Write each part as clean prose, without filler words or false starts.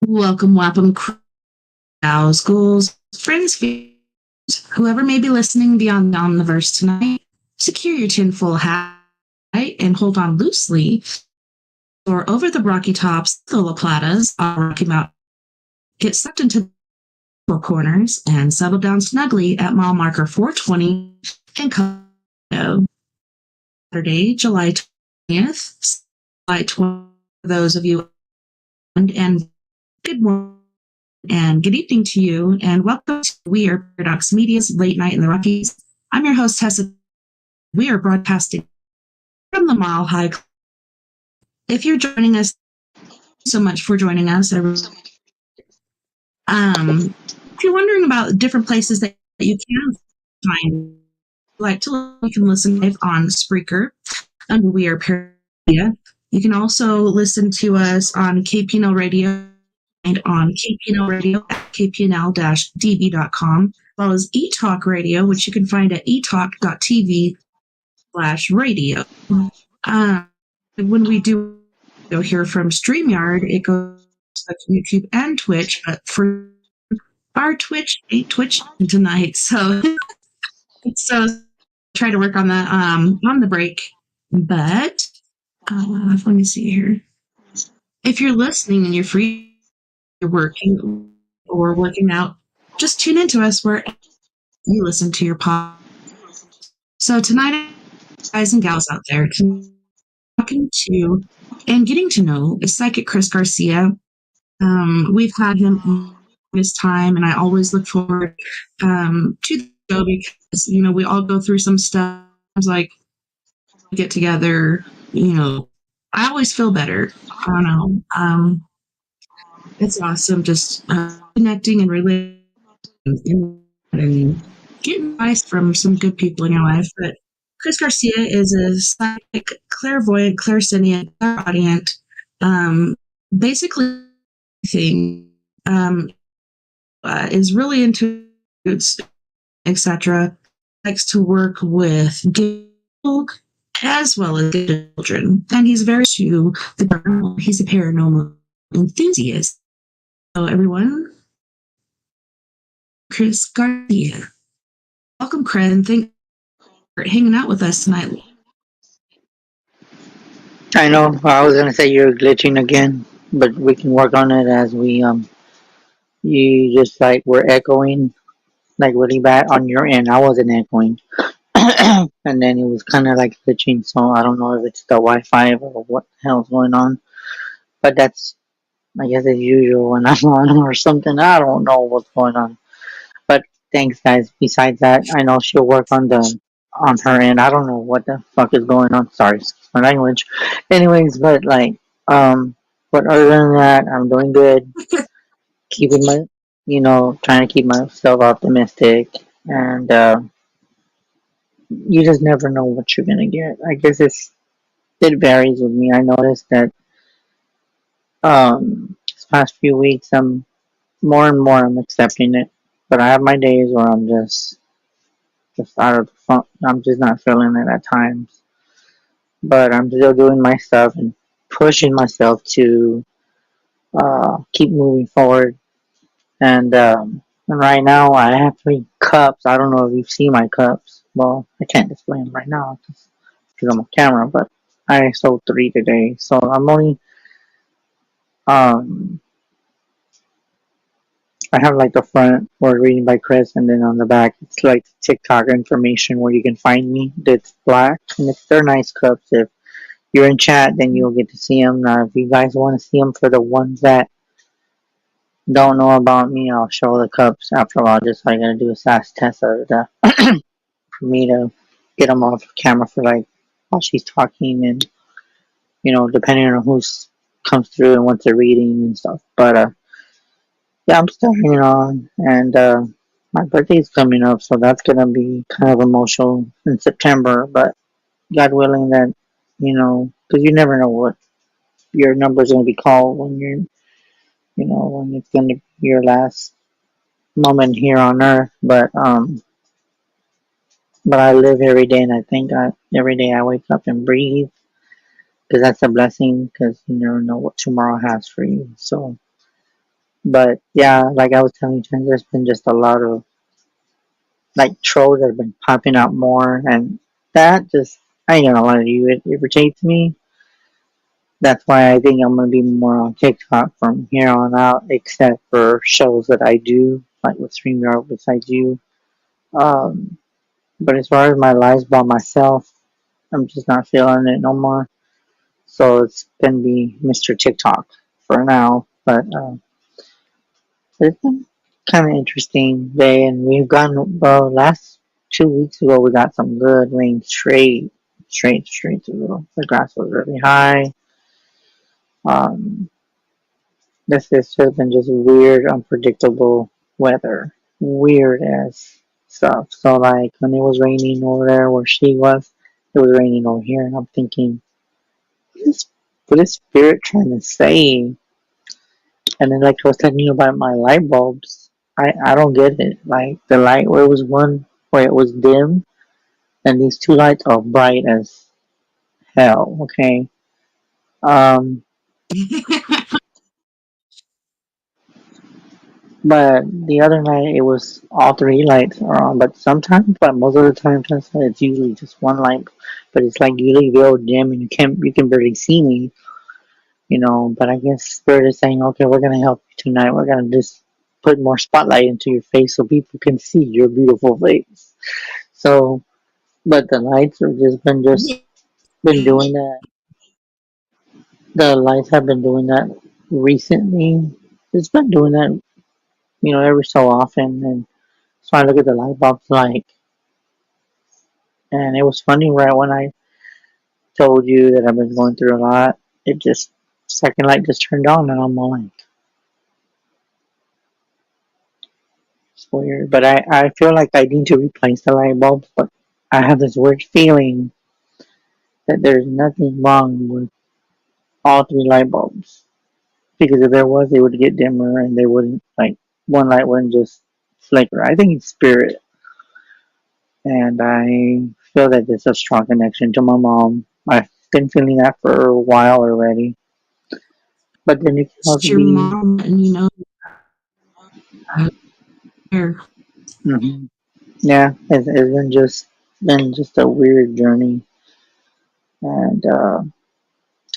Welcome, Wapham, cows, ghouls, friends, whoever may be listening beyond the Omniverse tonight. Secure your tinfoil hat and hold on loosely, or over the Rocky Tops, the La Platas, on Rocky Mountain. Get sucked into the four corners and settle down snugly at mile marker 420 in Colorado. Saturday, July 20th, July 20th, for those of you, and good morning and good evening to you, and welcome to We Are Paradox Media's Late Night in the Rockies. I'm your host, Tessa. We are broadcasting from the Mile High. If you're joining us, thank you so much for joining us. If you're wondering about different places that you can find, you can listen live on Spreaker under We Are Paradox Media. You can also listen to us on KPNL Radio and on KPNL Radio at kpnl-db.com, as well as eTalk Radio, which you can find at etalk.tv/radio. When we do go here from StreamYard, it goes to YouTube and Twitch, but for our Twitch tonight, so try to work on that on the break. But let me see here. If you're listening and you're free, you're working or working out, just tune into us where you listen to your pod. So tonight, guys and gals out there, talking to and getting to know is Psychic Chris Garcia. We've had him this time, and I always look forward to the show because, we all go through some stuff. Like, get together, I always feel better. I don't know. It's awesome just connecting and relating and getting advice from some good people in your life. But Chris Garcia is a psychic, clairvoyant, clairsentient, clairaudient, basically thing, is really into etc. Likes to work with people as well as children, and he's very to the paranormal. He's a paranormal enthusiast. So everyone, Chris Garcia. Welcome, Chris, and thank you for hanging out with us tonight. I know, I was going to say you're glitching again, but we can work on it as we, you just were echoing, really bad on your end. I wasn't echoing. And then it was kind of glitching, so I don't know if it's the Wi-Fi or what the hell's going on. But that's, I guess, as usual when I'm on or something. I don't know what's going on. But thanks, guys. Besides that, I know she'll work on her end. I don't know what the fuck is going on. Sorry, excuse my language. Anyways, but but other than that, I'm doing good. Keeping trying to keep myself optimistic, and you just never know what you're gonna get. I guess it varies with me. I noticed that this past few weeks, I'm more and more I'm accepting it. But I have my days where I'm just out of the fun. I'm just not feeling it at times. But I'm still doing my stuff and pushing myself to keep moving forward. And right now I have 3 cups. I don't know if you've seen my cups. Well, I can't display them right now because I'm on camera. But I sold 3 today, so I'm only um I have like the front or reading by Chris, and then on the back it's like TikTok information where you can find me. That's black, and they're nice cups. If you're in chat, then you'll get to see them. Now, if you guys want to see them for the ones that don't know about me, I'll show the cups after all. Just all I gotta do is ask Tessa for me to get them off camera for like while she's talking, and depending on who's comes through and what they're reading and stuff. But yeah, I'm still hanging on, and my birthday's coming up, so that's gonna be kind of emotional in September. But God willing, that because you never know what your number's gonna be called when when it's gonna be your last moment here on Earth. But I live every day, and I think every day I wake up and breathe, because that's a blessing. Because you never know what tomorrow has for you. So, but yeah, like I was telling you, there's been just a lot of like trolls that have been popping up more, and that just I ain't gonna lie to you, it irritates me. That's why I think I'm gonna be more on TikTok from here on out, except for shows that I do, like with StreamYard, which I do. Um, but as far as my lives by myself, I'm just not feeling it no more. So it's gonna be Mr. TikTok for now. But it's been kind of interesting day, and we've gotten last 2 weeks ago we got some good rain straight through. The grass was really high. Um, this has just been just weird, unpredictable weather, weird as stuff. So like when it was raining over there where she was, it was raining over here, and I'm thinking, what is spirit trying to say? And then like I was telling you about my light bulbs, I don't get it. Like the light where it was one where it was dim, and these 2 lights are bright as hell. Okay. Um, but the other night it was all 3 lights are on. But sometimes, but most of the time, it's usually just one light. But it's like usually real dim, and you can barely see me. But I guess spirit is saying, okay, we're gonna help you tonight. We're gonna just put more spotlight into your face so people can see your beautiful face. So, but the lights have just been doing that. The lights have been doing that recently. It's been doing that, every so often. And so I look at the light bulbs and it was funny right when I told you that I've been going through a lot. It just second light just turned on, and I'm all like, it's weird. But I feel like I need to replace the light bulbs. But I have this weird feeling that there's nothing wrong with all 3 light bulbs. Because if there was, they would get dimmer, and they wouldn't like one light wouldn't just flicker. I think it's spirit, and I feel that there's a strong connection to my mom. I've been feeling that for a while already, but then it can also It's your be. mom, and there. Mhm. Yeah, it's been just a weird journey, and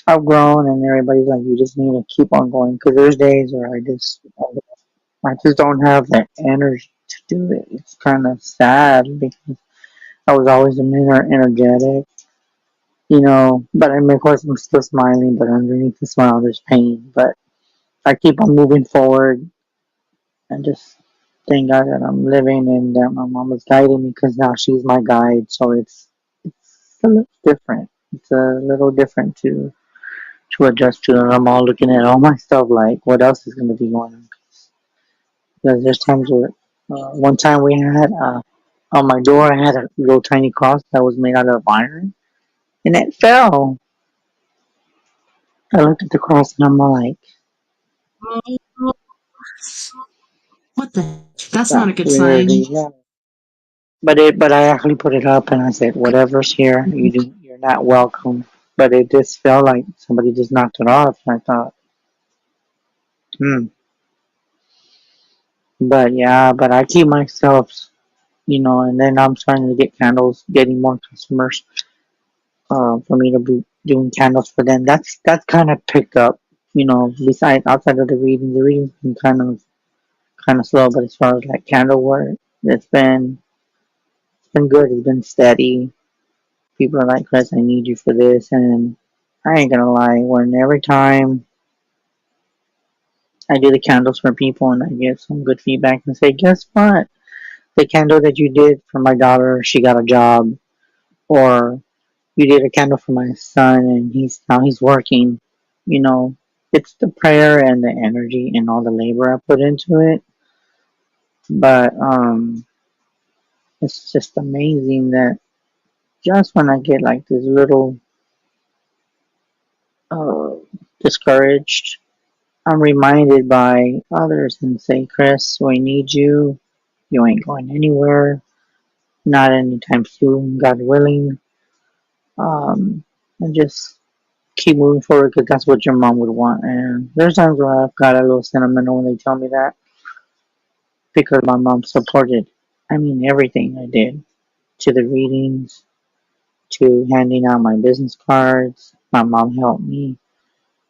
I've grown, and everybody's like, you just need to keep on going, because there's days where I just don't have that energy to do it. It's kind of sad because I was always energetic, But I mean, of course, I'm still smiling, but underneath the smile, there's pain. But I keep on moving forward, and just thank God that I'm living, and that my mom is guiding me, because now she's my guide. So it's a little different. It's a little different to adjust to. And I'm all looking at all my stuff like, what else is going to be going on? Because there's times where one time we had on my door, I had a little tiny cross that was made out of iron, and it fell. I looked at the cross, and I'm like, Oh, What the heck? That's not a That's good weird. sign. Yeah. But I actually put it up and I said, whatever's here, you're not welcome. But it just felt like somebody just knocked it off. And I thought, hmm. But yeah, but I keep myself, and then I'm starting to get candles, getting more customers, for me to be doing candles for them. That's kind of picked up, besides outside of the reading's been kind of slow, but as far as like candle work, it's been good. It's been steady. People are like, Chris, I need you for this, and I ain't gonna lie. When every time I do the candles for people and I get some good feedback and say, guess what? The candle that you did for my daughter, she got a job, or you did a candle for my son and he's working. You know, it's the prayer and the energy and all the labor I put into it. But it's just amazing that just when I get like this little uh, discouraged, I'm reminded by others and say, Chris, we need you. You ain't going anywhere. Not anytime soon, God willing. And just keep moving forward because that's what your mom would want. And there's times where I've got a little sentimental when they tell me that because my mom supported, I mean, everything I did, to the readings, to handing out my business cards. My mom helped me.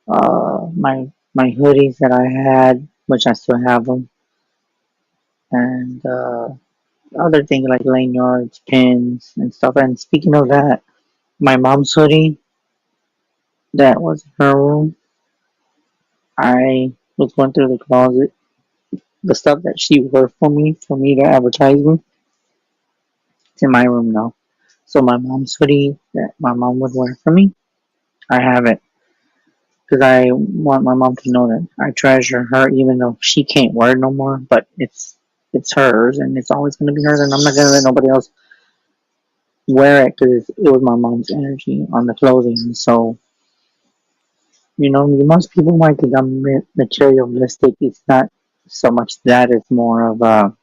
My hoodies that I had, which I still have them, and other things like lanyards, pins, and stuff. And speaking of that, my mom's hoodie that was in her room, I was going through the closet. The stuff that she wore for me to advertise me, it's in my room now. So my mom's hoodie that my mom would wear for me, I have it because I want my mom to know that I treasure her, even though she can't wear it no more. But it's hers, and it's always going to be hers, and I'm not going to let nobody else wear it because it was my mom's energy on the clothing. So most people might think I'm materialistic. It's not so much that; it's more of a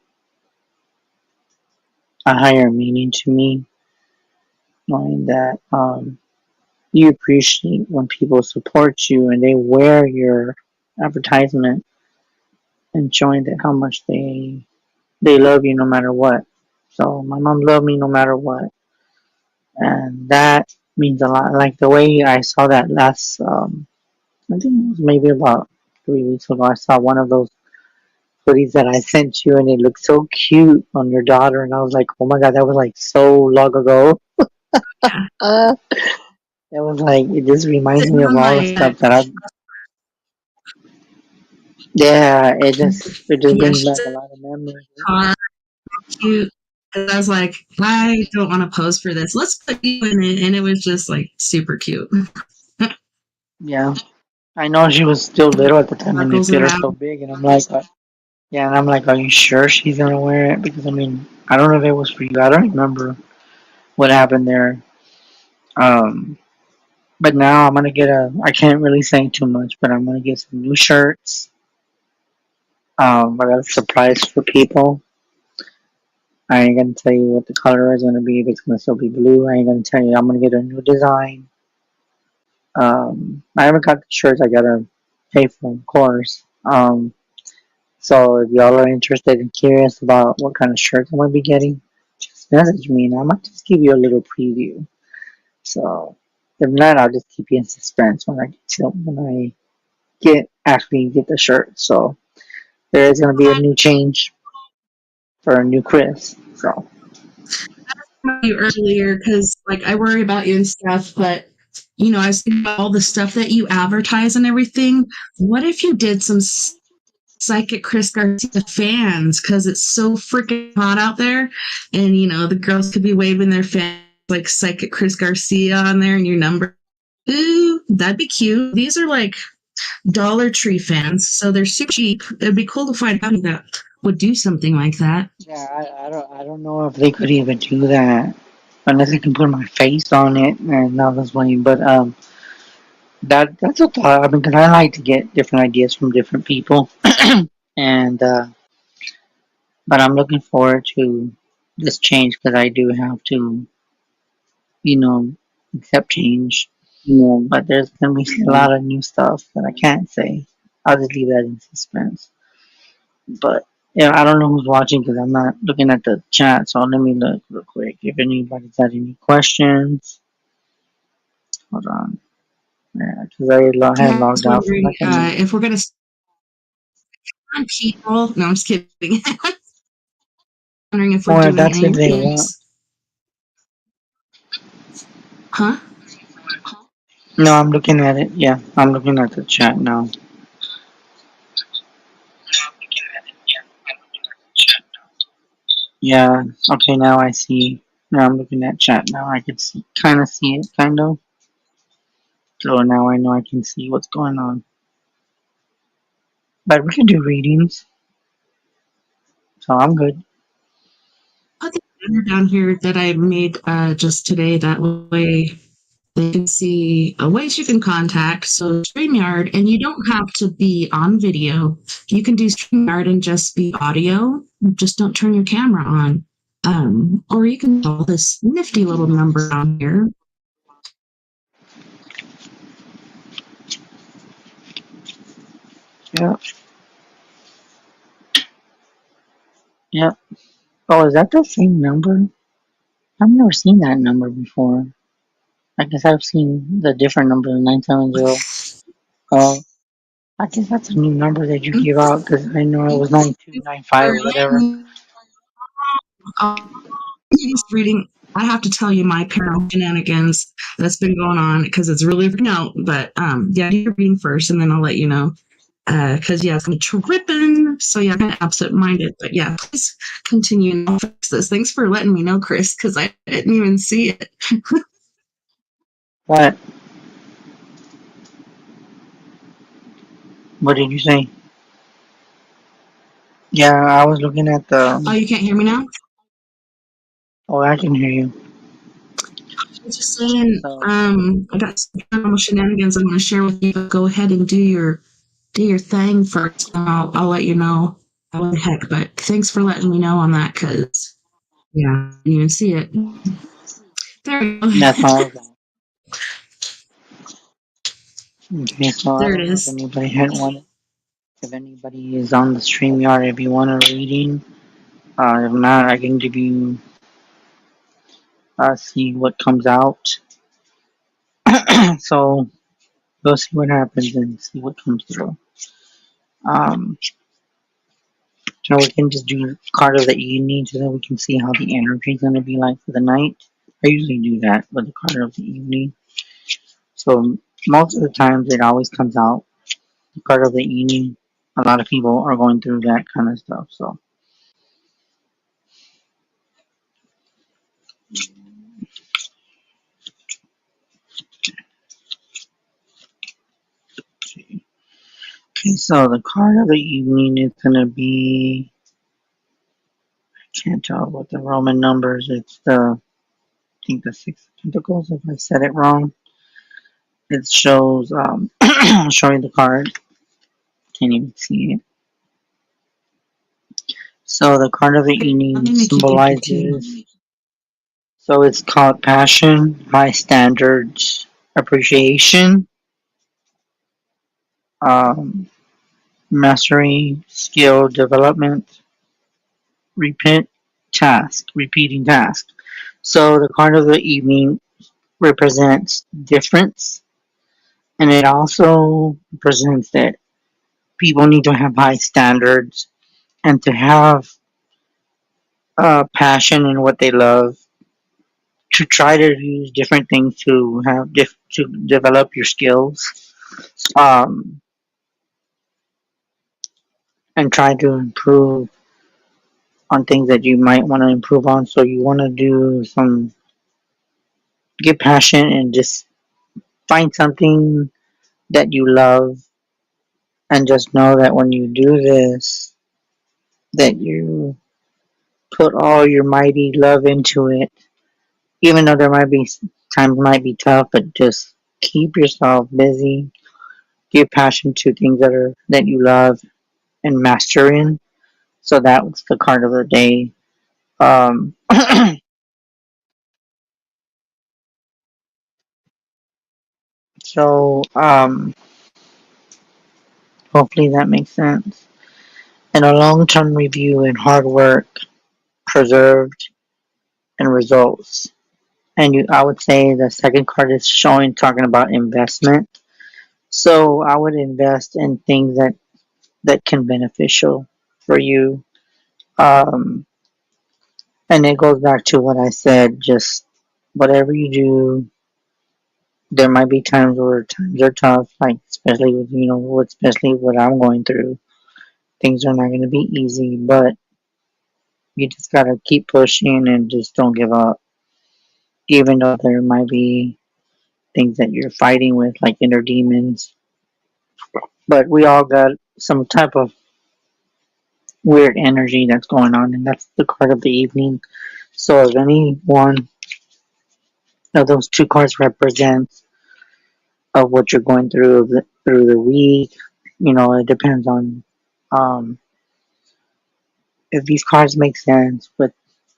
higher meaning to me, knowing that you appreciate when people support you and they wear your advertisement and showing that how much they love you no matter what. So my mom loved me no matter what, and that means a lot. Like the way I saw that last, I think it was maybe about 3 weeks ago. I saw one of those hoodies that I sent you, and it looked so cute on your daughter, and I was like, oh my god, that was like so long ago. Yeah. Uh, it was like it just reminds Sitting me of on all the my stuff that I've. Yeah, it just yeah, brings she's back a a lot of memories. car cute. And I was like, I don't want to pose for this. Let's put you in it. And it was just like super cute. Yeah, I know she was still little at the time, and it Sparkles fit her so around. big, and I'm like, yeah, and I'm like, are you sure she's gonna wear it? Because I mean, I don't know if it was for you. I don't remember what happened there. Um, but now I'm gonna get a. I can't really say too much, but I'm gonna get some new shirts. I got a surprise for people. I ain't gonna tell you what the color is gonna be. If it's gonna still be blue, I ain't gonna tell you. I'm gonna get a new design. I haven't got the shirts. I gotta pay for them, of course. So if y'all are interested and curious about what kind of shirts I'm gonna be getting, just message me and I might just give you a little preview. So if not, I'll just keep you in suspense when I get the shirt. So there is gonna be a new change for a new Chris. So You earlier because like I worry about you and stuff, but I was thinking about all the stuff that you advertise and everything. What if you did some Psychic Chris Garcia fans because it's so freaking hot out there, and the girls could be waving their fans like Psychic Chris Garcia on there and your number. Ooh, that'd be cute. These are like Dollar Tree fans, so they're super cheap. It'd be cool to find out that would do something like that. yeah, I don't know if they could even do that unless I can put my face on it and all this way. But that's a thought. I mean, 'cause I like to get different ideas from different people, and But I'm looking forward to this change because I do have to, you know, accept change. But there's gonna be a lot of new stuff that I can't say. I'll just leave that in suspense. But yeah, I don't know who's watching because I'm not looking at the chat. So let me look real quick. If anybody's got any questions, hold on. Yeah, because Yeah, had I was logged out for wondering like a minute. if we're going to on people. No, I'm just kidding. Wondering if we're Or doing that's any if they want. readings. Huh? No, I'm looking at it. Yeah, I'm looking at the chat now. Yeah. Okay, now I see. Now I'm looking at chat now. I can see, kind of see it, kind of. So now I know I can see what's going on. But we can do readings, so I'm good. Put the banner down here that I made just today. That way they can see ways you can contact. So StreamYard, and you don't have to be on video. You can do StreamYard and just be audio. Just don't turn your camera on. Or you can call this nifty little number on here. Yeah. Yeah. Oh, is that the same number? I've never seen that number before. I guess I've seen the different number, 970. Oh, I guess that's a new number that you give out because I know it was 9295 For or whatever. just reading, I have to tell you my paranormal shenanigans that's been going on because it's really freaking out. But yeah, you're reading first, and then I'll let you know. Because yeah, it's gonna be tripping. So yeah, I'm kind of absent-minded. But yeah, please continue and fix this. Thanks for letting me know, Chris, because I didn't even see it. What? What did you say? Yeah, I was looking at Oh, the. you can't hear me now? Oh, I can hear you. I was just saying, So, I got some paranormal shenanigans I'm gonna share with you. But go ahead and do your thing first, and I'll let you know. What the heck? But thanks for letting me know on that, because yeah, I didn't even see it. There we go. that's all. Okay, so I There it don't know if is. anybody had one. If anybody is on the stream yard, if you want a reading, if not, I can give you see what comes out. So we'll see what happens and see what comes through. Um, so we can just do card of the evening so that we can see how the energy is going to be like for the night. I usually do that with the card of the evening. So most of the times it always comes out the card of the evening. A lot of people are going through that kind of stuff. So okay, so the card of the evening is going to be. I can't tell what the Roman numbers. It's the I think the Six of Pentacles. If I said it wrong, it shows. I'll show you the card. Can't even see it. So the card of the Let evening me make you think it too. symbolizes. So it's called passion, high standards, appreciation, um, mastery, skill development, repent, task, repeating task. So the card of the evening represents difference, and it also represents that people need to have high standards and to have passion in what they love. To try to use different things to to develop your skills, um, and try to improve on things that you might want to improve on. So you want to do some get passion and just find something that you love and just know that when you do this that you put all your mighty love into it, even though there might be times might be tough, but just keep yourself busy, give passion to things that you love and master in. So that was the card of the day. So hopefully that makes sense. And a long-term review and hard work preserved and results. And I would say the second card is showing talking about investment. So I would invest in things that can beneficial for you. Um, and it goes back to what I said. Just whatever you do, there might be times where times are tough, like especially with especially what I'm going through. Things are not going to be easy, but you just gotta keep pushing and just don't give up, even though there might be things that you're fighting with, like inner demons. But we all got some type of weird energy that's going on, and that's the card of the evening. So if any one of those two cards represents of what you're going through the week, it depends on um, if these cards make sense with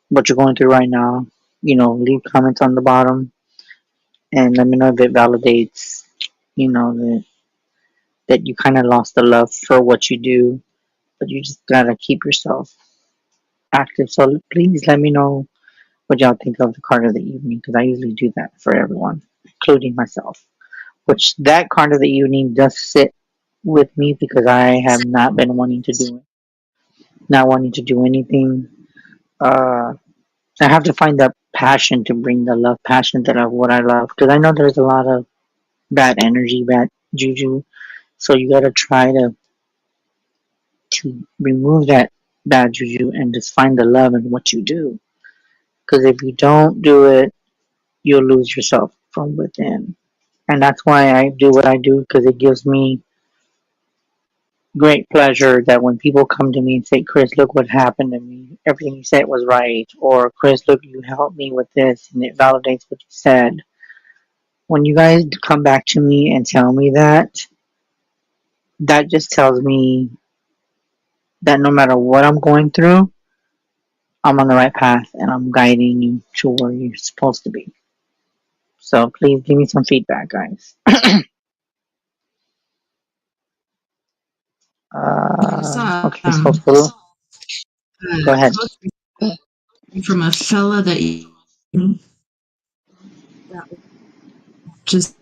what you're going through right now. Leave comments on the bottom and let me know if it validates, that you kind of lost the love for what you do, but you just gotta keep yourself active. So please let me know what y'all think of the card of the evening because I usually do that for everyone, including myself. Which that card of the evening does sit with me because I have not been wanting to do it, not wanting to do anything. Uh, I have to find that passion to bring the love, passion that of what I love because I know there's a lot of bad energy, bad juju. So you gotta try to remove that bad juju and just find the love in what you do. Because if you don't do it, you'll lose yourself from within. And that's why I do what I do because it gives me great pleasure that when people come to me and say, Chris, look what happened to me. Everything you said was right. Or, Chris, look, you helped me with this and it validates what you said. When you guys come back to me and tell me that, that just tells me that no matter what I'm going through, I'm on the right path and I'm guiding you to where you're supposed to be. So please give me some feedback, guys. I saw Okay, so Phil, go a ahead. post from a fella that just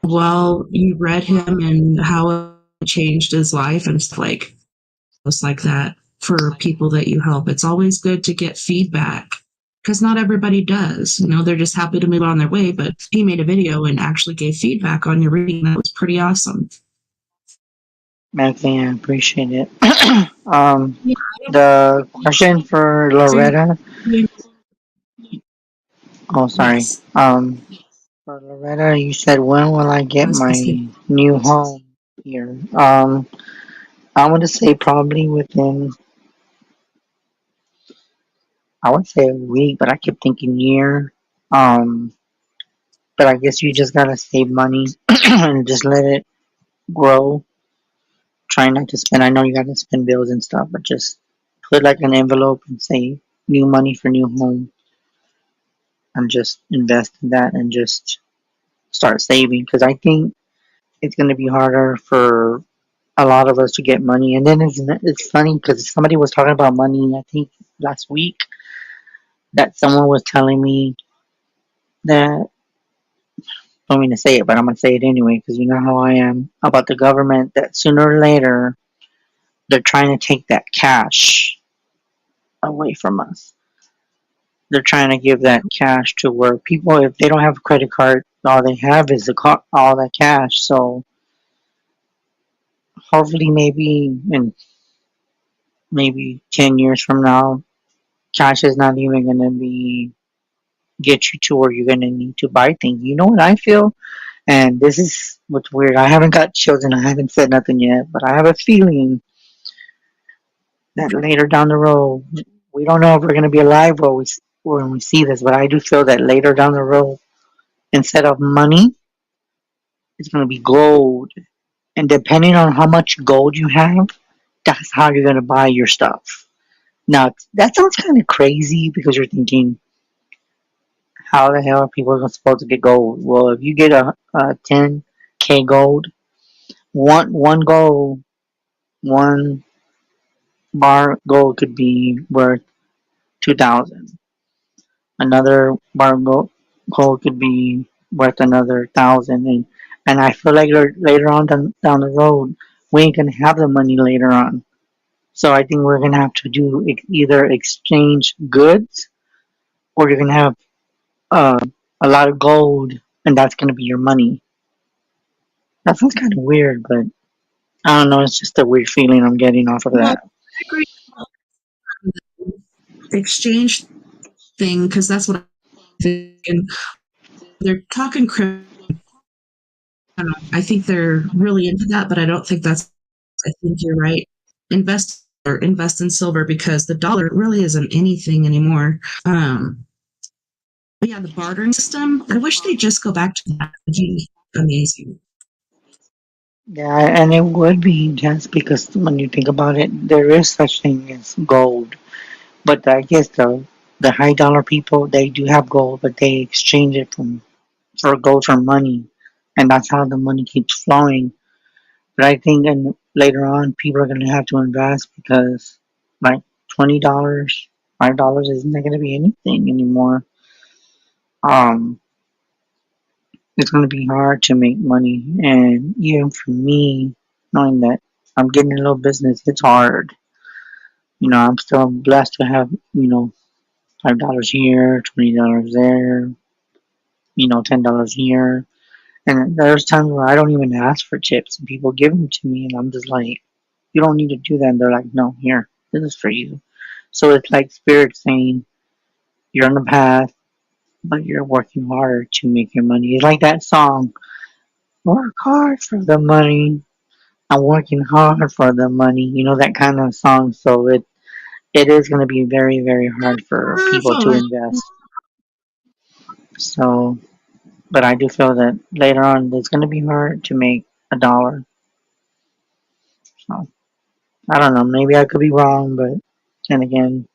you read him and how it changed his life and stuff like that for people that you help. It's always good to get feedback because not everybody does. They're just happy to move on their way. But he made a video and actually gave feedback on your reading. That was pretty awesome. Okay, I appreciate it. Yeah, The question for Loretta. Oh, sorry. yes. For Loretta, you said when will I get I was gonna say my new home here? I want to say probably within, I would say a week, but I kept thinking year. Um, but I guess you just gotta save money and just let it grow. Try not to spend. I know you gotta spend bills and stuff, but just put like an envelope and say new money for new home, and just invest in that and just start saving. Because I think it's gonna be harder for a lot of us to get money. And then it's funny because somebody was talking about money. I think last week that someone was telling me that. I don't mean to say it, but I'm gonna say it anyway because you know how I am about the government. That sooner or later they're trying to take that cash away from us. They're trying to give that cash to where people, if they don't have a credit card, all they have is all that cash. So hopefully, maybe 10 years from now, cash is not even gonna be get you to where you're gonna need to buy things. You know what I feel? And this is what's weird. I haven't got children. I haven't said nothing yet, but I have a feeling that later down the road, we don't know if we're gonna be alive when we see this, but I do feel that later down the road, instead of money, it's gonna be gold. And depending on how much gold you have, that's how you're going to buy your stuff. Now, that sounds kind of crazy because you're thinking, how the hell are people supposed to get gold? Well, if you get a 10K gold, one gold, one bar gold could be worth 2,000. Another bar gold could be worth another 1,000, and I feel like later on down the road, we ain't gonna have the money later on. So I think we're gonna have to do either exchange goods, or you're gonna have uh, a lot of gold, and that's gonna be your money. That sounds kind of weird, but I don't know. It's just a weird feeling I'm getting off of Well, that. I agree with the exchange thing because that's what I think. And they're talking crypto. I think they're really into that, but I don't think that's. I think you're right. Invest in silver because the dollar really isn't anything anymore. But yeah, the bartering system. I wish they just go back to that. It'd be amazing. Yeah, and it would be just because when you think about it, there is such thing as gold. But I guess the high dollar people they do have gold, but they exchange it for gold for money, and that's how the money keeps flowing. But I think and later on, people are gonna have to invest because like $20, $5 isn't gonna be anything anymore. Um, it's gonna be hard to make money, and even for me, knowing that I'm getting a little business, it's hard. I'm still blessed to have $5 here, $20 there, $10 here. And there's times where I don't even ask for chips and people give them to me and I'm just like, you don't need to do that. And they're like, no, here, this is for you. So it's like spirit saying, you're on the path, but you're working harder to make your money. It's like that song, work hard for the money. I'm working hard for the money. That kind of song. So it is going to be very, very hard for people to invest. So, but I do feel that later on it's going to be hard to make a dollar. So I don't know. Maybe I could be wrong, but then again,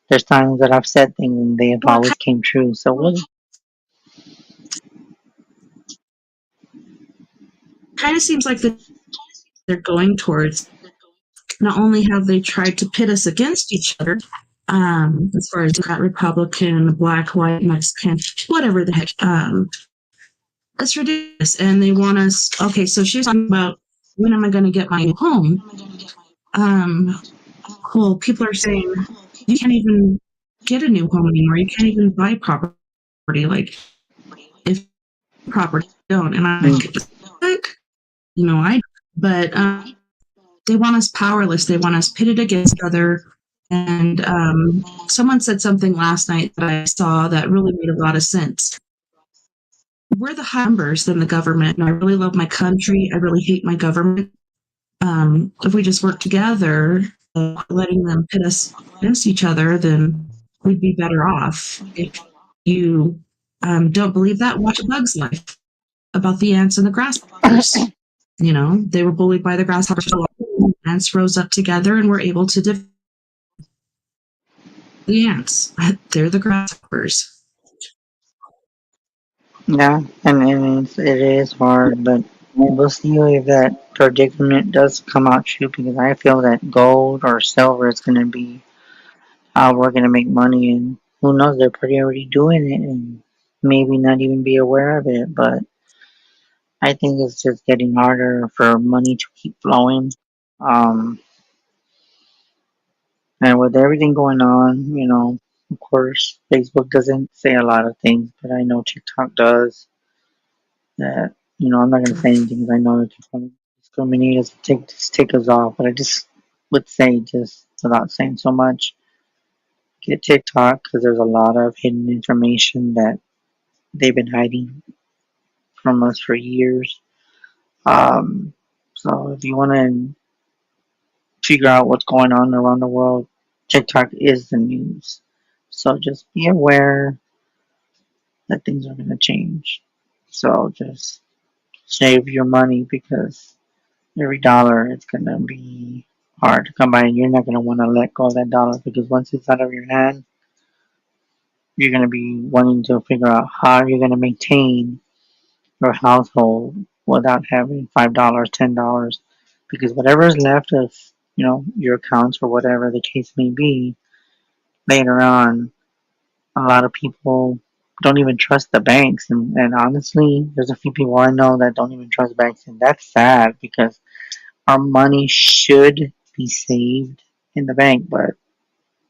there's times that I've said things and they have Well, it always came true. So kind of seems like they're going towards. Not only have they tried to pit us against each other, as far as Democrat, Republican, Black, White, Mexican, whatever the heck, that's ridiculous. And they want us. Okay, so she's talking about when am I going to get my new home? Um, well, people are saying you can't even get a new home anymore. You can't even buy property. Like if property don't, and I'm mm, like, what? I. But they want us powerless. They want us pitted against each other. And someone said something last night that I saw that really made a lot of sense. We're the higher numbers than the government, and I really love my country. I really hate my government. If we just work together, letting them pit us against each other, then we'd be better off. If you don't believe that, watch A Bug's Life about the ants and the grasshoppers. They were bullied by the grasshoppers. Ants rose up together and were able to defeat the ants. They're the grasshoppers. yeah, and it is hard, but we'll see if that predicament does come out true because I feel that gold or silver is going to be how we're going to make money. And who knows, they're pretty already doing it and maybe not even be aware of it. But I think it's just getting harder for money to keep flowing. Um, and with everything going on, of course, Facebook doesn't say a lot of things, but I know TikTok does. That I'm not going to say anything because I know that they're going to discriminate us, take us off. But I just would say, just without saying so much, get TikTok because there's a lot of hidden information that they've been hiding from us for years. Um, so if you want to figure out what's going on around the world, TikTok is the news. So just be aware that things are going to change. So just save your money because every dollar is gonna be hard to come by, and you're not gonna want to let go of that dollar because once it's out of your hand, you're gonna be wanting to figure out how you're gonna maintain your household without having $5, $10, because whatever is left of your accounts or whatever the case may be later on, a lot of people don't even trust the banks, and honestly, there's a few people I know that don't even trust banks, and that's sad because our money should be saved in the bank, but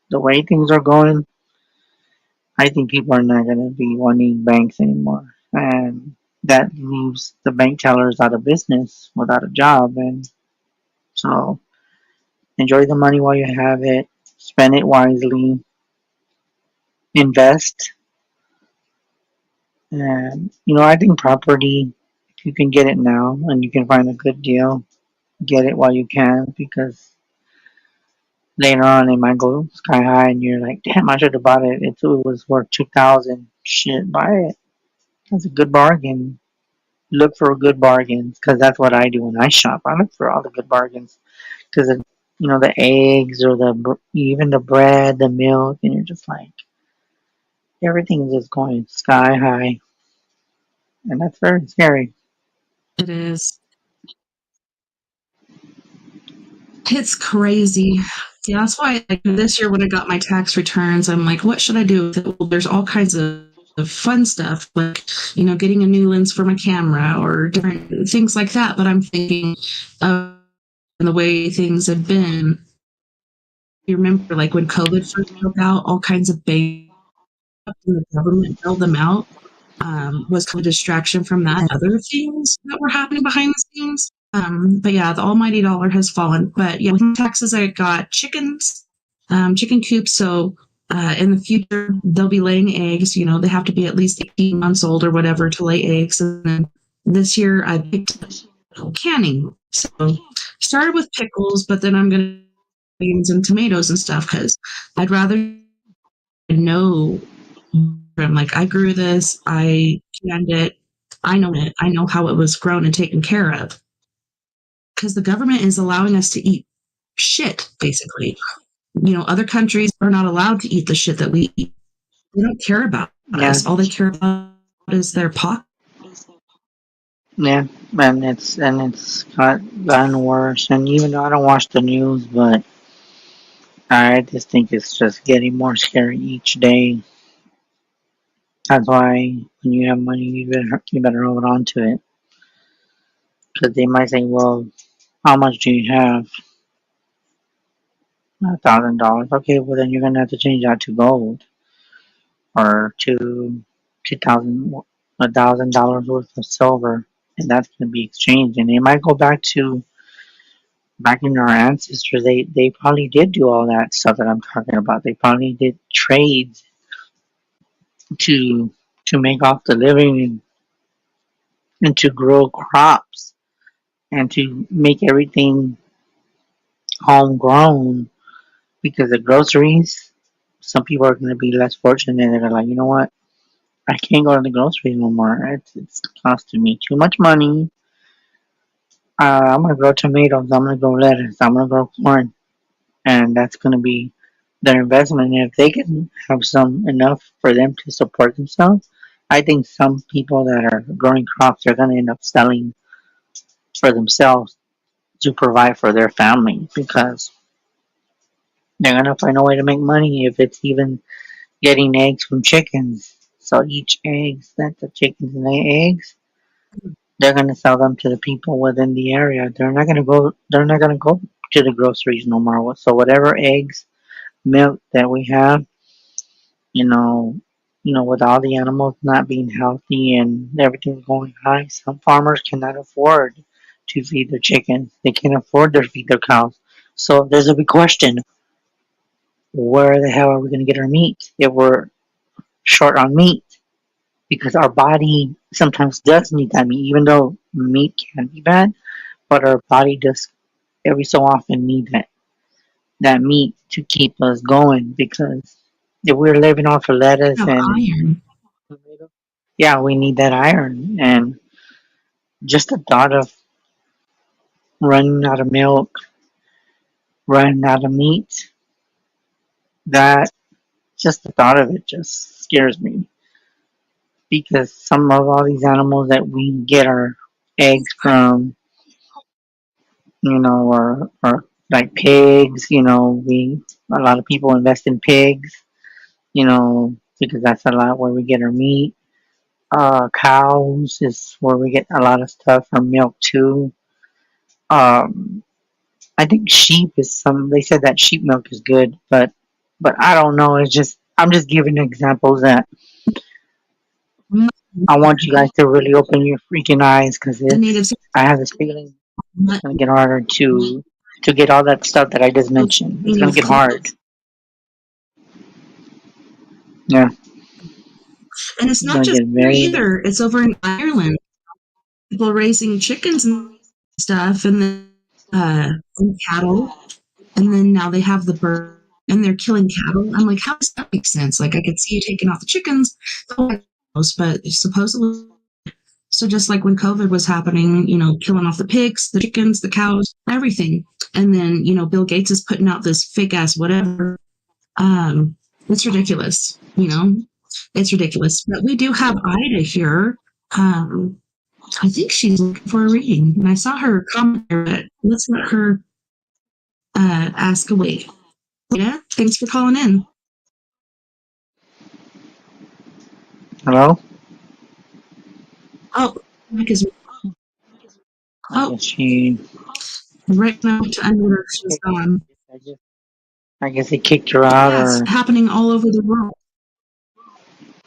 the way things are going, I think people are not going to be wanting banks anymore. And that leaves the bank tellers out of business without a job. And so enjoy the money while you have it, spend it wisely, invest. And, I think property, if you can get it now and you can find a good deal, get it while you can because later on it might go sky high and you're like, damn, I should have bought it. It was worth 2,000. Shit, buy it. That's a good bargain. Look for good bargains because that's what I do when I shop. I look for all the good bargains because the eggs or even the bread, the milk, and you're just like everything's just going sky high, and that's very scary. It is. It's crazy. Yeah, that's why like this year when I got my tax returns, I'm like, what should I do with it? Well, there's all kinds of fun stuff, like, getting a new lens for my camera or different things like that. But I'm thinking of the way things have been. You remember like when COVID first broke out, all kinds of banks and the government bailed them out. Was kind of a distraction from that and other things that were happening behind the scenes. But yeah, the almighty dollar has fallen. But yeah, with taxes, I got chickens, chicken coops. So in the future, they'll be laying eggs. They have to be at least 18 months old or whatever to lay eggs. And then this year, I picked up canning. So started with pickles, but then I'm going to beans and tomatoes and stuff because I'd rather know from like I grew this, I canned it, I know how it was grown and taken care of. Because the government is allowing us to eat shit, basically. Other countries are not allowed to eat the shit that we eat. They don't care about Yeah, us. All they care about is their pocket. yeah, and it's gotten worse. And even though I don't watch the news, but I just think it's just getting more scary each day. That's why when you have money, you better hold on to it because they might say, well, how much do you have? $1,000. Okay, well then you're gonna have to change that to gold or to 2,000, $1,000 worth of silver, and that's gonna be exchanged. And it might go back in our ancestors. They probably did do all that stuff that I'm talking about. They probably did trades to to make off the living and to grow crops and to make everything homegrown because the groceries. Some people are going to be less fortunate. They're like, you know what? I can't go to the groceries no more. It's costing me too much money. I'm gonna grow tomatoes. I'm gonna grow lettuce. I'm gonna grow corn, and that's gonna be their investment. And if they can have some enough for them to support themselves, I think some people that are growing crops are gonna end up selling for themselves to provide for their family because they're gonna find a way to make money if it's even getting eggs from chickens. So each eggs that the chickens lay eggs, they're gonna sell them to the people within the area. They're not gonna go. They're not gonna go to the groceries no more. So whatever eggs, milk that we have, you know, with all the animals not being healthy and everything going high, some farmers cannot afford to feed their chickens. They can't afford to feed their cows. So there's a big question: where the hell are we gonna get our meat if we're short on meat? Because our body sometimes does need that meat, even though meat can be bad, but our body does every so often need that meat to keep us going because if we're living off of lettuce Of and iron. tomato, yeah, we need that iron. And just the thought of running out of milk, running out of meat. That just the thought of it just scares me because some of all these animals that we get our eggs from, or like pigs, we a lot of people invest in pigs, because that's a lot where we get our meat. Cows is where we get a lot of stuff from milk too. Um, I think sheep is some. They said that sheep milk is good, but I don't know. It's just I'm just giving examples that I want you guys to really open your freaking eyes because The natives I have this feeling it's mutton, gonna get harder to get all that stuff that I just mentioned. It's meaning gonna of get clean. hard. Yeah, And it's it's not gonna just get here very. either. It's over in Ireland. People raising chickens and stuff, and then and cattle, and then now they have the bird, and they're killing cattle. I'm like, how does that make sense? Like, I could see you taking off the chickens, but supposedly, so just like when COVID was happening, killing off the pigs, the chickens, the cows, everything, and then Bill Gates is putting out this fake ass whatever. Um, it's ridiculous. It's ridiculous. But we do have Ida here. Um, I think she's looking for a reading, and I saw her comment there, but let's let her ask away. Yeah, thanks for calling in. Hello. Oh, because I oh, guess she. right now to unmute she's gone. I guess I guess they kicked her out, Yeah, it's or happening all over the world.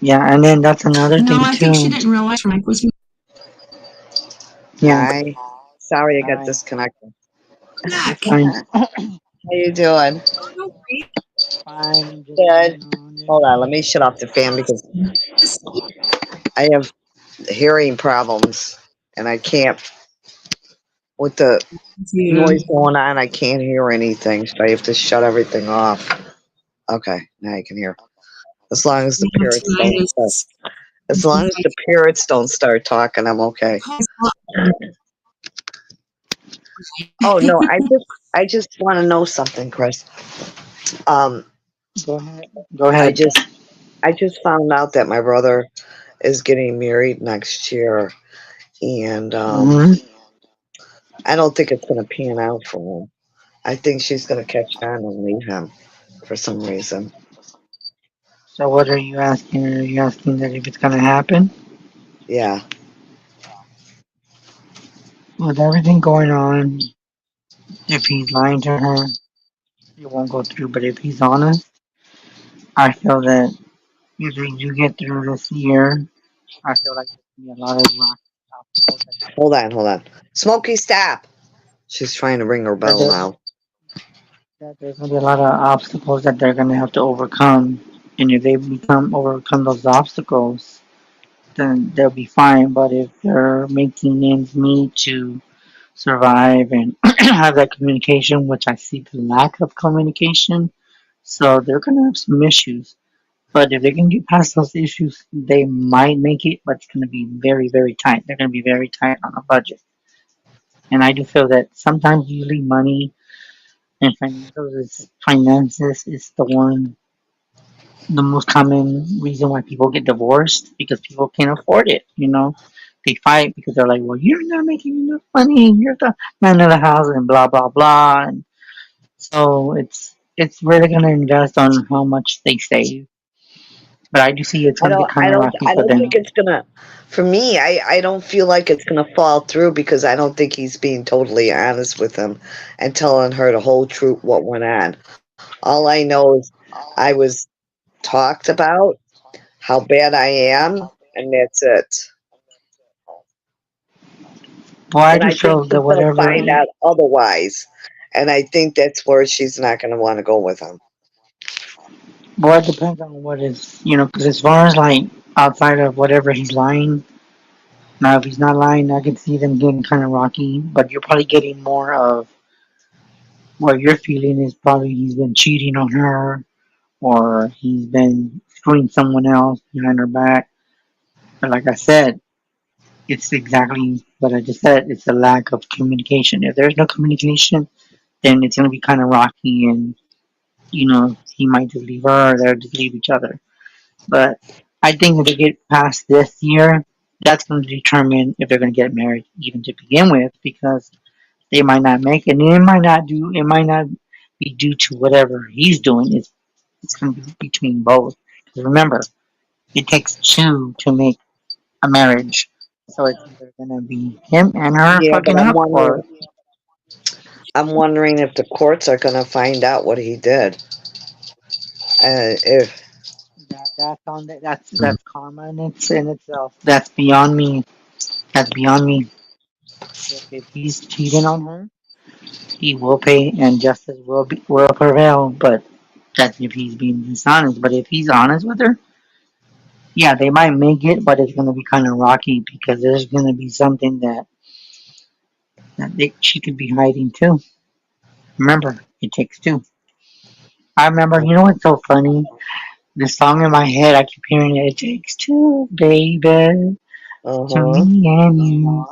yeah. And then that's another No, thing I think she too. didn't realize her mic was. Yeah. Hi. Sorry I got Hi. disconnected. You're Back. fine. How you doing? Fine. Just Good. hanging on Hold there. on, let me shut off the fan because I have hearing problems and I can't with the Yeah. noise going on, I can't hear anything. So I have to shut everything off. Okay, now I can hear. As long as the Yeah, parrots tonight don't start. is. As long as the parrots don't start talking, I'm okay. Oh no, I just want to know something, Chris. Um Go ahead. Go I ahead. just I just found out that my brother is getting married next year and Hmm. I don't think it's going to pan out for him. I think she's going to catch on and leave him for some reason. So what are you asking? Are you asking that if it's gonna happen? Yeah. With everything going on, if he's lying to her, it won't go through. But if he's honest, I feel that if they do get through this year, I feel like there's gonna be a lot of rock obstacles Hold on. Smokey, stop. She's trying to ring her that, bell that, now. that there's gonna be a lot of obstacles that they're gonna have to overcome. And if they become overcome those obstacles, then they'll be fine. But if they're making ends meet to survive and have that communication, which I see the lack of communication, so they're gonna have some issues. But if they can get past those issues, they might make it, but it's gonna be very, very tight. They're gonna be very tight on a budget. And I do feel that sometimes usually money and finances is the most common reason why people get divorced because people can't afford it. They fight because they're like, well, you're not making enough money. You're the man of the house and blah blah blah. And so it's really gonna invest on how much they save. But I do see it's I gonna get don't kind I of don't rocky I for don't think them. it's going to for me, I don't feel like it's going to fall through because I don't think he's being totally honest with him and telling her the whole truth what went on. All I know is I was talked about how bad I am and that's it. Well, I And do I think feel that she's gonna whatever. find out otherwise, and I think that's where she's not gonna wanna go with him. Well, it depends on what is, because as far as like outside of whatever he's lying, now if he's not lying, I can see them getting kind of rocky. But you're probably getting more of what you're feeling is probably he's been cheating on her or he's been screwing someone else behind her back. But like I said, It's exactly what I just said. It's a lack of communication. If there's no communication, then it's going to be kind of rocky, and he might just leave her, or they'll just leave each other. But I think if they get past this year, that's going to determine if they're going to get married, even to begin with, because they might not make it, and it might not be due to whatever he's doing. It's going to be between both. Because remember, it takes two to make a marriage. So it's either gonna be him and her Yeah, but fucking up, or I'm wondering if the courts are gonna find out what he did. If that's karma in itself. That's beyond me. That's beyond me. If he's cheating on her, he will pay, and justice will prevail. But that's if he's being dishonest. But if he's honest with her, yeah, they might make it, but it's gonna be kind of rocky because there's gonna be something she could be hiding too. Remember, it takes two. I remember. You know what's so funny? The song in my head, I keep hearing it. It takes two, baby, to uh-huh. me and you.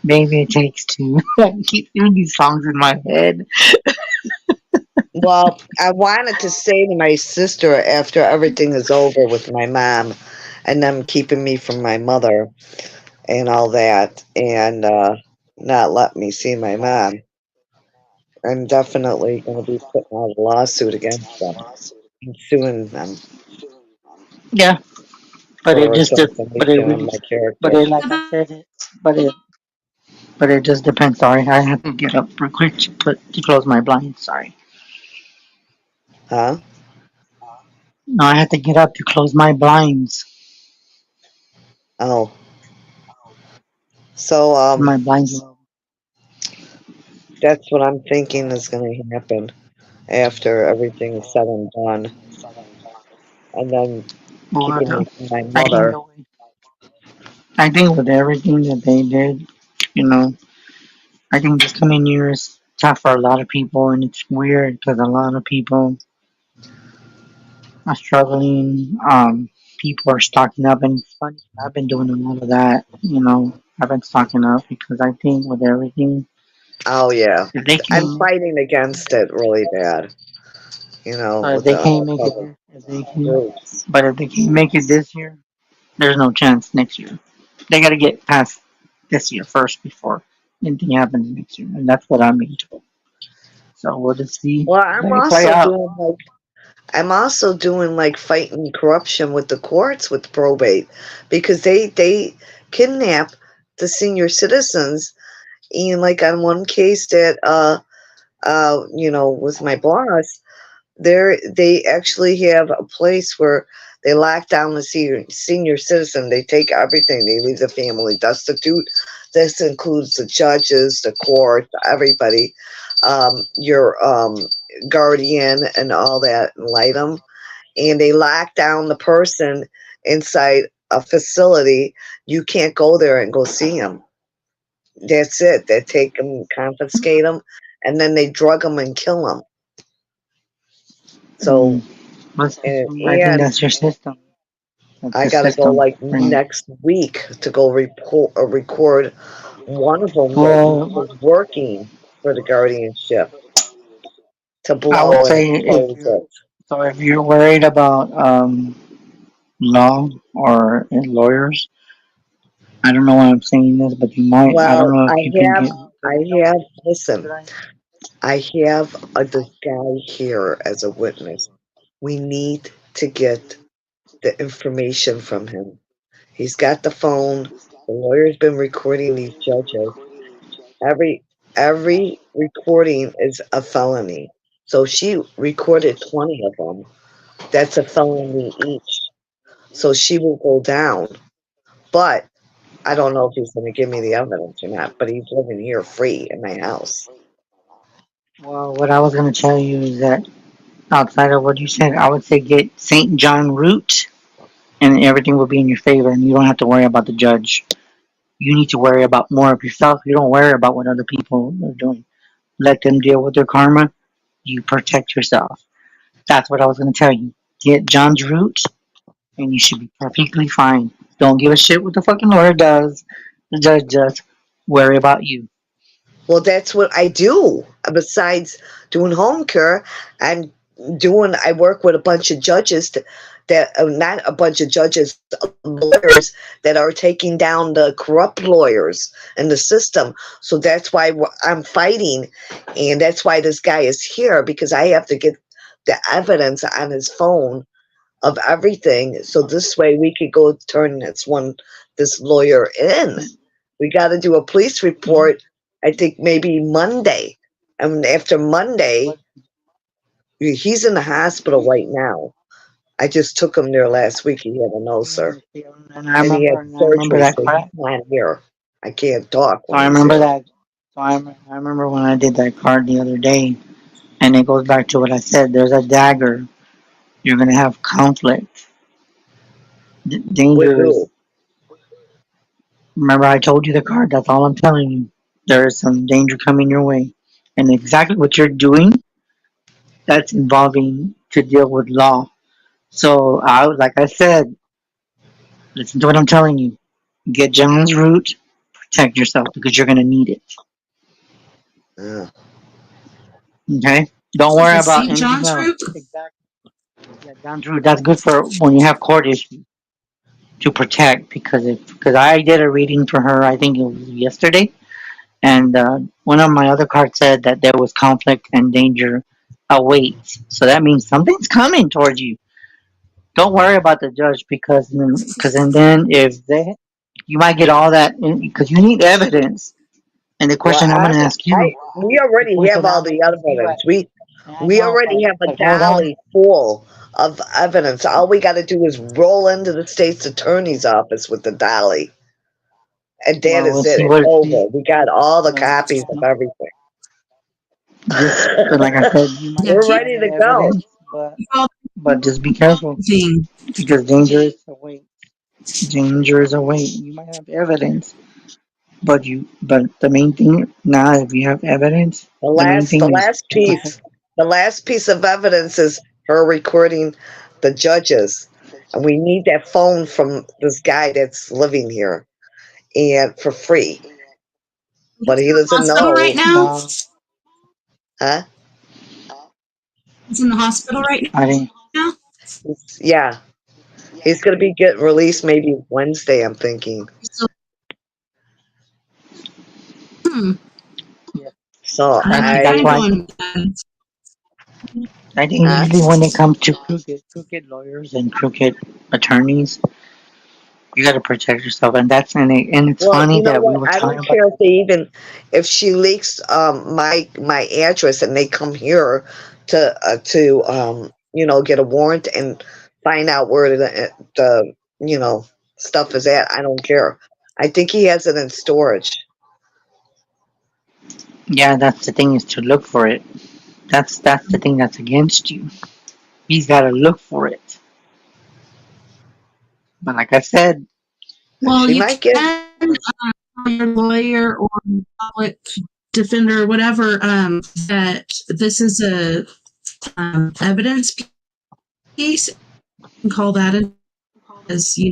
Baby, it takes two. I keep hearing these songs in my head. Well, I wanted to say to my sister after everything is over with my mom and them keeping me from my mother and all that and not let me see my mom. I'm definitely going to be putting out a lawsuit against them and suing them Yeah, but it for just, but it defamation of really, my but character. it, like I said, but it just depends. Sorry, I have to get up real quick to close my blinds. Sorry. Huh? No, I have to get up to close my blinds. Oh. So My blinds. that's what I'm thinking is going to happen after everything is said and done. And then keeping Well, me from my I think mother. the way, I think with everything that they did, you know, I think this coming year is tough for a lot of people, and it's weird because a lot of people are struggling. People are stocking up, and it's funny. I've been doing a lot of that. I've been stocking up because I think with everything, Oh yeah, if they I'm can, fighting against it really bad. if With they the can't make it, other if they can, groups. but if they can't make it this year, there's no chance next year. They got to get past this year first before anything happens next year, and that's what I'm being told. So we'll just see. Well, Let it play out. I'm also doing like fighting corruption with the courts with probate because they kidnap the senior citizens. And like on one case that with my boss, they actually have a place where they lock down the senior citizen. They take everything. They leave the family destitute. This includes the judges, the court, everybody, your guardian, and all that, and light them. And they lock down the person inside a facility. You can't go there and go see them. That's it. They take them, confiscate them, and then they drug them and kill them. So, Mm, I think and that's your system. That's I the gotta go system. like next week to go record one of them that Well, was working for the guardianship to I would blow and say close it. if you're worried about law or lawyers, I don't know why I'm saying this, but you might. I don't Well, know if you can get. Because I know listen, that I. I have this guy here as a witness. We need to get the information from him. He's got the phone. The lawyer's been recording these judges. Every every recording is a felony. So she recorded 20 of them. That's a felony each. So she will go down. But I don't know if he's going to give me the evidence or not. But he's living here free in my house. Well, what I was going to tell you is that outside of what you said, I would say get Saint John root, and everything will be in your favor, and you don't have to worry about the judge. You need to worry about more of yourself. You don't worry about what other people are doing. Let them deal with their karma. You protect yourself. That's what I was going to tell you. Get John's root, and you should be perfectly fine. Don't give a shit what the fucking lawyer does. The judge just worry about you. Well, that's what I do. Besides doing home care, I'm I work with a bunch of judges that not a bunch of judges, lawyers that are taking down the corrupt lawyers in the system. So that's why I'm fighting. And that's why this guy is here, because I have to get the evidence on his phone of everything. So this way we could go turn this lawyer in. We got to do a police report. I think maybe Monday, and after Monday, he's in the hospital right now. I just took him there last week. He had an ulcer, and he had And I remember surgery, that so he's class. not here. I can't talk So when I he's remember here. that. I remember when I did that card the other day, and it goes back to what I said. There's a dagger. You're gonna have conflict. With Danger is. who? Remember, I told you the card. That's all I'm telling you. There is some danger coming your way, and exactly what you're doing. That's involving to deal with law. So like I said, listen to what I'm telling you. Get John's root. Protect yourself because you're gonna need it. Uh, Okay. Don't worry The about St. anything John's else. route. Exactly. Yeah, John's root. That's good for when you have court issues to protect because I did a reading for her. I think it was yesterday, and one of my other cards said that there was conflict and danger awaits. So that means something's coming towards you. Don't worry about the judge because and then if they you might get all that because you need evidence. And the well, question I'm going to ask you, we the already have question all I'm going the to ask you, evidence. and I We know, already have a but hold on. dolly full of evidence. All we got to do is roll into the state's attorney's office with the dolly, and that Well, is we'll it. see It's what over. We got all the well, copies of everything. just but like I said, you might Yeah, not We're keep have ready the to go. evidence, all but just be careful thing. because danger is away. Danger is away. You might have evidence, but the main thing now, if you have evidence, The the main last, the thing is last to protect. piece, the last piece of evidence is her recording the judges, and we need that phone from this guy that's living here and for free. But he doesn't Hospital right know, now. huh? He's in the hospital right I think. now. Yeah, he's gonna be getting released maybe Wednesday. I'm thinking. So, hmm, Yeah, So I I might think that's try I, why. going. Then. I think huh? usually when it comes to crooked lawyers and crooked attorneys, you got to protect yourself, and it's Well, funny you know that we what? were I talking don't about care if that. they even if she leaks my address and they come here to get a warrant and find out where the stuff is at. I don't care. I think he has it in storage. Yeah, that's the thing is to look for it. That's the thing that's against you. He's got to look for it. But like I said, Well, She you might get. can tell your lawyer or public defender or whatever that this is a evidence piece. And call that as yeah,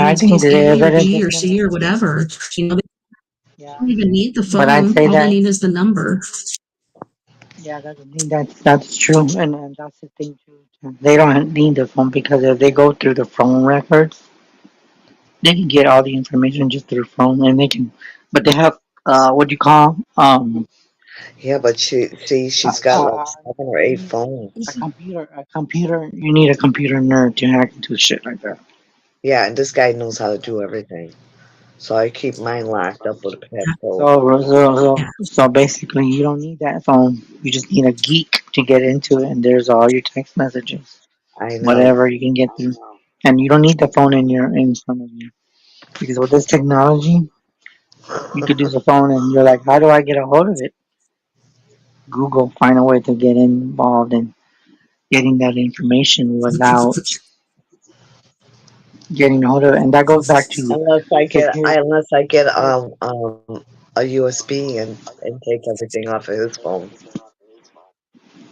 I evidence think piece the A or evidence B is or gonna. C or whatever. They Yeah, don't even need the but I'd phone. say All they that. need is the number. Yeah, that's the thing. That's true, and that's the thing too. They don't need the phone because if they go through the phone records, they can get all the information just through phone, and they can. But they have what do you call Yeah, but she's got like 7 or 8 you need phones. a computer. A computer. You need a computer nerd to hack into shit like that. Yeah, and this guy knows how to do everything. So I keep mine locked up with a passcode. So basically, you don't need that phone. You just need a geek to get into it, and there's all your text messages, I know. whatever you can get through, and you don't need the phone in front of you because with this technology, you could use the phone, and you're like, how do I get a hold of it? Google, find a way to get involved in getting that information without getting a hold of it, and that goes back to because here, Unless I get here a USB and take everything off of his phone,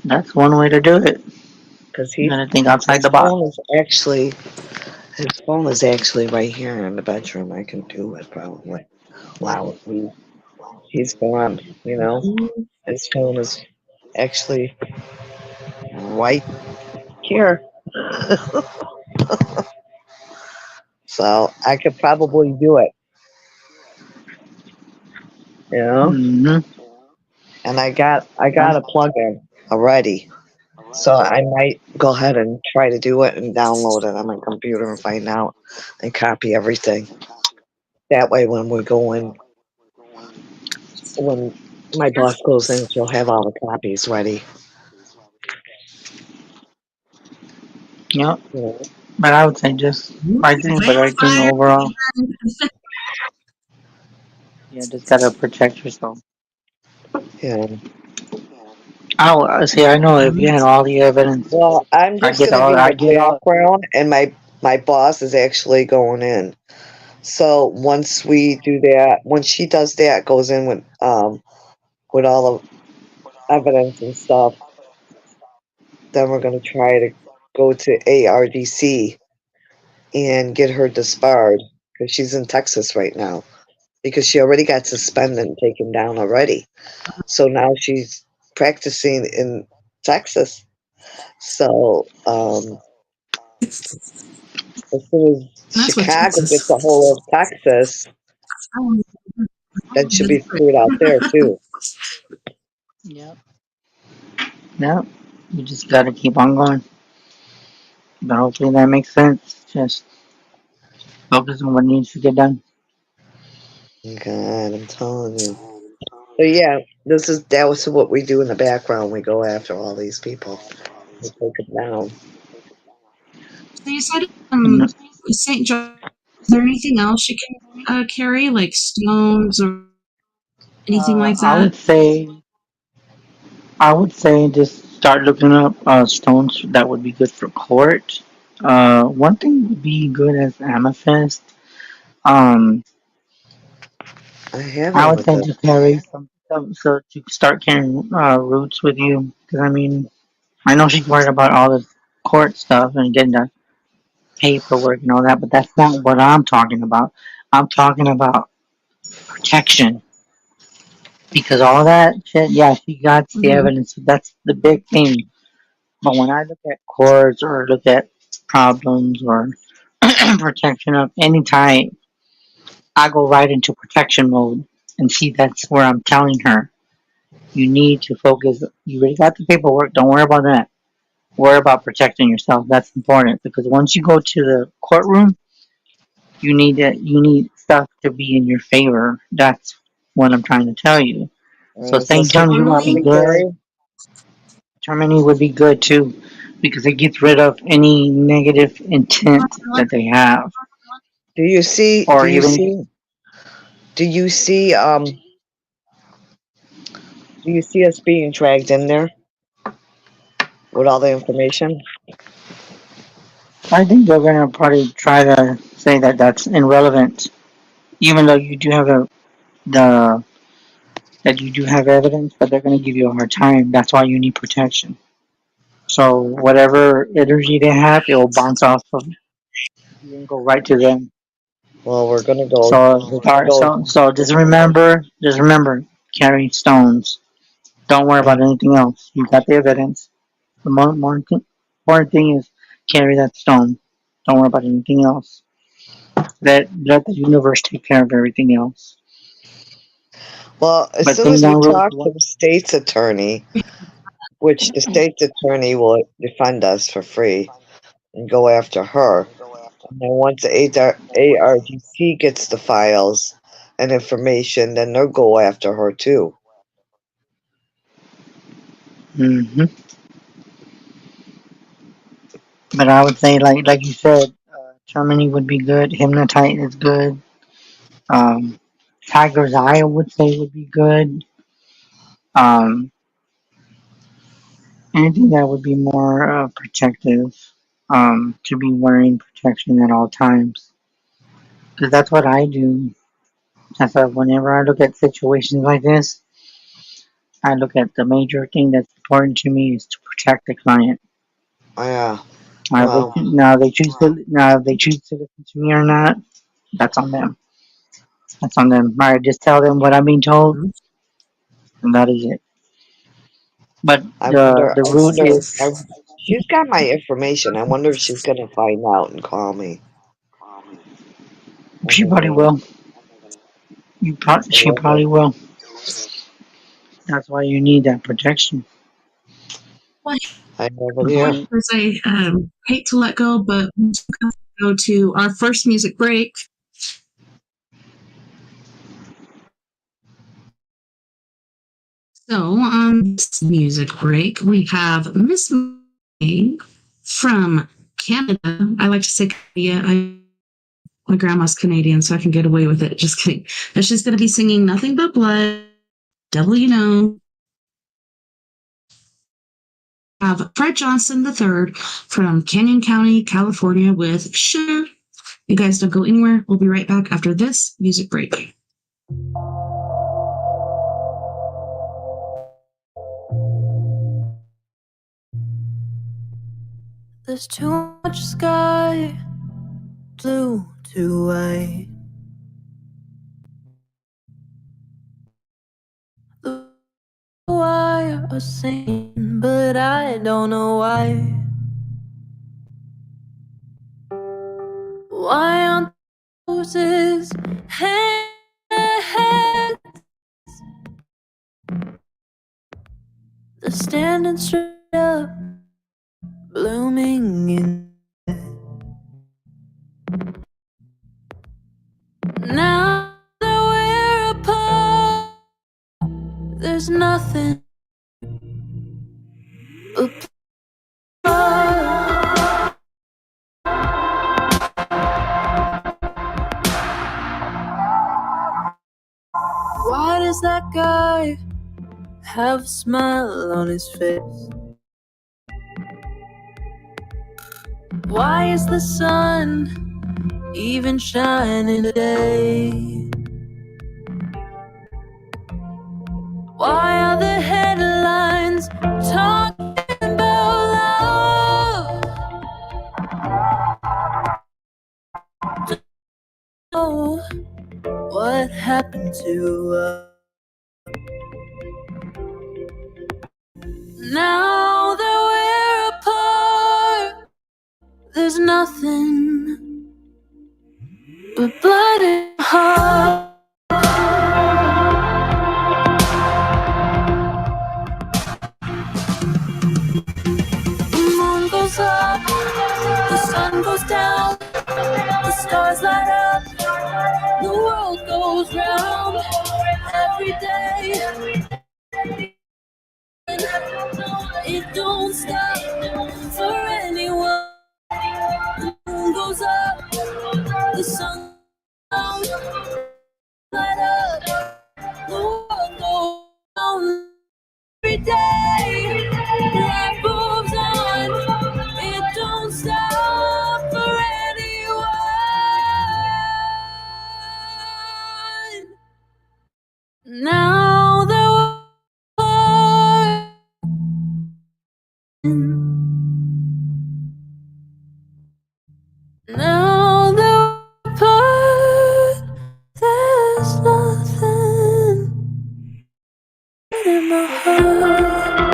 that's one way to do it. because You gotta think outside his the box. phone is actually His phone is actually right here in the bedroom. I can do it probably. Wow, he's gone. You know, his phone is actually right here, so I could probably do it. You know, Mm-hmm. and I got a plug-in already, so I might go ahead and try to do it and download it on my computer and find out and copy everything. That way, when we go in, when my boss goes in, she'll have all the copies ready. Yep. You know, But I would say just but I think overall, yeah, just gotta protect yourself. yeah. I see. I know if you had all the evidence, Well, I'm I just get gonna all. be I the get all. background, and my boss is actually going in. So once we do that, once she does that, goes in with all the evidence and stuff, then we're gonna try to go to ARDC and get her disbarred because she's in Texas right now because she already got suspended and taken down already. So now she's practicing in Texas. So as soon as That's what Chicago gets Texas. a hold of Texas, then she'll be screwed out there too. Yep. Yep. You just gotta keep on going. But hopefully that makes sense. Just focus on what needs to get done. God, I'm telling you. So yeah, that was what we do in the background. We go after all these people. We take them down. So you said And St. John. Is there anything else you can carry, like stones or anything like I that? would say, just start looking up stones that would be good for court. One thing would be good as amethyst. Um, I have I would say amethyst. just carry some so to start carrying roots with you. Because I mean, I know she's worried about all the court stuff and getting the paperwork and all that, but that's not what I'm talking about. I'm talking about protection because all that shit, yeah, she got the Mm-hmm. evidence. That's the big thing. But when I look at courts or look at problems or protection of any type, I go right into protection mode and see that's where I'm telling her you need to focus. You already got the paperwork. Don't worry about that. Worry about protecting yourself. That's important because once you go to the courtroom, you need stuff to be in your favor. That's what I'm trying to tell you. So So St. she's John's not would be going Normally, to good. carry. Germany would be good too because it gets rid of any negative intent that they have. Do you see? Do Or you even see? Do you see? Do you see us being dragged in there with all the information? I think they're gonna probably try to say that that's irrelevant, even though you do have the that you do have evidence, but they're gonna give you a hard time. That's why you need protection. So whatever energy they have, it will bounce off of you and go right to them. Well, we're gonna go. So We're gonna go. just remember, carry stones. Don't worry Yeah. about anything else. You got the evidence. The important thing is carry that stone. Don't worry about anything else. Let the universe take care of everything else. Well, as But soon think as we down road talk to one. the state's attorney, which the state's attorney will defend us for free and go after her. And then once the ARDC gets the files and information, then they'll go after her too. Hmm. But I would say, like you said, Germany would be good. Hypnotite is good. Um, Tiger's Eye, I would say, would be good. Um, Anything that would be more protective. To be wearing protection at all times. Because that's what I do. That's why whenever I look at situations like this, I look at the major thing that's important to me is to protect the client. Yeah. Wow. Now they choose to listen to me or not. That's on them. That's on them. I just tell them what I'm being told, and that is it. But I the root I, is she's got my information. I wonder if she's gonna find out and call me. I she don't probably know. will. I She wonder. probably will. That's why you need that protection. Well, I know, but yeah. as I hate to let go, but we have to go to our first music break. So on this music break, we have Miss May from Canada. I like to say Canada. My grandma's Canadian, so I can get away with it. Just kidding. And she's going to be singing Nothing But Blood, Devil You Know. Have Fred Johnson III from Canyon County, California with Sugar. You guys don't go anywhere. We'll be right back after this music break. There's too much sky, blue to white. The wire are singing, but I don't know why. Why aren't roses heads they're standing straight up, blooming in now that we're apart? There's nothing but blood. Why does that guy have a smile on his face? Why is the sun even shining today? Why are the headlines talking about love? Oh, what happened to us? Now that we're apart, there's nothing but blood in my heart. The moon goes up, the sun goes down, the stars light up, the world goes round every day. It don't stop for anyone. The moon goes up, the sun goes down, light up, the world goes round every day. Life moves on, it don't stop for anyone. Now that we're now that we're apart, there's nothing in my heart.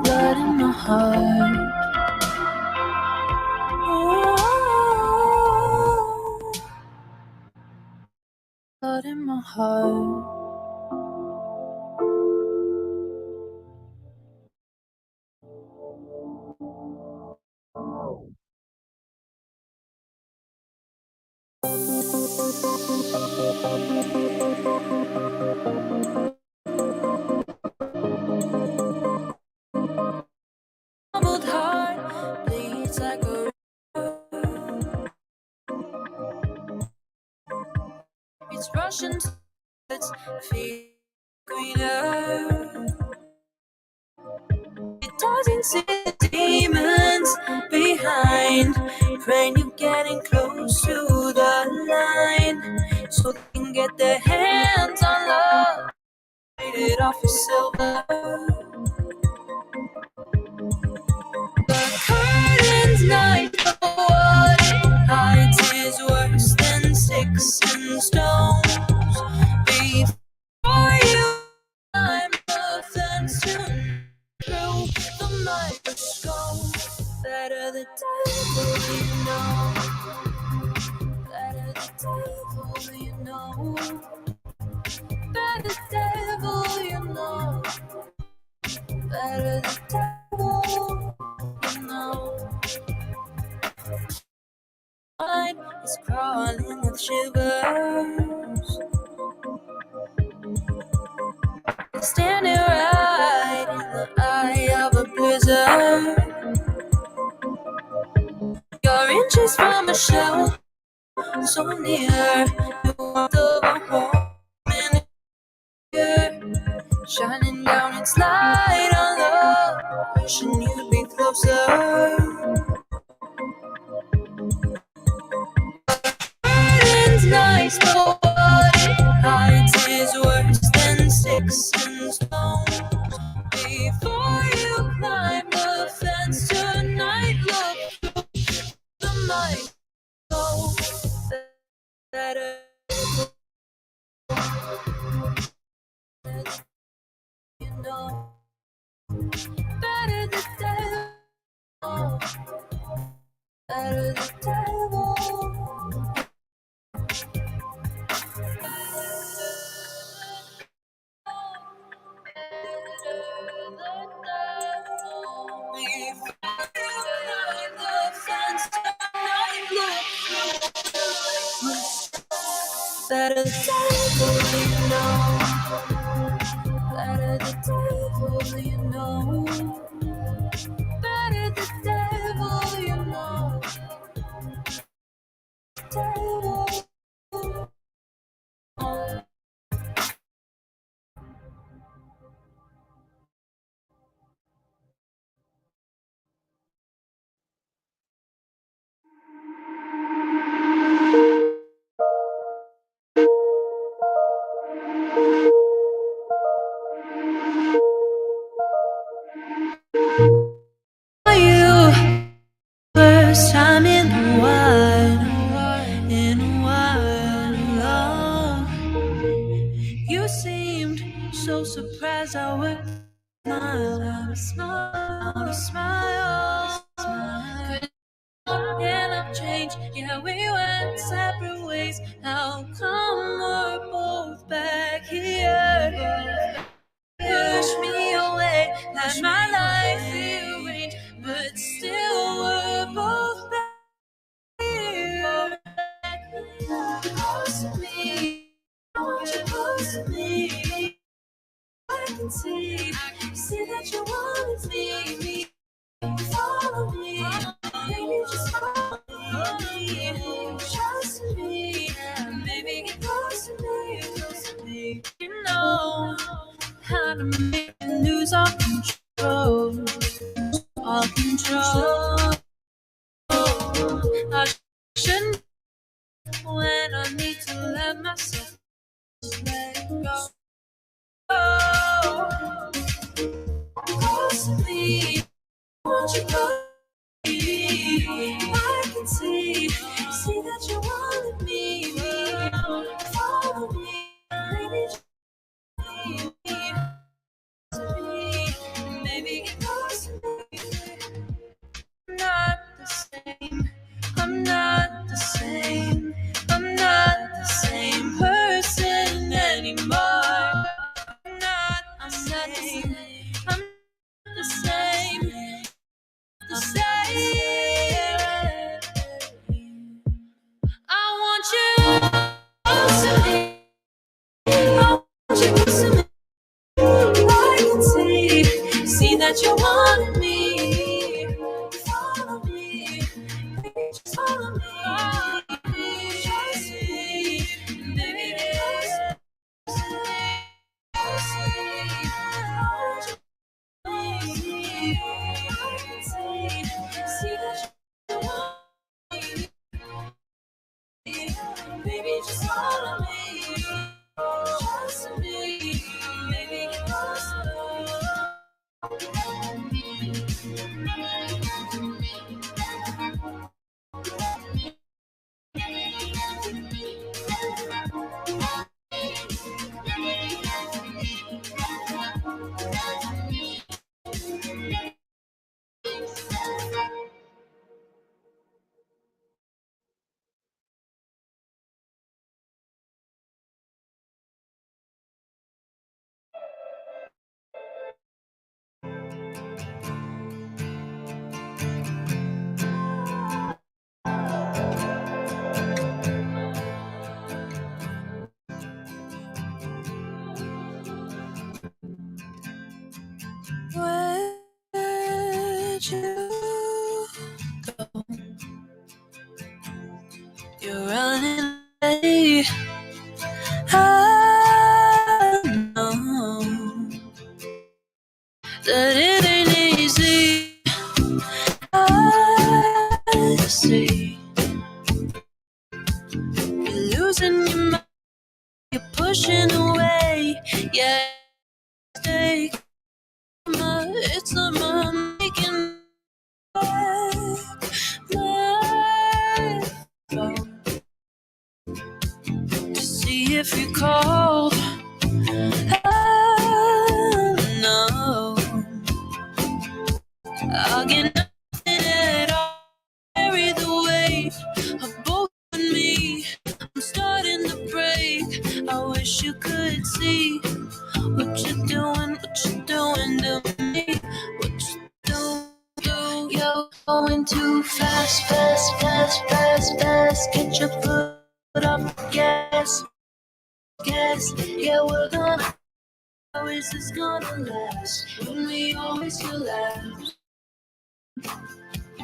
Blood in my heart. Blood in my heart. Troubled heart bleeds like a river. It's rushing to its feet greener. It doesn't see the demons behind. Praying you're getting close to the line, so they can get their hands on love. it off with silver. The curtain's night, but what it hides is worse than sticks and stones. Before you climb the fence through the microscope, better the devil you know. Better the devil you know. Better the devil you know. Better the devil you know. Mine is crawling with shivers. Standing right in the eye of a blizzard. You're inches from a shell, so near. You want the home in here, shining down its light on love, wishing you'd be closer. Curtain's nice, but what it hides is worse than sticks and stones. Before you climb the fence tonight, look the mic. Go better. You know, better the devil. Better the devil. Better the devil you know. Better the devil you know. Better the devil you know. Devil. You first time in a while, in a while. You seemed so surprised I would smile. And I've changed, yeah, we went separate ways. How come we're both back here? Push me away, had my life rearranged, but still we're both back here. Close to me, I want you close to me. I can see that you want me. Follow me, baby, just follow me. Trust me, baby, get close to me. You know how to make me lose all control. I shouldn't when I need to let myself just let it go. Close to me, won't you go? I can see that you wanted me. Follow me, baby, just maybe get close to me. Not the same. I'm not the same. I'm not the same person anymore. I'm not the same. I'm not the same. The same. I want you close to me. I want you close to me. I can see that you wanted me. Follow me, baby, just follow me. Trust me, baby, trust me. I can see that you want me. Baby, just follow me. Trust me, baby. you go. You're running away. I know that it ain't easy. I see you're losing your mind. You're pushing away. Yeah, take it's not my making back my phone to see if you called. I know I'll get nothing at all. Carry the weight of both of me. I'm starting to break. I wish you could see what you're doing to me. What you do, you're going too fast, fast, fast, fast, fast. Get your foot off the gas, gas. Yeah, we're gonna. How is this gonna last when we always collapse?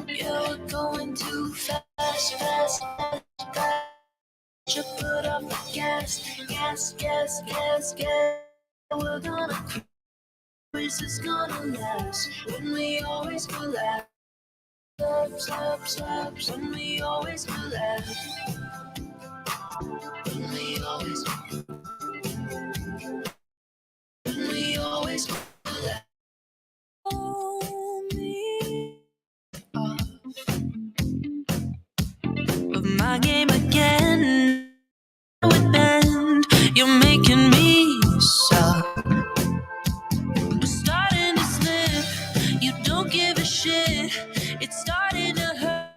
Yeah, we're going too fast, fast, fast, fast. Get your foot off the gas, gas, gas, gas, gas. We're gonna. How is this gonna last when we always collapse? Stop, stop, stop. When we always collapse. When we always. When we always collapse. Hold me off of my game again. With bend, you're making me suck. We're starting to slip. You don't give a shit. It's starting to hurt.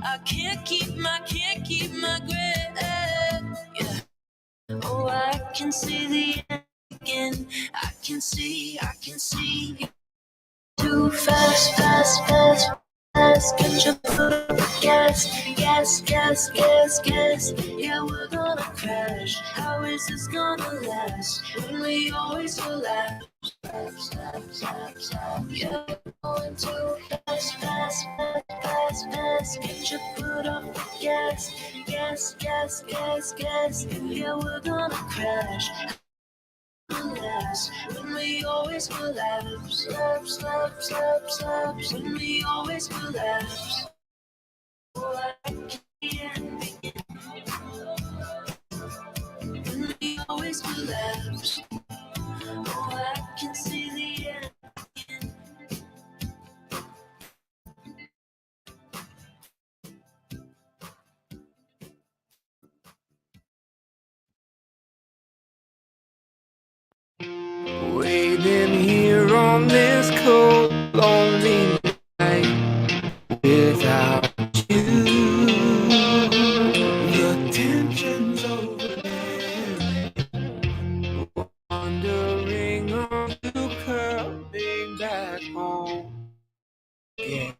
I can't keep my grip. Yeah. Oh, I can see the end again. I can see you too fast, fast, fast, fast. Get your foot on the gas, gas, gas, gas, gas. Yeah, we're gonna crash. How is this gonna last when we always collapse? Stop, stop, stop, stop. Yeah, we're going too fast, fast, fast, fast, fast. Get your foot off the gas, gas, gas, gas, gas. Yeah, we're gonna crash. When we always collapse. Stop, stop, stop, stop. When we always collapse. Oh, I can't begin. When we always collapse. Oh, I can see the end. Waiting here on this cold, lonely night without you. The tension's over there. Wandering on to coming back home. Yeah.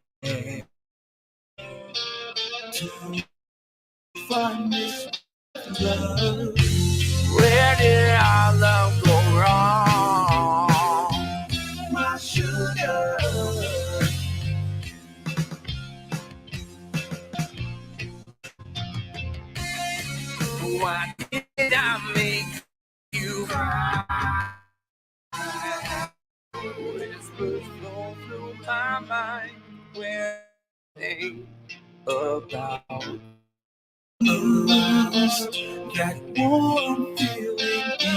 To find this love. Where did our love go wrong? My sugar. Why did I make you cry? Whispers flow through my mind when I think about lost, that warm feeling in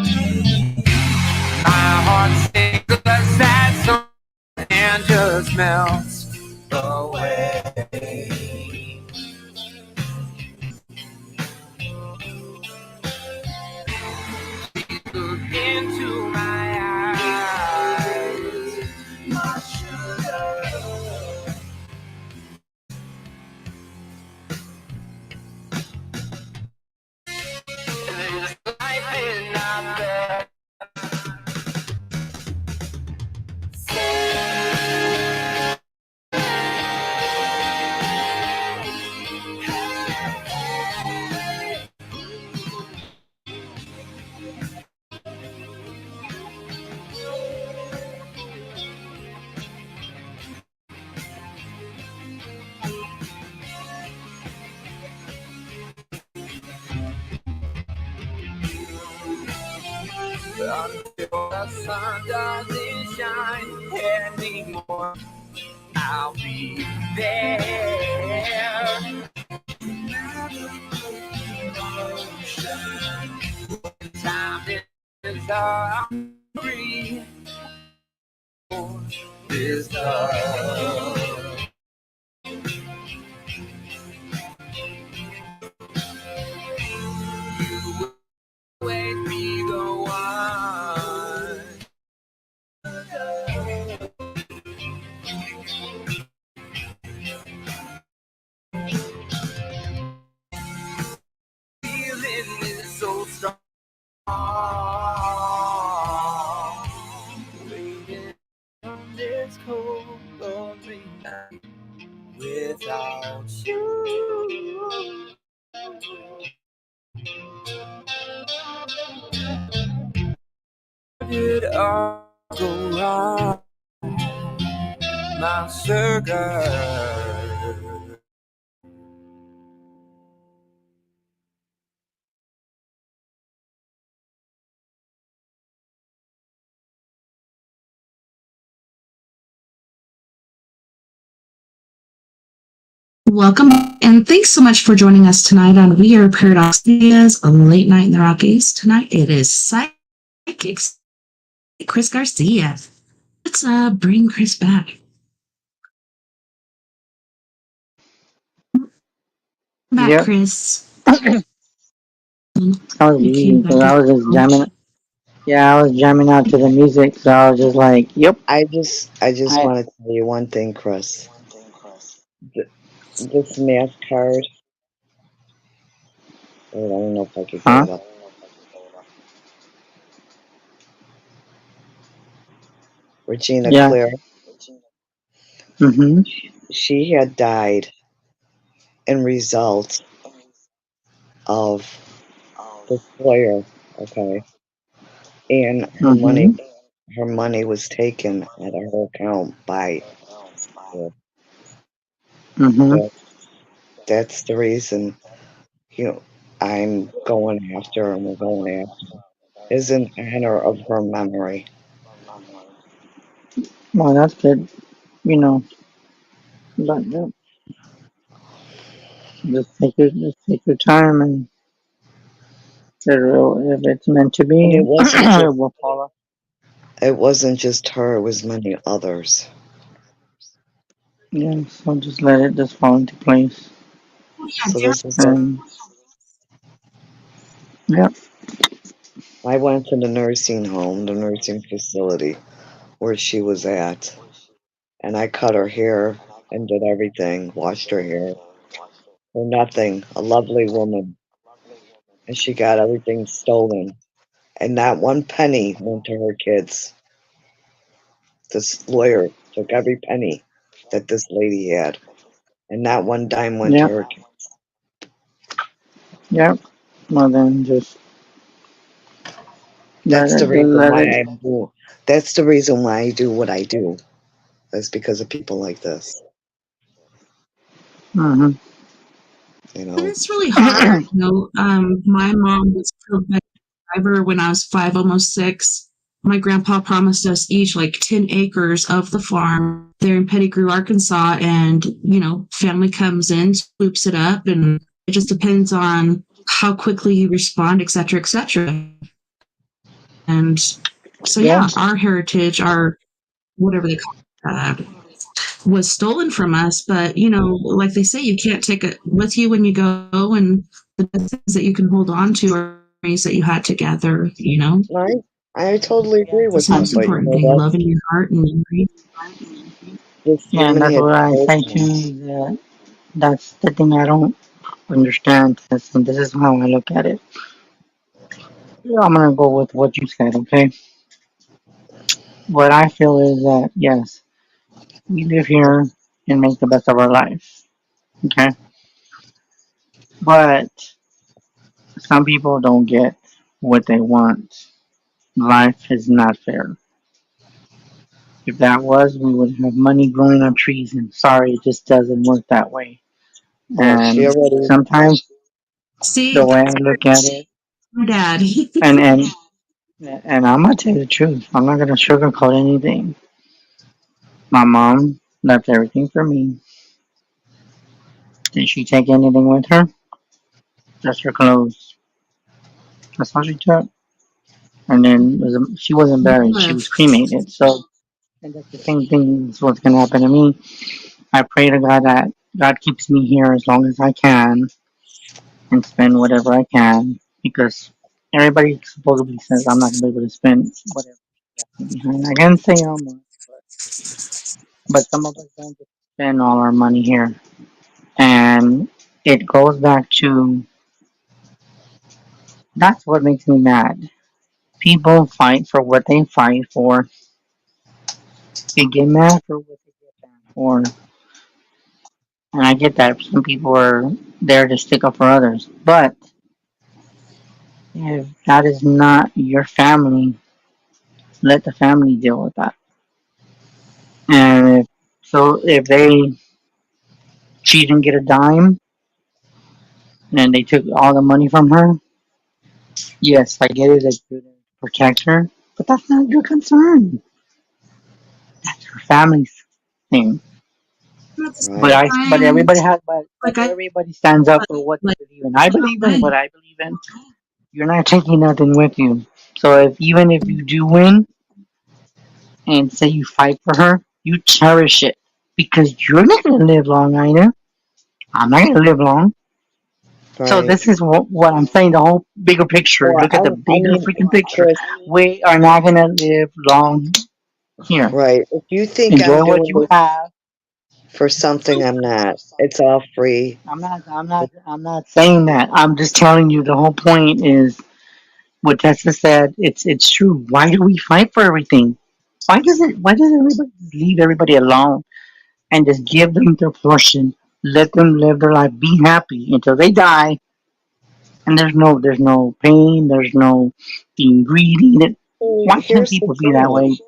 me. My heart sings a sad song and just melts away. Look into my eyes, my sugar. There's life in our bed. until the sun doesn't shine anymore. I'll be there. Time is our free. Is love. You will always be the one. Feeling is so strong. Waiting on this cold, lonely night without you. Did I go wrong, my sugar? Welcome, and thanks so much for joining us tonight on We Are Paradox Ideas, a late night in the Rockies. Tonight it is Psychic Chris Garcia. Let's bring Chris back. Back, Yep. Chris. I was You came leaving back because I was just jamming. Yeah, I was jamming out to the music, so I was just like, "Yep." I just I want to tell you one thing, Chris. This math card. Wait, I don't know if I could get huh? it up. Regina Yeah. Claire. Mhm. She had died in result of the Slayer. Okay, and Mhm. her money was taken out of her account by. Mhm. That, that's the reason. You know, I'm going after her, and we're going after her. Is in honor of her memory. Well, that's good. You know, but yeah, just take your time, and if it's meant to And be, it wasn't it just will follow. her; it was many others. Yeah. So just let it just fall into place, So this is what and yeah. I went to the nursing home, the nursing facility where she was at, and I cut her hair and did everything, washed her hair for nothing. A lovely woman, and she got everything stolen, and not one penny went to her kids. This lawyer took every penny that this lady had, and not one dime went to Yep. her kids. Yep. Well, then just let That's the it. reason Let why it. I do. That's the reason why I do what I do. That's because of people like this. Mhm. You And know, it's really hard. My mom was killed by a driver when I was 5, almost 6. My grandpa promised us each like 10 acres of the farm there in Pettigrew, Arkansas. And, family comes in, swoops it up, and it just depends on how quickly you respond, et cetera, et cetera. And so, Yeah. yeah, our heritage, our whatever they call it, was stolen from us. But, like they say, you can't take it with you when you go. And the things that you can hold on to are memories that you had together. I totally agree It's with the them, most but you important know thing, what? love in your heart and memory. This Yeah, and woman that's had what I say chosen. too. That that's the thing I don't understand. And this is how I look at it. Yeah, I'm gonna go with what you said. Okay. What I feel is that yes, we live here and make the best of our life. Okay. But some people don't get what they want. Life is not fair. If that was, we would have money growing on trees. And sorry, it just doesn't work that way. Yeah, she And already. sometimes See, the way I that's look at it, my dad. and And I'm gonna tell you the truth. I'm not gonna sugarcoat anything. My mom left everything for me. Did she take anything with her? Just her clothes. That's all she took. And then she wasn't buried. She was Left. cremated. So, and that's the same thing is what's gonna happen to me. I pray to God that God keeps me here as long as I can and spend whatever I can because everybody supposedly says I'm not gonna be able to spend whatever left me behind. I can't say how much, but some of us don't get to spend all our money here, and it goes back to that's what makes me mad. People fight for what they fight for. They get mad for what they get mad for, and I get that some people are there to stick up for others, but if that is not your family, let the family deal with that. And if they she didn't get a dime and they took all the money from her, yes, I get it that you're to protect her, but that's not your concern. That's her family's thing. At the But Right. same but time, everybody has but like I everybody stands up for what they like believe in. I I believe in said, what I believe in. You're not taking nothing with you. So if even if you do win and say you fight for her, you cherish it because you're not gonna live long either. I'm not gonna live long. So Right. this is what I'm saying. The whole bigger picture. Well, Look at the I bigger mean, freaking picture. Chris, We are not gonna live long here. right. If you think I'm Enjoy what doing you this have. for something, I'm not. It's all free. I'm not saying that. I'm just telling you the whole point is what Tessa said. It's true. Why do we fight for everything? Why does everybody just leave everybody alone and just give them their portion? Let them live their life. Be happy until they die. And there's no pain. There's no being greedy. Why can't Here's the people be that thing. way?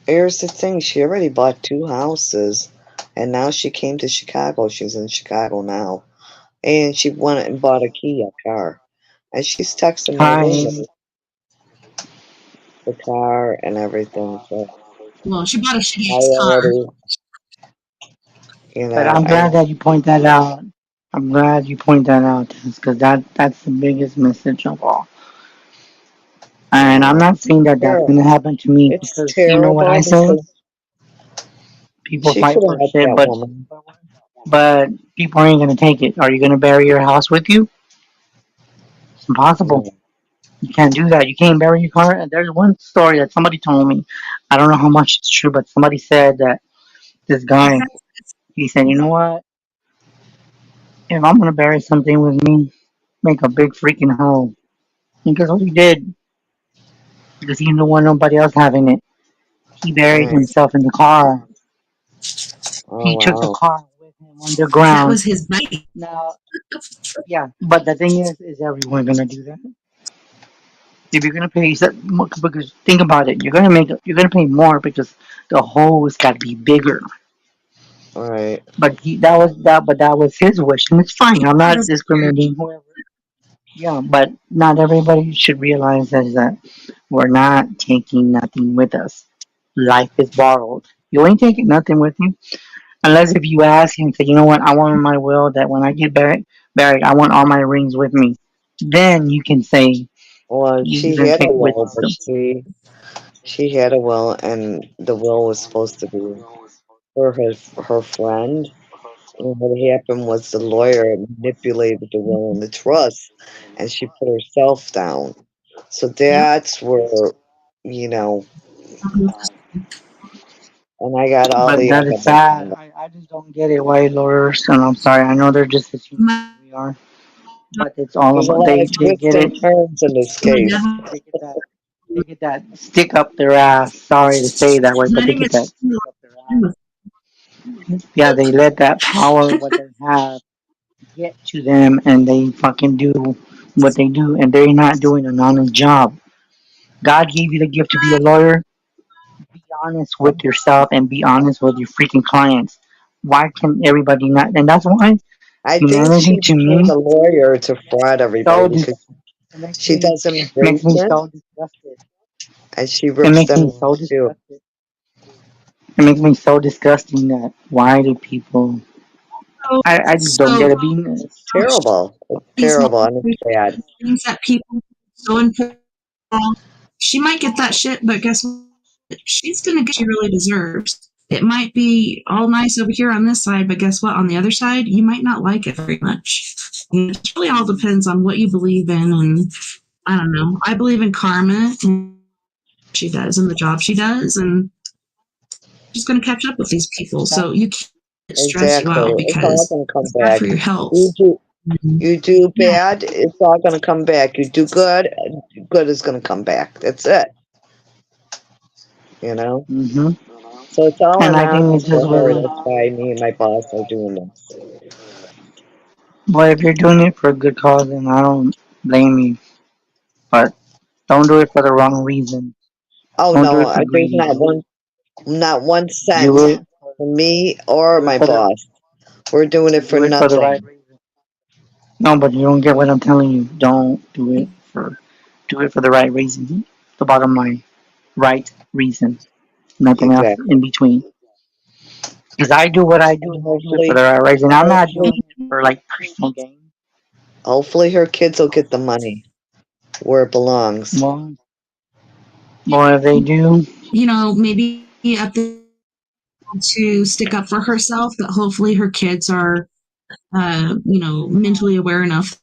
Here's the thing. She already bought two houses, and now she came to Chicago. She's in Chicago now, and she went and bought a Kia car, and she's texting my Hi. roommate the car and everything. So well, she bought a I shitty ass car. already, But I'm I glad that you point that out. I'm glad you point that out because that's the biggest message of all. And I'm know not saying that that's terrible. gonna happen to me It's because you know what I terrible say. because People she fight could have for helped shit, that woman. but people ain't gonna take it. Are you gonna bury your house with you? It's impossible. No. You can't do that. You can't bury your car. And there's one story that somebody told me. I don't know how much it's true, but somebody said that this guy he said, you know what? If I'm gonna bury something with me, make a big freaking hole. And guess what he did? Because he didn't want nobody else having it. He buried Right. himself in the car. Oh He took the wow. car with him That underground. was his baby. Now, yeah, but the thing is everyone gonna do that? If you're gonna pay, because think about it, you're gonna pay more because the hole has got to be bigger. All right. But that was his wish, and it's fine. I'm not discriminating whoever. Yeah, but not everybody should realize that we're not taking nothing with us. Life is borrowed. You ain't taking nothing with you. Unless if you ask and say, you know what, I want in my will that when I get buried, I want all my rings with me. Then you can say Well, you she can had a take will, but wisdom. she had a will, and the will was supposed to be for her friend. And what happened was the lawyer manipulated the will and the trust, and she put herself down. So Yep. that's where, you know, and I got all But the that is evidence sad. on that. I just don't get it why lawyers, and I'm sorry, I know they're just as human My, as we are, but it's all There's a about lot of they twists get and it. turns in this my case. dad, They get that stick up their ass. Sorry to say it that way, but my they name get is that stick up their ass. Yeah, they let that power, what they have, get to them, and they fucking do what they do, and they're not doing an honest job. God gave you the gift to be a lawyer. Be honest with yourself and be honest with your freaking clients. Why can everybody not? And that's why I think humanity she to became me a lawyer to fraud so everybody because dis- It makes She me does makes me immigration so disgusted. and she It rips makes them me off so too. disgusted. It makes me so disgusting that why do people? So, I just don't get so it. Being Terrible. It's these terrible and it's sad. things that people so important. She might get that shit, but guess what? She's gonna get what she really deserves. It might be all nice over here on this side, but guess what? On the other side, you might not like it very much. And it really all depends on what you believe in, and I don't know. I believe in karma, and she does, and the job she does, and she's gonna catch up with these people. So you can't let it stress you Exactly. out It's all because gonna come it's bad for back. your health. You do you do Yeah. bad, it's all gonna come back. You do good, good is gonna come back. That's it. You know? hmm So it's all and an I think honor it's just for her. really That's why me and my boss are doing this. well, if you're doing it for a good cause, then I don't blame you. But don't do it for the wrong reason. Oh Don't do no, it for there's greed. not one Do cent it. for me or Do it my for the. boss. We're doing it for Do it for the right nothing. reason. No, but you don't get what I'm telling you. Don't do it for. Do it for the right reason. The bottom line, right reason. Nothing else in Exactly. between. Because I do what I do, And and I do it for the hopefully right reason. I'm not hopefully doing it for like personal gain. hopefully her kids will get the money where it belongs. Well, well, if they do, Maybe up to stick up for herself, that hopefully her kids are, mentally aware enough,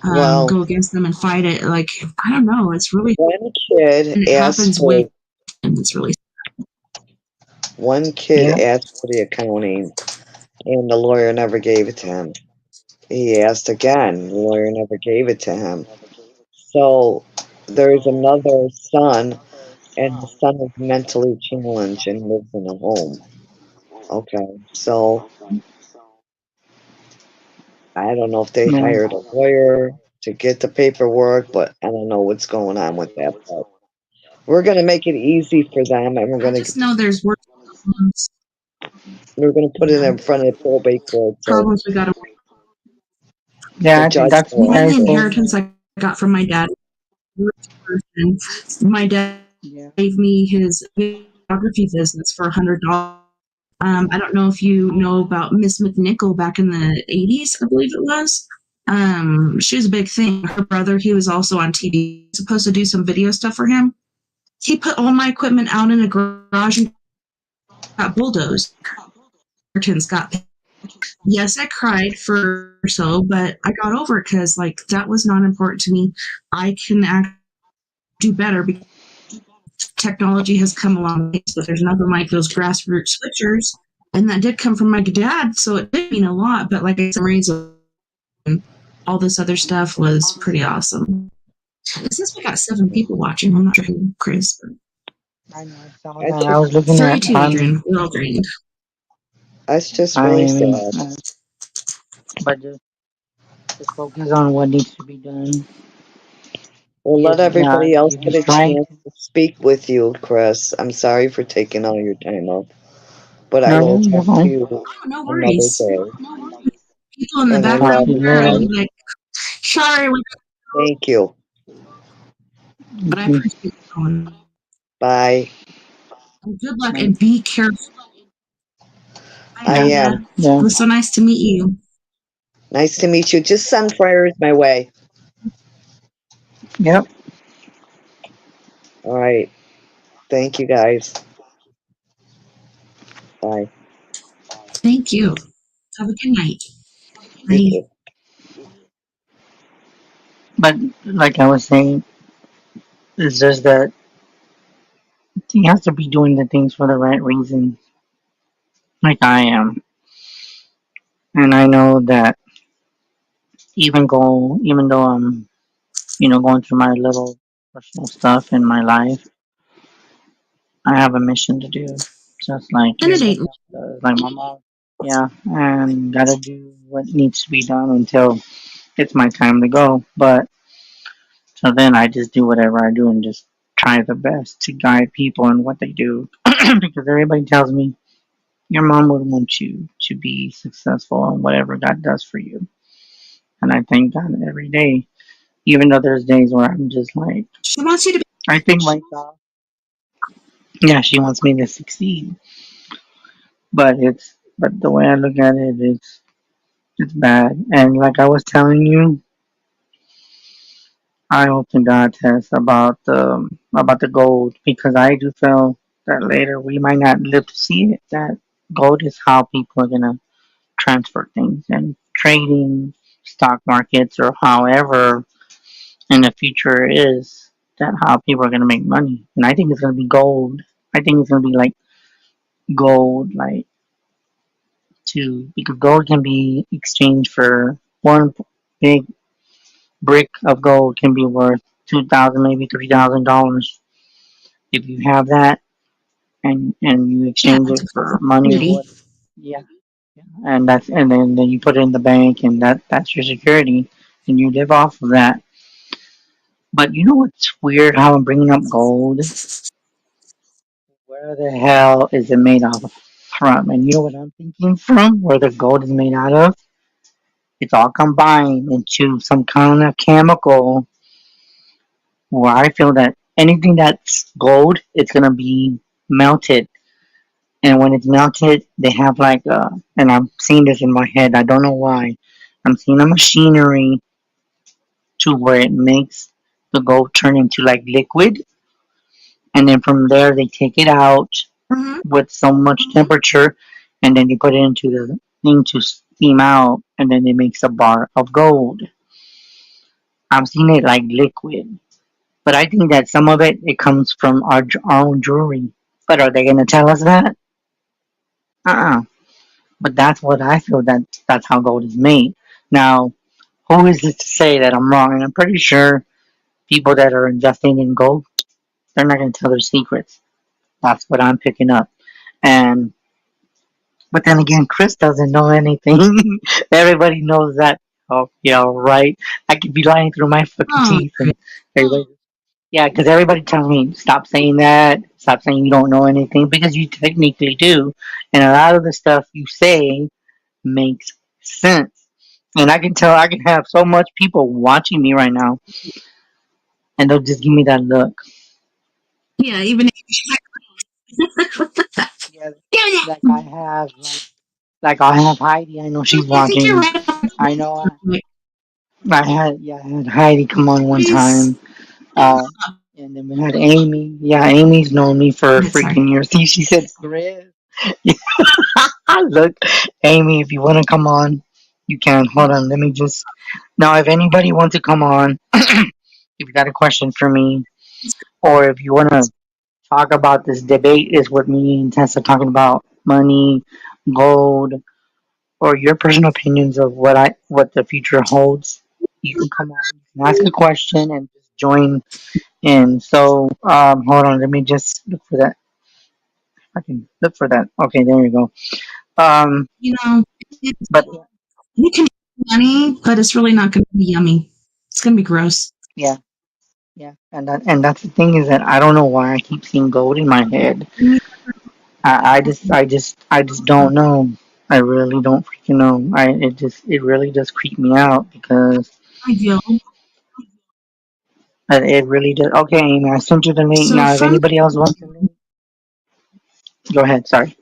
Well, go against them and fight it. Like, I don't know. It's really, one kid and it asked happens for way, and it's really, one kid yeah. asked for the accounting and the lawyer never gave it to him. He asked again, the lawyer never gave it to him. So there's another son, and the son is mentally challenged and lives in a home. Okay, so I don't know if they Yeah. hired a lawyer to get the paperwork, but I don't know what's going on with that. But we're gonna make it easy for them, and I just know there's worse problems. we're gonna put it Yeah, in front of the probate court so problems we got to, Yeah, the I think judge that's will me. even I the also. think. inheritance I got from my dad. And my dad Yeah. gave me his photography business for $100. I don't know if you know about Miss McNichol back in the 80s, I believe it was. She was a big thing. Her brother, he was also on TV, supposed to do some video stuff for him. He put all my equipment out in a garage and got bulldozed. Curtains got. Yes, I cried for so, but I got over it because like that was not important to me. I can do better because technology has come a long way. So there's nothing like those grassroots switchers, and that did come from my dad, so it did mean a lot. But like some reason, all this other stuff was pretty awesome. Since we got 7 people watching, I'm not sure who Chris. I know. I saw It's that. I just, was looking at. 32, Adrian. We're all drained. it's just I really mean, sad. but just focus on what needs to be done. We'll let Yeah, everybody else give you get a strength. chance to speak with you, Chris. I'm sorry for taking all your time up, but I No, will you're talk to fine. you Oh, no another worries. day. People in the And I Talk love background to you you are later. guys. like, sorry, Thank you. but I Thank you. appreciate you calling. Bye. Good luck Bye. and be careful. Bye, I Yeah. am. Nadia. Yeah. It was so nice to meet you. Nice to meet you. Just send prayers my way. Yep. All right. Thank you guys. Bye. Thank you. Have a good night. You Bye. too. But like I was saying, it's just that he has to be doing the things for the right reason, like I am. And I know that even though I'm, going through my little personal stuff in my life, I have a mission to do, just like And it everybody ain't. else does. Like my mom, yeah, and gotta do what needs to be done until it's my time to go. But so then I just do whatever I do and just try the best to guide people in what they do, because everybody tells me your mom would want you to be successful in whatever God does for you. And I thank God every day Even though there's days where I'm just like, She wants you to be. I think myself, yeah, she wants me to succeed, but the way I look at it, it's bad. And like I was telling you, I hope to God test about the gold because I do feel that later we might not live to see it. That gold is how people are gonna transfer things and trading stock markets or however in the future is that how people are gonna make money. And I think it's gonna be gold. I think it's gonna be like gold, like too, because gold can be exchanged for one big brick of gold can be worth 2,000, maybe $3,000 if you have that, and you Yeah, exchange it's it a for money or security. what? Yeah, and then you put it in the bank, and that's your security, and you live off of that. But you know what's weird? How I'm bringing up gold? Where the hell is it made out of from? And you know what I'm thinking from? Where the gold is made out of? It's all combined into some kind of chemical where I feel that anything that's gold, it's gonna be melted. And when it's melted, they have like and I'm seeing this in my head. I don't know why. I'm seeing a machinery to where it makes the gold turn into like liquid, and then from there they take it out Hmm. with so much temperature, and then you put it into the thing to steam out, and then it makes a bar of gold. I'm seeing it like liquid, but I think that some of it comes from our own jewelry. But are they gonna tell us that? Uh-uh. But that's what I feel that's how gold is made. Now, who is it to say that I'm wrong? And I'm pretty sure people that are investing in gold, they're not gonna tell their secrets. That's what I'm picking up. And but then again, Chris doesn't know anything. Everybody knows that. Oh, yeah, right. I could be lying through my fucking Oh, teeth, and everybody. Yeah, because everybody tells me stop saying that, stop saying you don't know anything, because you technically do, and a lot of the stuff you say makes sense. And I can tell I can have so much people watching me right now, and they'll just give me that look. yeah, even Yeah, damn like it. I have Heidi. I know she's I think you're watching. right about I know like, I had Heidi come on one please. time. And then we had Amy. Yeah, Amy's known me for Sorry. freaking years. See, she said Chris. Look, Amy, if you want to come on, you can. Hold on, let me just. Now, if anybody wants to come on, if you got a question for me, or if you want to talk about this debate, is what me and Tessa talking about money, gold, or your personal opinions of what the future holds. You can come on, you can ask a question, and just join in. So, hold on, let me just look for that. I can look for that. Okay, there you go. You know, it, But you can eat money, but it's really not going to be yummy. It's going to be gross. yeah, yeah, and that's the thing is that I don't know why I keep seeing gold in my head. I just don't know. I really don't freaking know. It really does creep me out because Ideal. it really does. Okay, Amy, I sent you the link. So Now, if from anybody else wants the link, go ahead. Sorry.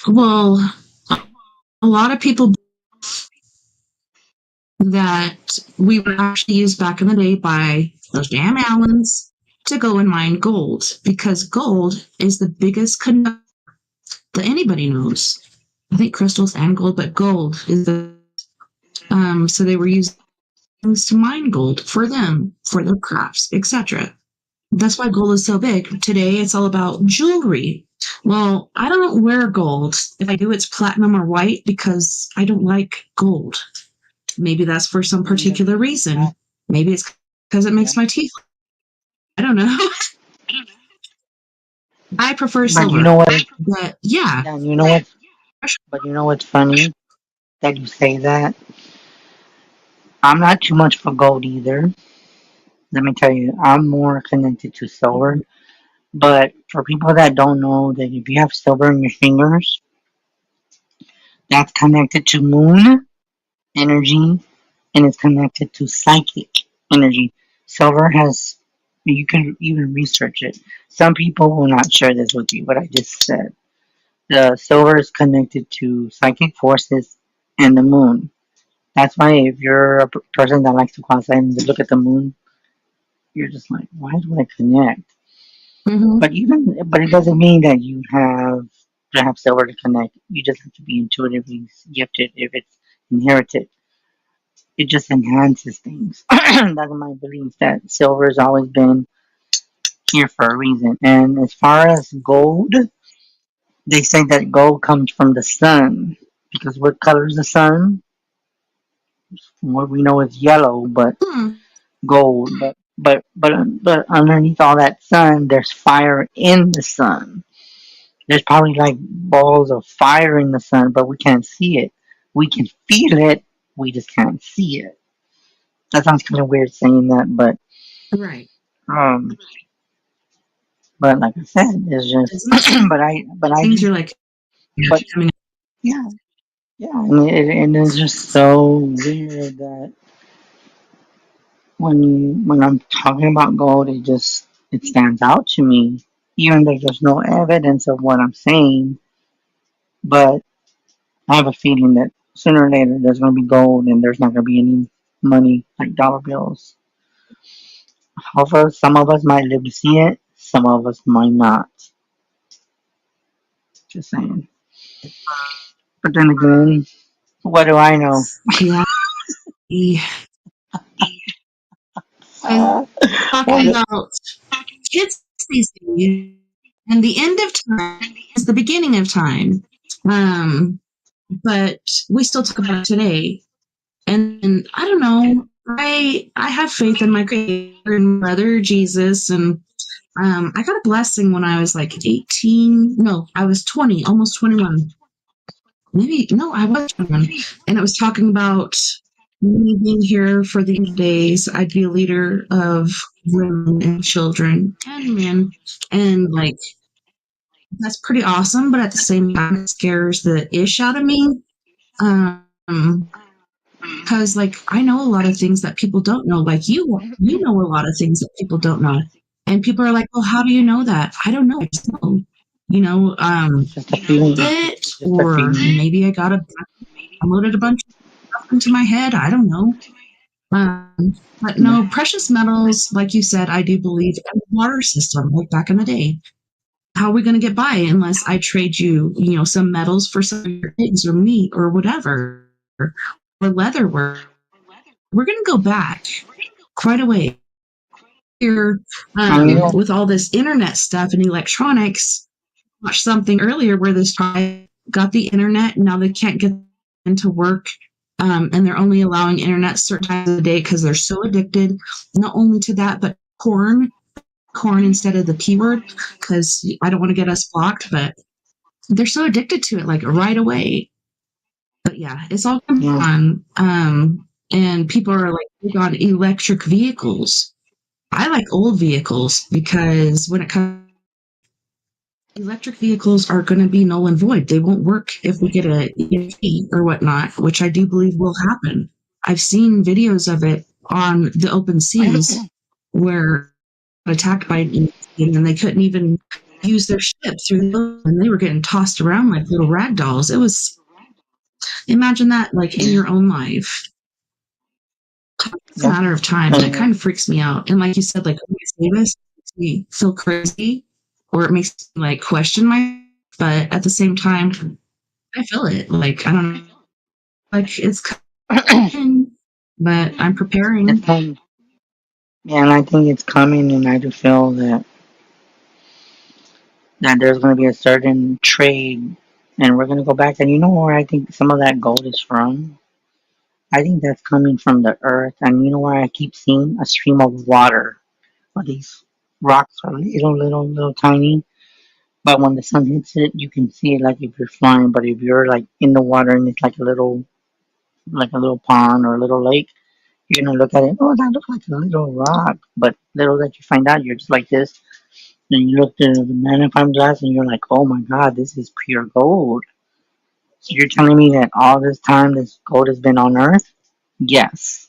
well, a lot of people that we would actually use back in the day by those damn Allens to go and mine gold because gold is the biggest conductor that anybody knows. I think crystals and gold, but gold is the so they were using things to mine gold for them, for their crafts, etc. That's why gold is so big. Today it's all about jewelry. Well, I don't wear gold. If I do, it's platinum or white because I don't like gold. Maybe that's for some Yeah, particular reason. Maybe it's because it yeah. makes my teeth. I don't know. I prefer But you silver. know what? But yeah, Yeah, you know what? But you know what's funny that you say that. I'm not too much for gold either. Let me tell you, I'm more connected to silver. But for people that don't know, that if you have silver in your fingers, that's connected to moon energy, and it's connected to psychic energy. Silver has, you can even research it. Some people will not share this with you, what I just said. The silver is connected to psychic forces and the moon. That's why if you're a person that likes to go outside and look at the moon, you're just like, why do I connect? Mm-hmm. But it doesn't mean that you have to have silver to connect. You just have to be intuitively gifted if it's inherited. It just enhances things. That's my belief that silver has always been here for a reason. And as far as gold, they say that gold comes from the sun because what color is the sun? From what we know is yellow, but Hmm. gold. But underneath all that sun, there's fire in the sun. There's probably like balls of fire in the sun, but we can't see it. We can feel it. We just can't see it. That sounds kind of weird saying that, Right. um, but like I said, it's just. Isn't that strange? But I Things do. are like But coming. yeah, yeah, and it's just so weird that when I'm talking about gold, it stands out to me, even though there's no evidence of what I'm saying. But I have a feeling that sooner or later there's going to be gold and there's not going to be any money like dollar bills. However, some of us might live to see it, some of us might not. Just saying. But then again, what do I know? Yeah. We was Uh, talking about kids these days, and the end of time is the beginning of time. Um, but we still talk about it today. And I don't know. I have faith in my creator and brother Jesus, and I got a blessing when I was like 18. No, I was 20, almost 21. Maybe no, I was 21, and it was talking about me being here for the end of days. I'd be a leader of women and children and men, and like that's pretty awesome. But at the same time, it scares the ish out of me. Um, because like I know a lot of things that people don't know. Like you know a lot of things that people don't know, and people are like, "Well, how do you know that?" I don't know. I just know. You know, it's just a feeling. it, It's just a or feeling. maybe I got a downloaded a bunch of stuff into my head. I don't know. But no, Yeah. precious metals, like you said, I do believe in the water system, like back in the day. How are we going to get by unless I trade you, some metals for some of your eggs or meat or whatever, or leather? We're going to go back quite a way here And you know, with all this internet stuff and electronics. Watched something earlier where this tribe got the internet and now they can't get into work, and they're only allowing internet certain times of the day because they're so addicted. Not only to that, but corn instead of the p word because I don't want to get us blocked, but they're so addicted to it like right away. But yeah, it's all yeah. fun. And people are like big on electric vehicles. I like old vehicles because when it comes, electric vehicles are going to be null and void. They won't work if we get a EMP or whatnot, which I do believe will happen. I've seen videos of it on the open seas where attacked by an EMP and then they couldn't even use their ship through the ocean and they were getting tossed around like little rag dolls. It was, imagine that like in your own life. It's a Yeah. matter of time, and it kind of freaks me out. And like you said, like when you say this, it makes me feel crazy, or it makes me like question my. But at the same time, I feel it. Like I don't know, like it's coming, but I'm it's preparing. coming. Yeah, and I think it's coming, and I do feel that there's going to be a certain trade, and we're going to go back. And you know where I think some of that gold is from? I think that's coming from the earth. And you know where I keep seeing a stream of water? Well, these rocks are little tiny, but when the sun hits it, you can see it like if you're flying. But if you're like in the water and it's like a little pond or a little lake, you're gonna look at it. Oh, that looks like a little rock. But little that you find out, you're just like this. And you look through the magnifying glass and you're like, oh my god, this is pure gold. So you're telling me that all this time this gold has been on Earth? Yes,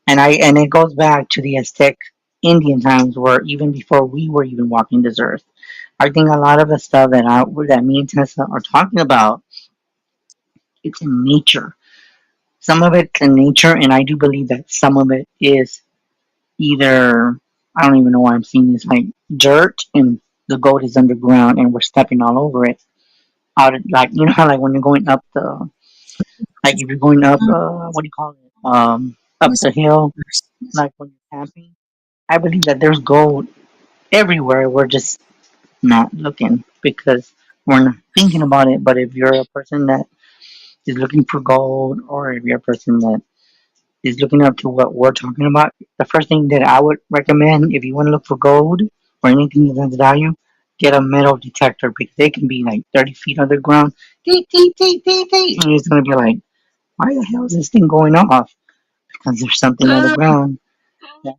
and it goes back to the Aztec Indian times, where even before we were even walking this earth, I think a lot of the stuff that me and Tessa are talking about, it's in nature. Some of it's in nature, and I do believe that some of it is either, I don't even know why I'm seeing this, like dirt, and the goat is underground and we're stepping all over it. Like, you know how, like, when you're going up the, like, if you're going up, what do you call it, up the hill, like when you're camping. I believe that there's gold everywhere. We're just not looking because we're not thinking about it. But if you're a person that is looking for gold, or if you're a person that is looking up to what we're talking about, the first thing that I would recommend, if you want to look for gold or anything that has value, get a metal detector, because they can be like 30 feet underground. Dee, dee, dee, dee, dee, and it's going to be like, why the hell is this thing going off? Because there's something underground. Yeah.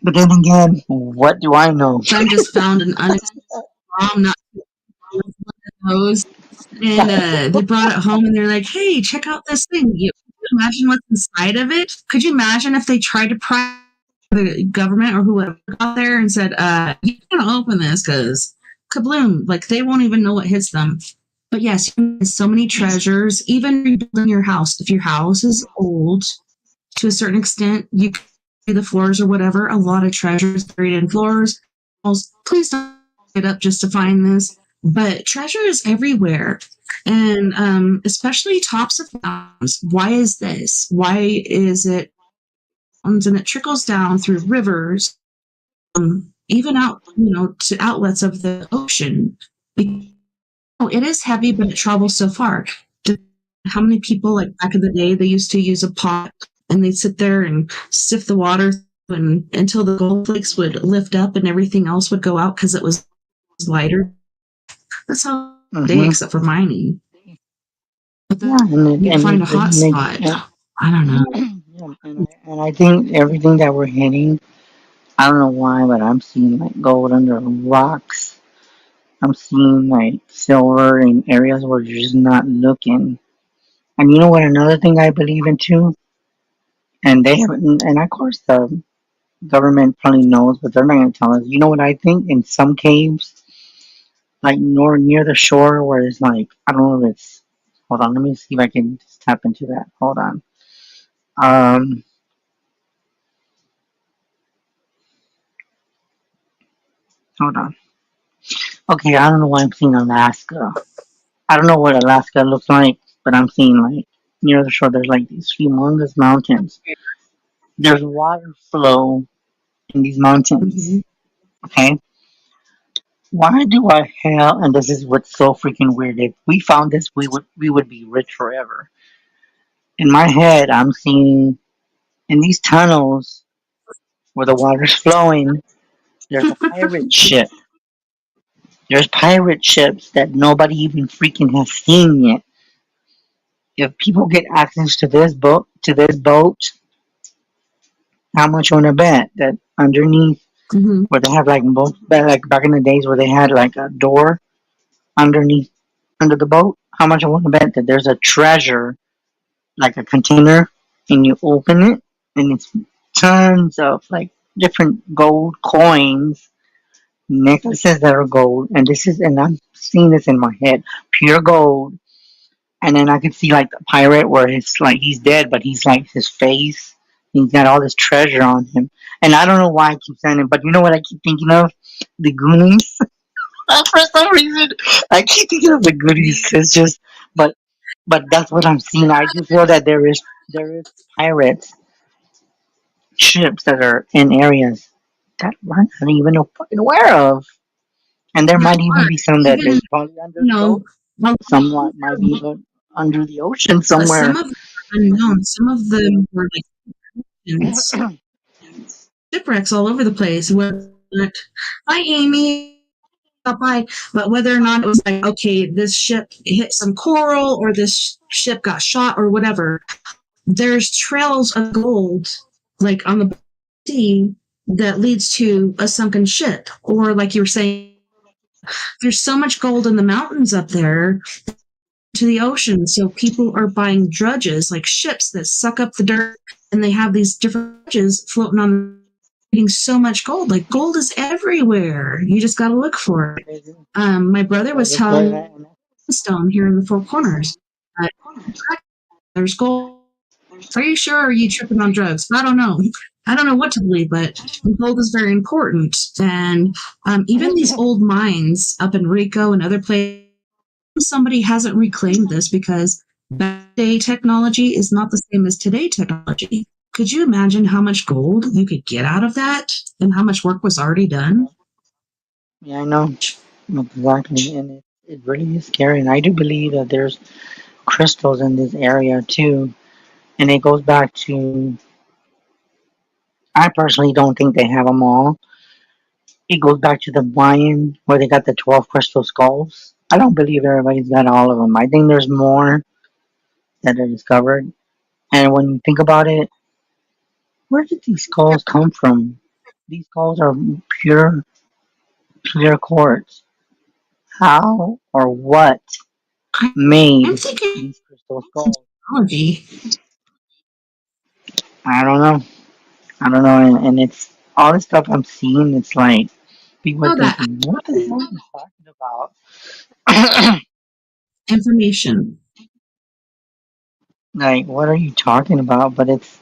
But then again, what do I know? Son just found an unexploded bomb, not those, and they brought it home, and they're like, "Hey, check out this thing. Could you imagine what's inside of it? Could you imagine if they tried to pry the government or whoever got there and said, you can't open this because kabloom, like they won't even know what hits them." But yes, so many treasures, even rebuilding your house. If your house is old to a certain extent, you can see the floors or whatever, a lot of treasures buried in floors. Please don't get up just to find this. But treasure is everywhere. And especially tops of mountains. Why is this? Why is it? And it trickles down through rivers, even out, to outlets of the ocean. It is heavy, but it travels so far. How many people, like back in the day, they used to use a pot and they'd sit there and sift the water and until the gold flakes would lift up and everything else would go out because it was lighter. That's how they, Mm-hmm. except for mining. But Yeah, then you find a hot spot. I don't know. yeah, and I think everything that we're hitting, I don't know why, but I'm seeing like gold under rocks. I'm seeing like silver in areas where you're just not looking. And you know what? Another thing I believe in too, and they haven't, and of course the government probably knows, but they're not going to tell us. You know what I think? In some caves, like near the shore, where it's like, I don't know if it's. Hold on, let me see if I can just tap into that. Hold on. Um, hold on. Okay, I don't know why I'm seeing Alaska. I don't know what Alaska looks like, but I'm seeing like near the shore. There's like these humongous mountains. There's water flow in these mountains. Mm-hmm. Okay, why do I hell? And this is what's so freaking weird. If we found this, we would be rich forever. In my head, I'm seeing in these tunnels where the water's flowing. There's a pirate ship. There's pirate ships that nobody even freaking has seen yet. If people get access to this boat, how much you wanna bet that underneath, Mm-hmm. where they have like boat, like back in the days where they had like a door underneath under the boat, how much I wanna bet that there's a treasure, like a container, and you open it and it's tons of like different gold coins, necklaces that are gold, and I'm seeing this in my head, pure gold. And then I could see like the pirate where it's like he's dead, but he's like his face. He's got all this treasure on him. And I don't know why I keep saying it, but you know what I keep thinking of? The Goonies. For some reason, I keep thinking of the Goonies. It's just, but that's what I'm seeing. I do feel that there is pirates ships that are in areas that we're not even fucking aware of. And there Yeah, might even be some that even, is probably under the boat. well, Some might be under the ocean but some somewhere. of them are unknown. Some of them were like shipwrecks all over the place. Hi, Amy. Bye. But whether or not it was like, okay, this ship hit some coral or this ship got shot or whatever, there's trails of gold like on the sea that leads to a sunken ship. Or like you were saying, there's so much gold in the mountains up there. to the ocean. So people are buying drudges, like ships that suck up the dirt, and they have these different drudges floating on, getting so much gold. Like gold is everywhere. You just got to look for it. My brother was telling stone here in the Four Corners. Uh, there's gold. Are you sure? Or are you tripping on drugs? I don't know. I don't know what to believe, but gold is very important. And even these old mines up in Rico and other places, somebody hasn't reclaimed this because back day technology is not the same as today technology. Could you imagine how much gold you could get out of that and how much work was already done? Yeah, I know exactly, and it really is scary. And I do believe that there's crystals in this area too, and it goes back to. I personally don't think they have them all. It goes back to the Mayan where they got the 12 crystal skulls. I don't believe everybody's got all of them. I think there's more that are discovered. And when you think about it, where did these skulls come from? These skulls are pure, clear quartz. How or what I'm made thinking these crystal skulls? technology. I don't know. I don't know. And it's all the stuff I'm seeing. It's like people are Know that thinking, what the hell are you talking about? information. Like, what are you talking about? But it's,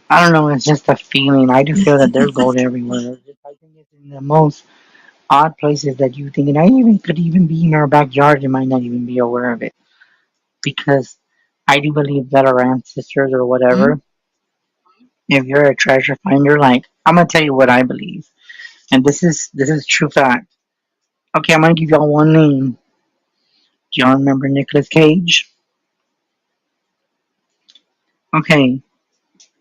I don't know. It's just a feeling. I do feel that there's gold everywhere. I think it's in the most odd places that you think, and I even could even be in our backyard. You might not even be aware of it because I do believe that our ancestors or Hmm? whatever, if you're a treasure finder, like I'm gonna tell you what I believe, and this is true fact. Okay, I'm gonna give y'all one name. Do y'all remember Nicolas Cage? Okay,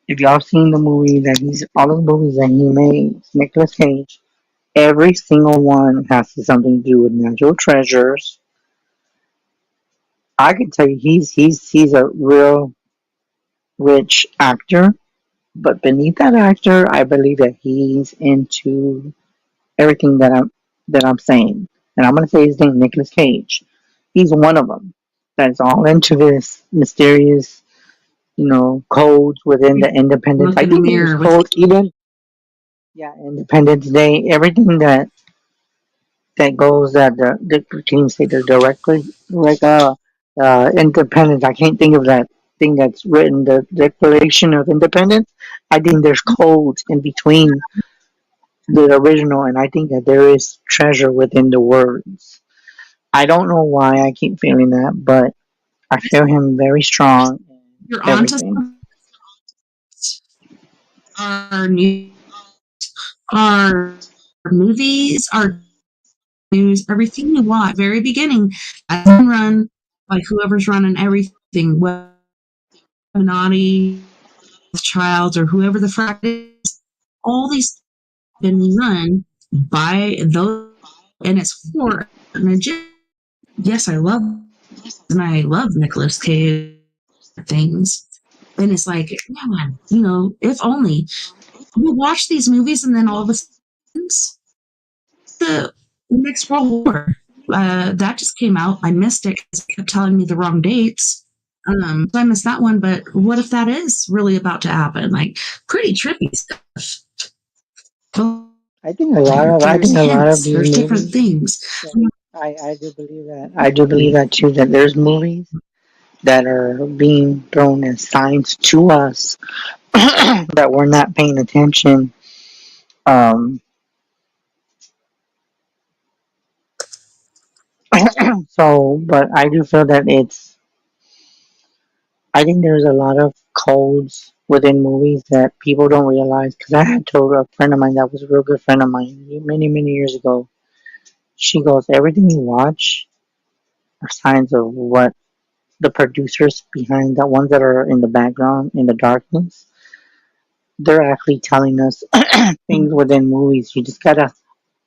if y'all seen the movie that he's all of the movies that he made, Nicolas Cage, every single one has something to do with natural treasures. I can tell you, he's a real rich actor, but beneath that actor, I believe that he's into everything that I'm saying, and I'm gonna say his name, Nicolas Cage. He's one of them that's all into this mysterious, codes within the Independence. Look I in the think there's mirror with code even, yeah, Independence Day, everything that goes the can you say the directly like Independence. I can't think of that thing that's written, the Declaration of Independence. I think there's codes in between the original, and I think that there is treasure within the words. I don't know why I keep feeling that, but I feel him very strong in you're onto everything. our new our movies, our news, everything you watch. Very beginning, as run by whoever's running everything, whether Illuminati, Child, or whoever the frack is. All these been run by those, and it's for an agenda. Yes, I love, and I love Nicolas Cage things. And it's like, man, if only we watch these movies and then all of a sudden the next World War. That just came out. I missed it because it kept telling me the wrong dates. So I missed that one. But what if that is really about to happen? Like pretty trippy stuff. I There's think a lot of hints. these There's different movies. things. Yeah, I do believe that. I do believe that too. That there's movies that are being thrown as signs to us that we're not paying attention. Um, but I do feel that it's. I think there's a lot of codes within movies that people don't realize. Because I had told a friend of mine that was a real good friend of mine many many years ago. She goes, everything you watch are signs of what the producers behind the ones that are in the background in the darkness. They're actually telling us things within movies. You just gotta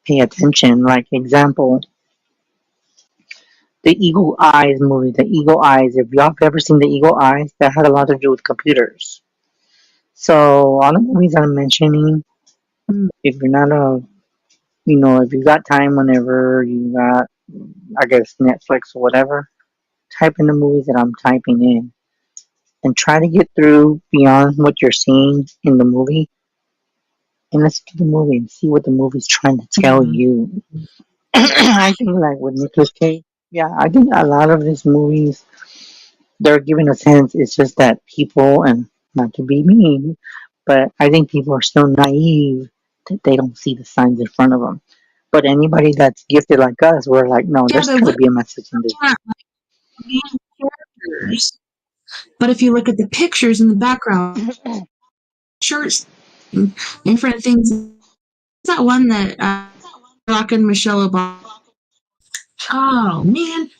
pay attention. Like example, the Eagle Eyes movie, the Eagle Eyes. If y'all have ever seen the Eagle Eyes, that had a lot to do with computers. So all the movies I'm mentioning, if you're not if you got time whenever you got, I guess Netflix or whatever, type in the movies that I'm typing in and try to get through beyond what you're seeing in the movie and listen to the movie and see what the movie's trying to tell Mhm. you. I think like with Nicolas Cage, yeah, I think a lot of these movies they're giving us hints. It's just that people, and not to be mean, but I think people are so naive that they don't see the signs in front of them. But anybody that's gifted like us, we're like, no, Yeah, there's the got to women be a message in this. aren't main characters. But if you look at the pictures in the background, shirts, and different things, it's that one that Rock and Michelle Obama. Oh man,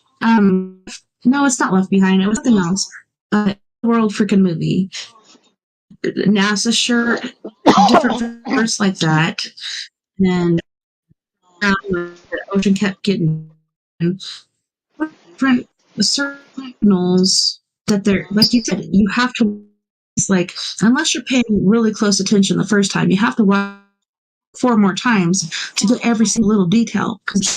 no, it's not Left Behind. It was something else. World freaking movie. NASA shirt, different shirts like that, and the ocean kept getting different signals that they're like you said. You have to. It's like unless you're paying really close attention the first time, you have to watch 4 more times to get every single little detail because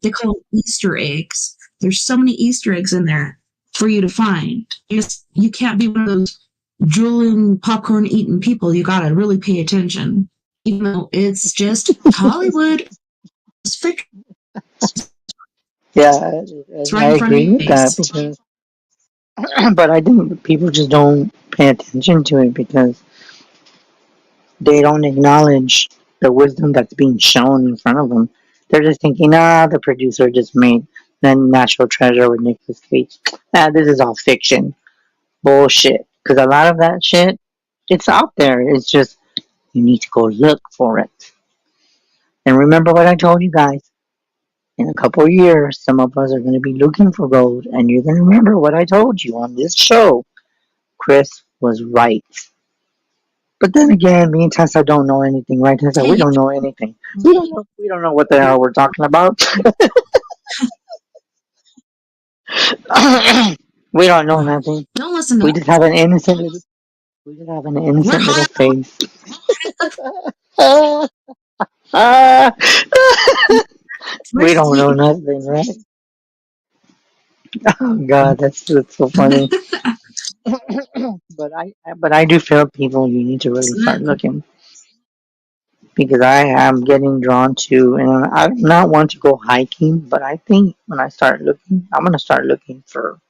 they call them Easter eggs. There's so many Easter eggs in there for you to find. You can't be one of those drooling, popcorn eating people. You gotta really pay attention, even though it's just Hollywood. It's fiction. Yeah, It's I right in front of agree your with that face. because, but I think people just don't pay attention to it because they don't acknowledge the wisdom that's being shown in front of them. They're just thinking, the producer just made the National Treasure with Nicolas Cage. This is all fiction. Bullshit. Because a lot of that shit, it's out there. It's just, you need to go look for it. And remember what I told you guys. In a couple of years, some of us are going to be looking for gold, and you're going to remember what I told you on this show. Chris was right. But then again, me and Tessa don't know anything, right, Tessa? Hey, We don't know anything. We don't know what the hell we're talking about. We don't know nothing. don't listen to We us. just have an innocent little, we just have an We're innocent little high. face. Ah, We're we don't know sweet. nothing, right? Oh God, that's so funny. But I do feel people you need to really Isn't start it? looking because I am getting drawn to, and I do not want to go hiking, but I think when I start looking, I'm gonna start looking for,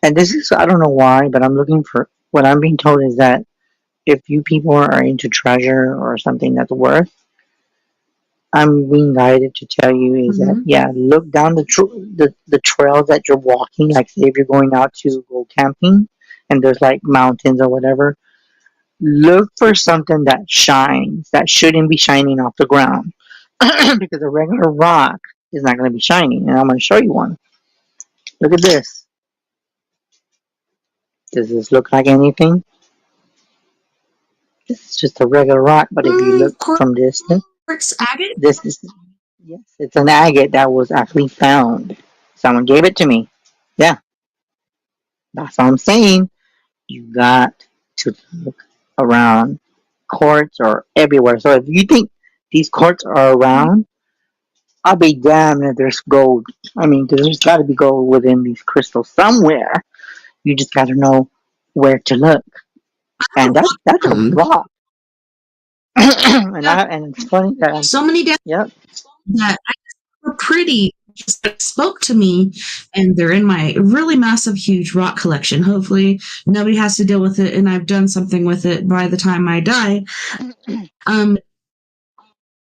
and this is I don't know why, but I'm looking for. What I'm being told is that if you people are into treasure or something that's worth, I'm being guided to tell you is that Mm-hmm. yeah, look down the trails that you're walking. Like say if you're going out to go camping, and there's like mountains or whatever. Look for something that shines, that shouldn't be shining off the ground. Because a regular rock is not going to be shining. And I'm going to show you one. Look at this. Does this look like anything? This is just a regular rock, but if you look from distance, Quartz agate. this is, yes, it's an agate that was actually found. Someone gave it to me. Yeah, that's what I'm saying. You got to look around courts or everywhere. So if you think these courts are around, I'll be damned if there's gold. I mean, 'cause there's got to be gold within these crystals somewhere. You just got to know where to look, and that's a rock. Yeah, And it's funny that so many damn yep. that were pretty just spoke to me, and they're in my really massive, huge rock collection. Hopefully, nobody has to deal with it, and I've done something with it by the time I die.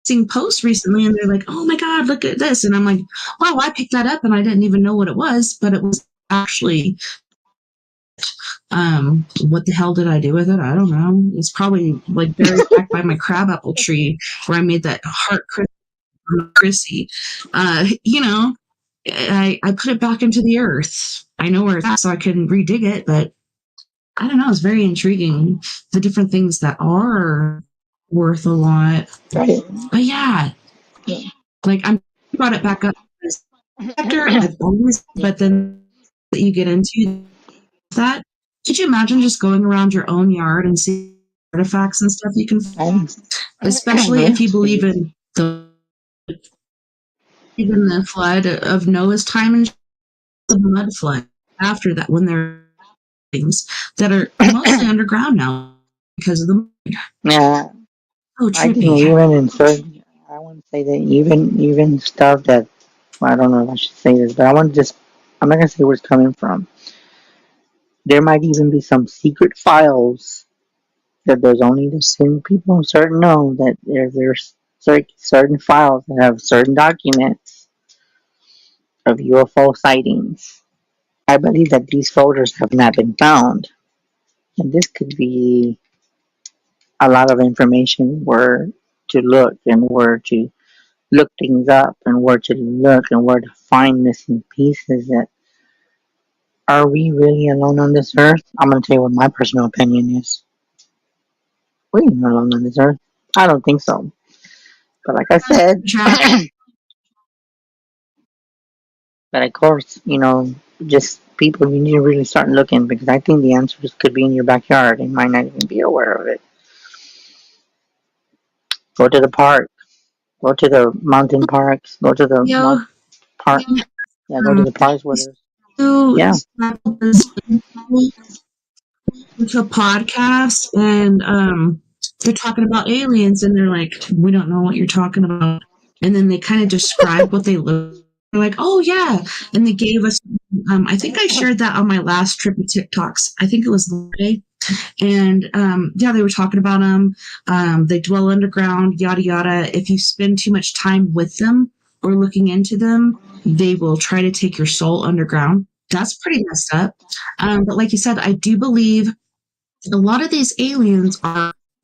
Seeing posts recently, and they're like, "Oh my God, look at this!" And I'm like, "Wow, I picked that up, and I didn't even know what it was, but it was actually." What the hell did I do with it? I don't know. It's probably like buried back by my crabapple tree where I made that heart Chrissy. I put it back into the earth. I know where it's at, so I can redig it, but I don't know. It's very intriguing the different things that are worth a lot. Right. But yeah, like I'm brought it back up as sector. I've always, but then that you get into that, could you imagine just going around your own yard and seeing artifacts and stuff you can, especially if you believe in the even the flood of Noah's time and the mud flood after that when there are things that are mostly underground now because of the mud. Yeah, Oh, I think trippy. even in certain, I want to say that even stuff that, I don't know if I should say this, but I'm not gonna say where it's coming from. There might even be some secret files that there's only the certain people who certain know that there's certain files that have certain documents of UFO sightings. I believe that these folders have not been found, and this could be a lot of information where to look and where to look things up and where to look and where to find missing pieces. That are we really alone on this earth? I'm gonna tell you what my personal opinion is. We ain't alone on this earth. I don't think so. But like I said, but of course, just people, you need to really start looking because I think the answers could be in your backyard and might not even be aware of it. Go to the park. Go to the mountain parks. Go to the Yo, park. Yeah, go to the parks where there's, to yeah. this into a podcast and they're talking about aliens and they're like, we don't know what you're talking about. And then they kind of describe what they look like. Oh yeah, and they gave us. I think I shared that on my last trip of TikToks. I think it was the day. And yeah, they were talking about them. They dwell underground, yada yada. If you spend too much time with them or looking into them, they will try to take your soul underground. That's pretty messed up. But like you said, I do believe a lot of these aliens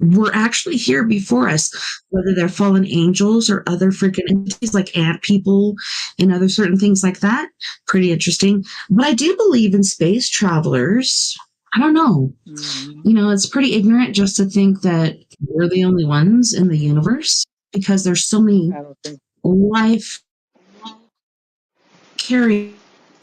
were actually here before us, whether they're fallen angels or other freaking entities like ant people and other certain things like that. Pretty interesting. But I do believe in space travelers. I don't know. It's pretty ignorant just to think that we're the only ones in the universe because there's so many I don't think. life carriers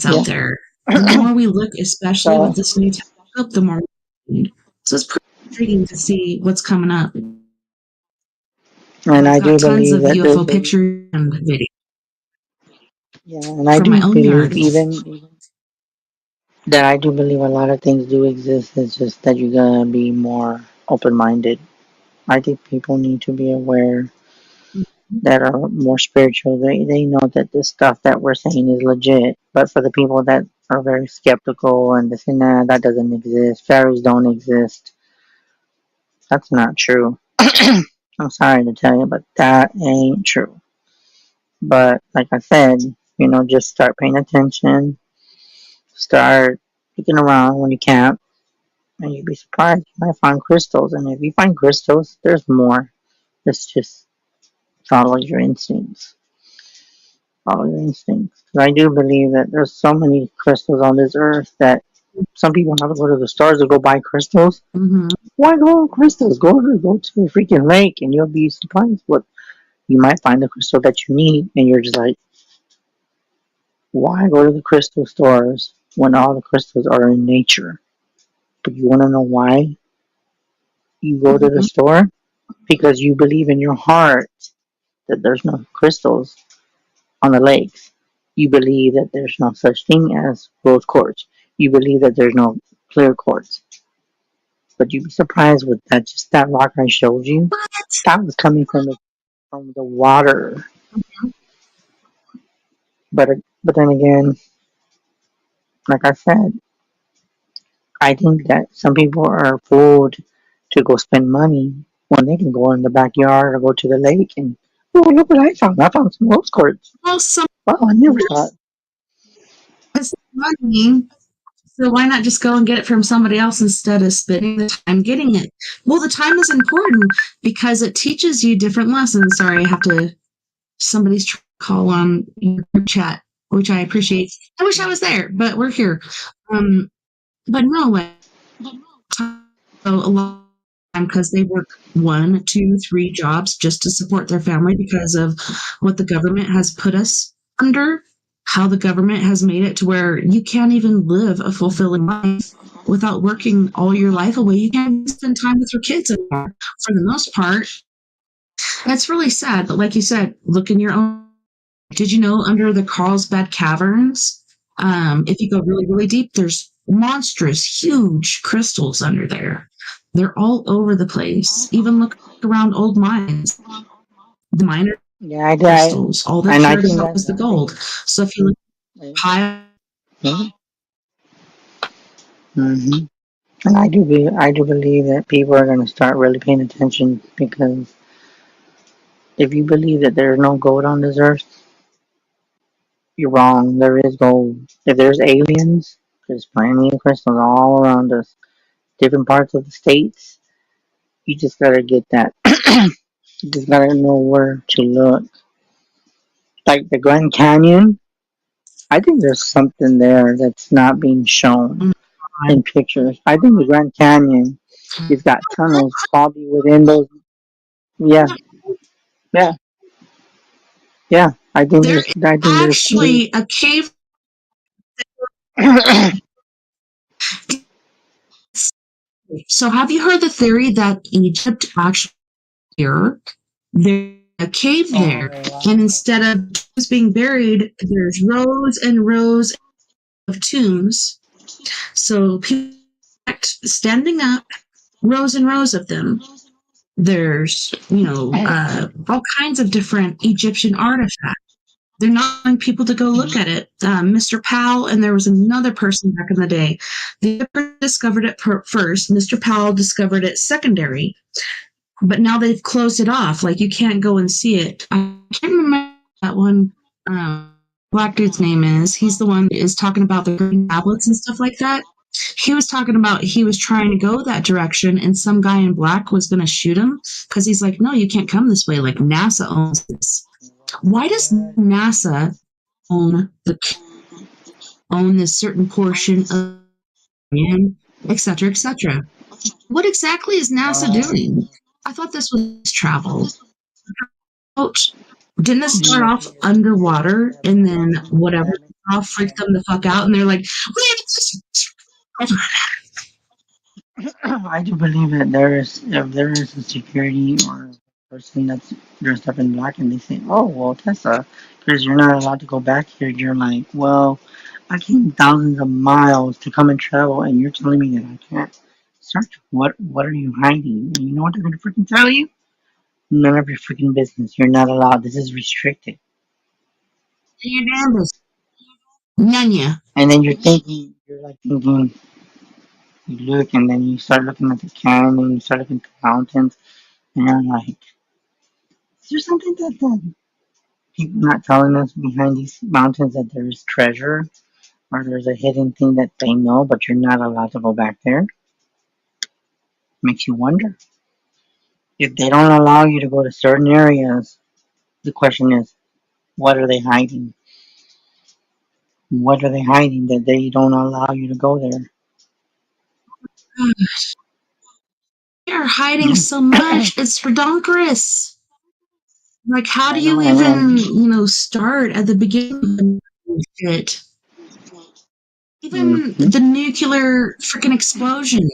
Yeah. out there. And the more we look, especially with So, this new telescope, the more we need. So it's pretty intriguing to see what's coming up. and I've I do got tons believe of that UFO pictures and videos yeah, and I from my do own believe yard. even that I do believe a lot of things do exist. It's just that you're gonna be more open-minded. I think people need to be aware that are more spiritual. They know that this stuff that we're saying is legit. But for the people that are very skeptical and this and that doesn't exist, fairies don't exist. That's not true. I'm sorry to tell you, but that ain't true. But like I said, just start paying attention, start looking around when you camp, and you'd be surprised. You might find crystals, and if you find crystals, there's more. It's just follow your instincts. Follow your instincts. 'Cause I do believe that there's so many crystals on this earth that some people have to go to the stores to go buy crystals. Mm-hmm. Why go to crystals? Go to a freaking lake, and you'll be surprised what you might find the crystal that you need, and you're just like, why go to the crystal stores when all the crystals are in nature? But you want to know why you go to the Mm-hmm. store? Because you believe in your heart that there's no crystals on the lakes. You believe that there's no such thing as rose quartz. You believe that there's no clear quartz. But you'd be surprised with that. Just that rock I showed you, that was coming from the water. But then again, like I said, I think that some people are fooled to go spend money when they can go in the backyard or go to the lake and, oh, look what I found. I found some rose quartz. Well, some Wow, I never thought. it's money, so why not just go and get it from somebody else instead of spending the time getting it? Well, the time is important because it teaches you different lessons. Sorry, I have to. Somebody's trying to call on your group chat, which I appreciate. I wish I was there, but we're here. But no, like a lot of time because they work 1, 2, 3 jobs just to support their family because of what the government has put us under, how the government has made it to where you can't even live a fulfilling life without working all your life away. You can't spend time with your kids anymore for the most part. That's really sad. But like you said, look in your own. Did you know under the Carlsbad Caverns If you go really, really deep, there's monstrous, huge crystals under there. They're all over the place. Even look around old mines. The miner Yeah, I did. crystals, all they're And I caring think about that is the I gold. think. So if you look high, Mm-hmm. And I do believe that people are going to start really paying attention because if you believe that there's no gold on this earth, you're wrong. There is gold. If there's aliens, there's plenty of crystals all around us, different parts of the states. You just gotta get that. You just gotta know where to look. Like the Grand Canyon, I think there's something there that's not being shown in pictures. I think the Grand Canyon, it's got tunnels probably within those. Yeah, yeah, yeah. there is I think there's plenty. actually a cave. So have you heard the theory that Egypt actually here? There's a cave there, and instead of tombs being buried, there's rows and rows of tombs. So people standing up, rows and rows of them. There's, all kinds of different Egyptian artifacts. They're not allowing people to go look at it. Mr. Powell and there was another person back in the day. The other person discovered it first. Mr. Powell discovered it secondary. But now they've closed it off. Like you can't go and see it. I can't remember that one black dude's name is. He's the one that is talking about the green tablets and stuff like that. He was talking about he was trying to go that direction and some guy in black was going to shoot him because he's like, no, you can't come this way. Like NASA owns this. Why does NASA own this certain portion of etc., etc.? What exactly is NASA doing? I thought this was travel. Didn't this start off underwater and then whatever off freaked them the fuck out and they're like, I do believe that if there is a security or a person that's dressed up in black and they say, "Oh, well, Tessa, because you're not allowed to go back here," you're like, "Well, I came thousands of miles to come and travel, and you're telling me that I can't search? What are you hiding?" And you know what they're gonna freaking tell you? None of your freaking business. You're not allowed. This is restricted. your damn business. Nyanya. And then you're like thinking, you look, and then you start looking at the canyon, you start looking at the mountains, and you're like, is there something that people not telling us behind these mountains that there's treasure or there's a hidden thing that they know, but you're not allowed to go back there? Makes you wonder. If they don't allow you to go to certain areas, the question is, what are they hiding? What are they hiding that they don't allow you to go there? They're hiding so much. It's redonkulous. Like, how do I you know, even, start at the beginning of it? Even mm-hmm. the nuclear freaking explosion.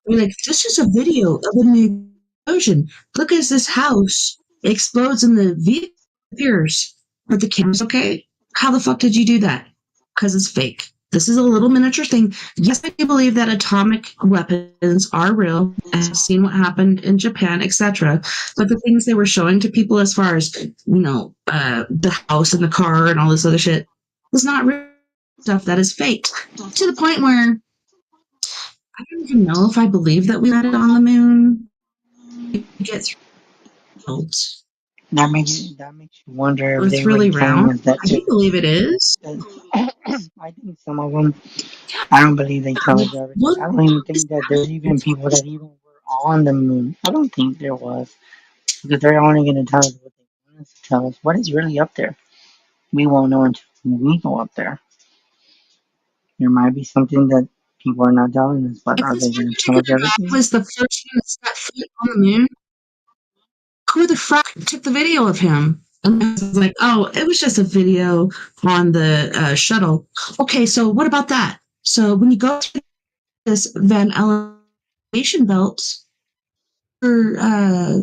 We're like, this is a video of a nuclear explosion. Look as this house explodes and the vehicle appears. Are the cameras okay? How the fuck did you do that? Because it's fake. This is a little miniature thing. Yes, I do believe that atomic weapons are real. I've seen what happened in Japan, etc. But the things they were showing to people as far as, the house and the car and all this other shit was not real stuff that is fake. To the point where I don't even know if I believe that we landed on the moon. We get thrilled. That makes you wonder if Earth they really really telling round. us that I do believe it is. I think some of them, I don't believe they tell us everything. What I don't even is think that there's even people that even were on the moon. I don't think there was. Because they're only going to tell us what they want us to tell us. What is really up there? We won't know until we go up there. There might be something that people are not telling us, but if are this they one going to tell particular us guy everything? was the first one that set foot on the moon? Who the fuck took the video of him? And I was like, oh, it was just a video on the shuttle. Okay, so what about that? So when you go to this Van elevation belt, your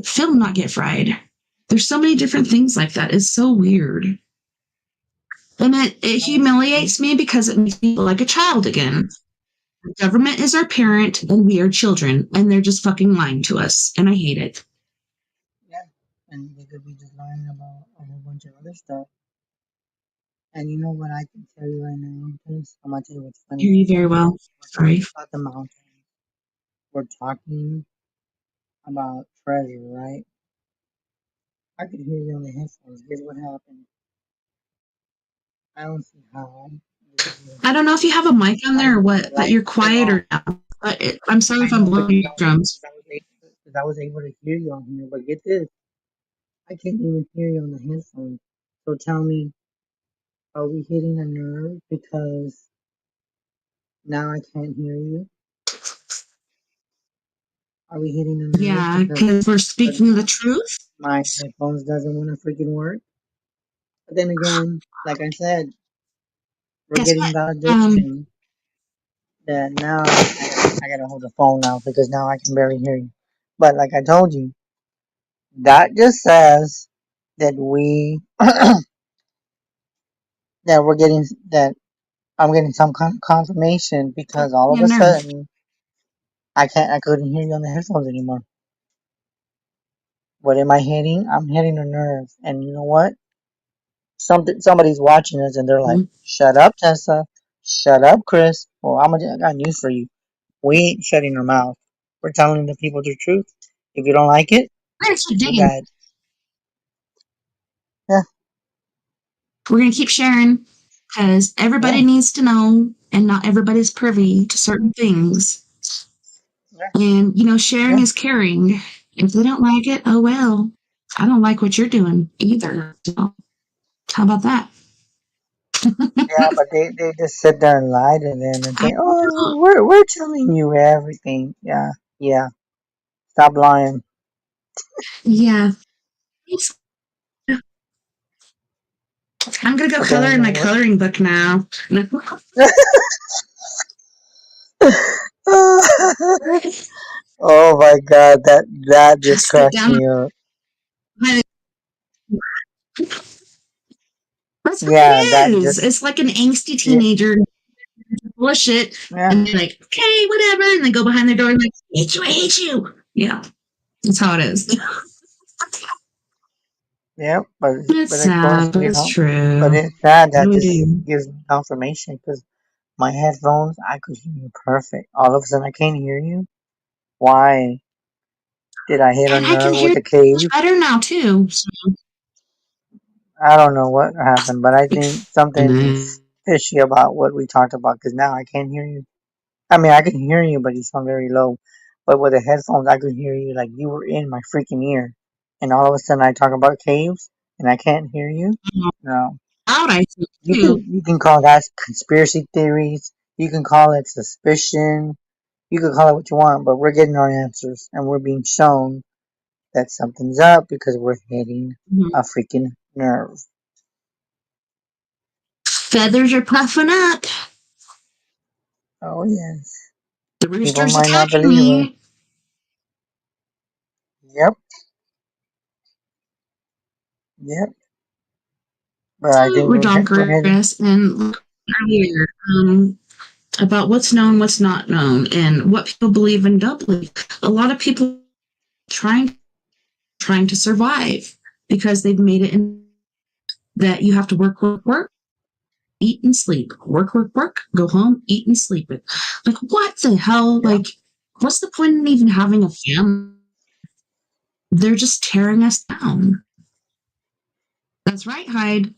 film not get fried. There's so many different things like that. It's so weird. And it humiliates me because it makes me feel like a child again. The government is our parent and we are children, and they're just fucking lying to us. And I hate it. Yeah, and they could be just lying about a whole bunch of other stuff. And you know what I can tell you right now? Because I'm gonna tell you what's I hear funny. you very well. We're Sorry. talking about the mountains. We're talking about treasure, right? I could hear you on the headphones. Guess what happened? I don't see how you could hear I me. don't know if you have a mic on I there or know the what, but lights you're went off. quieter now. But I'm sorry I if I'm know blowing your drums. because I was able to hear you on here. But get this, I can't even hear you on the headphones. So tell me, are we hitting a nerve because now I can't hear you? Are we hitting a nerve Yeah, because because we're right speaking the now truth. my headphones doesn't want to freaking work? But then again, like I said, we're Guess getting what? Um, validation that now I gotta hold the phone now because now I can barely hear you. But like I told you, that just says that we that we're getting that I'm getting some confirmation because all of a a nerve. sudden I couldn't hear you on the headphones anymore. What am I hitting? I'm hitting a nerve, and you know what? Somebody's watching us and they're like, "Shut up, Tessa. Shut up, Chris." Well, I got news for you. We ain't shutting our mouth. We're telling the people the truth. If you don't like it, We're gonna keep too digging. bad. Yeah, We're gonna keep sharing because everybody yeah, needs to know, and not everybody's privy to certain things. yeah, And sharing yeah, is caring. If they don't like it, oh well. I don't like what you're doing either. So how about that? yeah. But they just sit there and lie to them and I say, "Oh, we're telling you everything." Yeah, yeah. Stop lying. Yeah. I'm gonna go But then color you in know my what? coloring book now. Oh my god, that just Pass it cracks down. me up. That's what Yeah, it that is. just It's like an angsty yeah, teenager full of shit, yeah, and they're like, okay, whatever, and they go behind their door and like, I hate you. Yeah, that's how it is. yeah. But It's but of course sad, but we it's don't. But true. it's sad What do that we just do? gives me confirmation because my headphones I could hear you perfect. All of a sudden I can't hear you. Why did I hit a And I can nerve hear with a you much cave? better now too. So, I don't know what happened, but I think something's and, fishy about what we talked about because now I can't hear you. I mean, I can hear you, but you sound very low. But with the headphones, I could hear you like you were in my freaking ear. And all of a sudden, I talk about caves and I can't hear you. No, out I think you too. can call that conspiracy theories. You can call it suspicion. You can call it what you want, but we're getting our answers and we're being shown that something's up because we're hitting Mhm. a freaking nerve. Feathers are puffing up. Oh yes, The people rooster's might not attacking believe us. me. Yep, yep. But I think we're heading. Redonkulous and earlier about what's known, what's not known, and what people believe and don't believe. A lot of people trying trying to survive because they've made it in that you have to work, work, work, eat and sleep, work, work, work, go home, eat and sleep. Like what the hell? Yeah, Like what's the point in even having a family? They're just tearing us down. That's right, Hyde.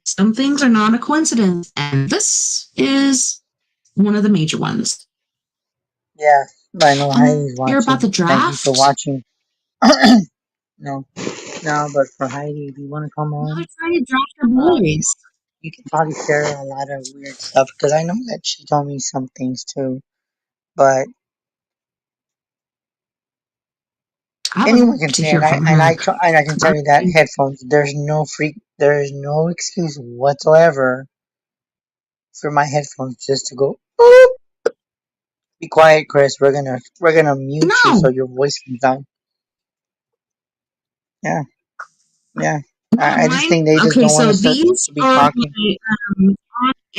Some things are not a coincidence, and this is one of the major ones. yeah. But I know And Heidi's hear about watching. the Thank you for draft? watching. No, no, but for Heidi, if you want to come Now they're on, trying to draft their um, boys. you can probably share a lot of weird stuff because I know that she told me some things too. But I would anyone love can to say, hear from her. and I can tell you that headphones. There is no excuse whatsoever for my headphones just to go. Boop. Be quiet, Chris. We're gonna mute you so No, your voice comes down. Yeah, yeah. I just Mine. think they just Okay, don't want so us these to be are talking. my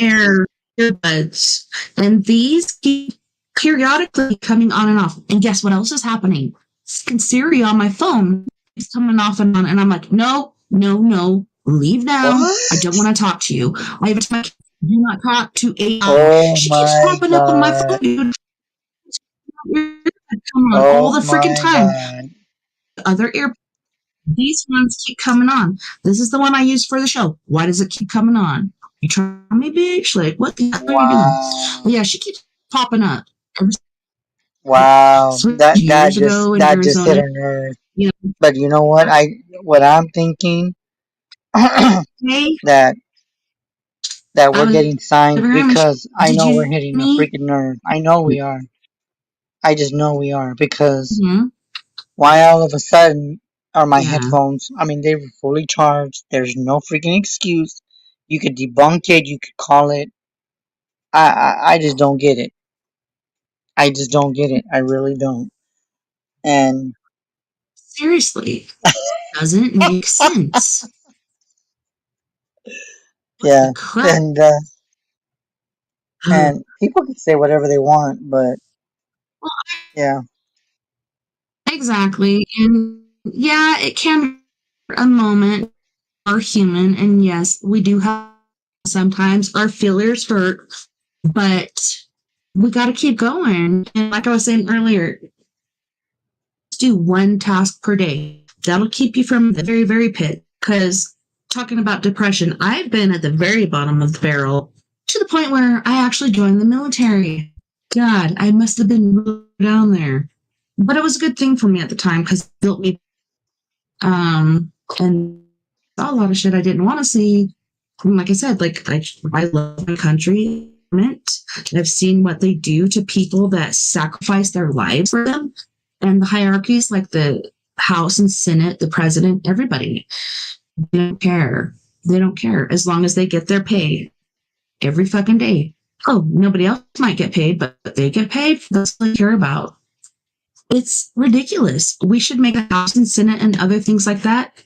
on-air earbuds, and these keep periodically coming on and off. And guess what else is happening? Siri on my phone is coming off and on, and I'm like, no, no, no, leave now. What? I don't want to talk to you. I even do not talk to AI. Oh She keeps my popping up on my phone, god. dude. Come on all Oh the freaking my time. god. Other ear these ones keep coming on. This is the one I use for the show. Why does it keep coming on? You trying me, bitch? Like, what the hell are you doing? Wow. Well, yeah, she keeps popping up. Like Wow. 3 years ago in That just hit Arizona, a nerve. you know, But you know what I'm thinking hey, that I we're was in getting the signs room and because I did know we're you hitting a me? freaking nerve. I know we are. I just know we are because Mm-hmm. why all of a sudden are my Yeah, headphones? I mean, they were fully charged. There's no freaking excuse. You could debunk it. You could call it. I just don't get it. I just don't get it. I really don't. And seriously, doesn't make sense. What yeah, the crap? and Oh, people can say whatever they want, but well, yeah, exactly. And yeah, it can be a moment are human, and yes, we do have sometimes our feelers hurt, but we got to keep going. And like I was saying earlier, let's do one task per day. That'll keep you from the very, very pit. Because talking about depression, I've been at the very bottom of the barrel to the point where I actually joined the military. God, I must have been really down there. But it was a good thing for me at the time because it built me and saw a lot of shit I didn't want to see. And like I said, like I love my country. I've seen what they do to people that sacrifice their lives for them, and the hierarchies, like the House and Senate, the president, everybody. They don't care. They don't care as long as they get their pay every fucking day. Oh, nobody else might get paid, but they get paid. That's what they care about. It's ridiculous. We should make the House and Senate and other things like that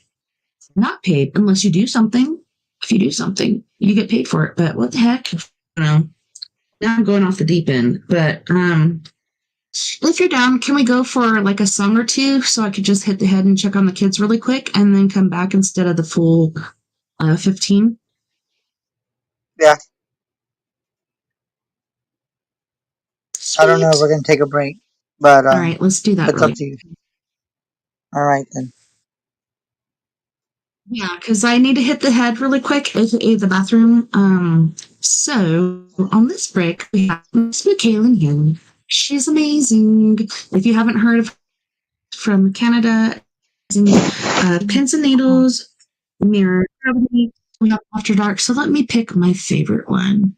not paid unless you do something. If you do something, you get paid for it. But what the heck? I don't know. Now I'm going off the deep end. But if you're down, can we go for like a song or two so I could just hit the head and check on the kids really quick and then come back instead of the full 15? yeah. I don't know if Sweet. we're gonna take a break, but All right, let's do that it's up really. to you. All right then. Yeah, because I need to hit the head really quick, aka the bathroom. So on this break, we have Miss Michaela Young. She's amazing. If you haven't heard of from Canada, pins and needles, mirror gravity, after dark. So let me pick my favorite one.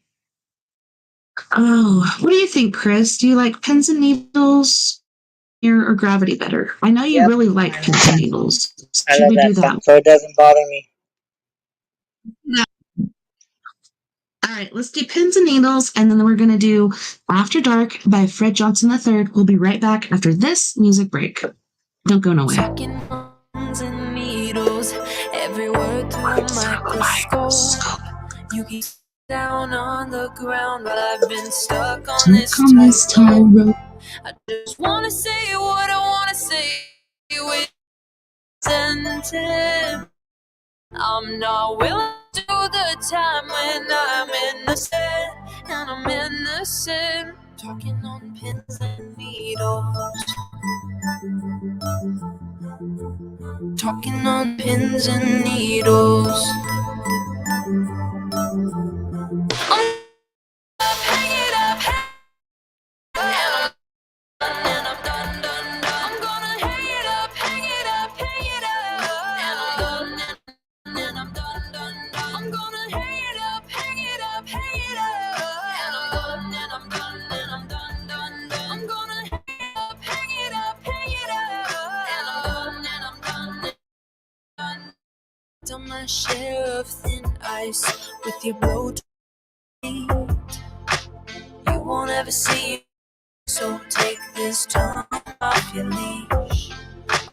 Oh, what do you think, Chris? Do you like pins and needles, mirror, or gravity better? I know you Yep. really like pins and needles. I Should love we that do song, that? so it doesn't bother me. Yeah. All right, let's do pins and needles, and then we're going to do After Dark by Fred Johnson III. We'll be right back after this music break. Don't go nowhere. Talking pins and needles, every word through a microscope. You keep down on the ground, but I've been stuck on this tightrope. I just wanna say what I wanna say with intent. I'm not willing to do the time when I'm innocent, and I'm innocent. Talking on pins and needles. Talking on pins and needles. Hang it up, and I'm done, done, done. I'm gonna hang it up, hang it up, hang it up, and I'm done, and I'm done, done, done. I'm gonna hang it up, hang it up, hang it up, and I'm done, and I'm done, and I'm done, done, done. I'm gonna hang it up, hang it up, hang it up, and I'm done, and I'm done, done. Done my share of thin ice with your blow. You won't ever see, so take this time off your leash.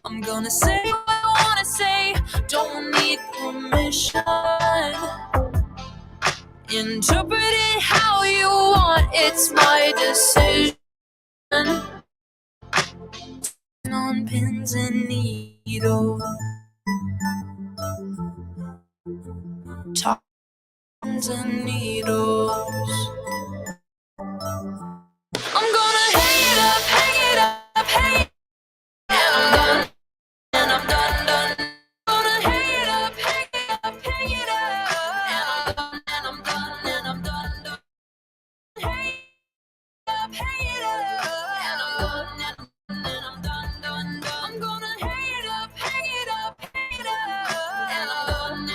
I'm gonna say what I wanna say, don't need permission. Interpret it how you want, it's my decision. On pins and needles, pins and needles. I'm gonna hang it up, hang it up, hang it up. And I'm done, and I'm done. I'm gonna hang it up, hang it up, hang it up. And I'm done, and I'm done. Hang it up, hang it up. And I'm done, and I'm done. I'm gonna hang it up, hang it up, hang it up. And I'm done.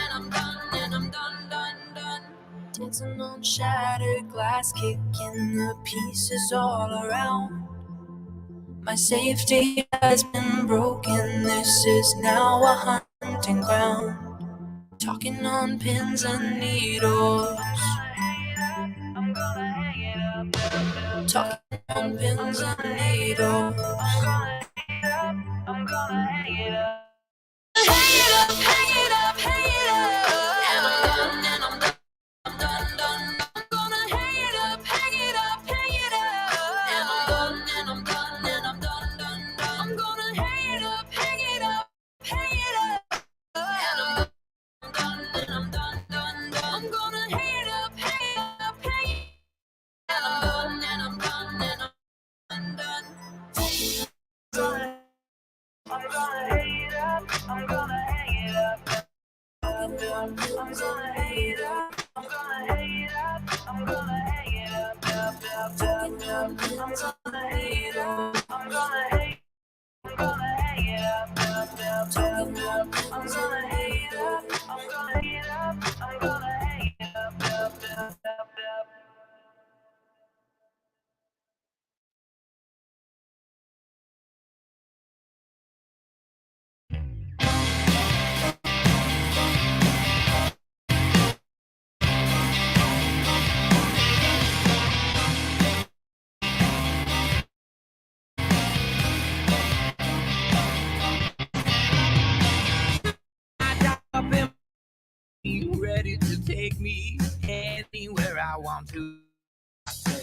Dancing on shattered glass, kicking the pieces all around. My safety has been broken, this is now a hunting ground. Talking on pins and needles. Talking on pins and needles. I'm gonna hang it up. Hang it up, hang it up, hang it up. And I'm done. I'm gonna hang it up, hang it up, hang it up. And I'm done. I'm gonna hang it up, hang it up, hang it up. And I'm done. I'm gonna hang it up, hang it up, hang it up. And I'm done. I'm gonna hang it up, I'm gonna hang it up. I'm gonna hang it up. I'm gonna hang it up. I'm gonna hang it up. I'm gonna hang it up. I'm gonna hang it up. I'm gonna hang it up. I'm gonna hang it up. I'm gonna hang it up. I'm gonna hang it up. You ready to take me anywhere I want to?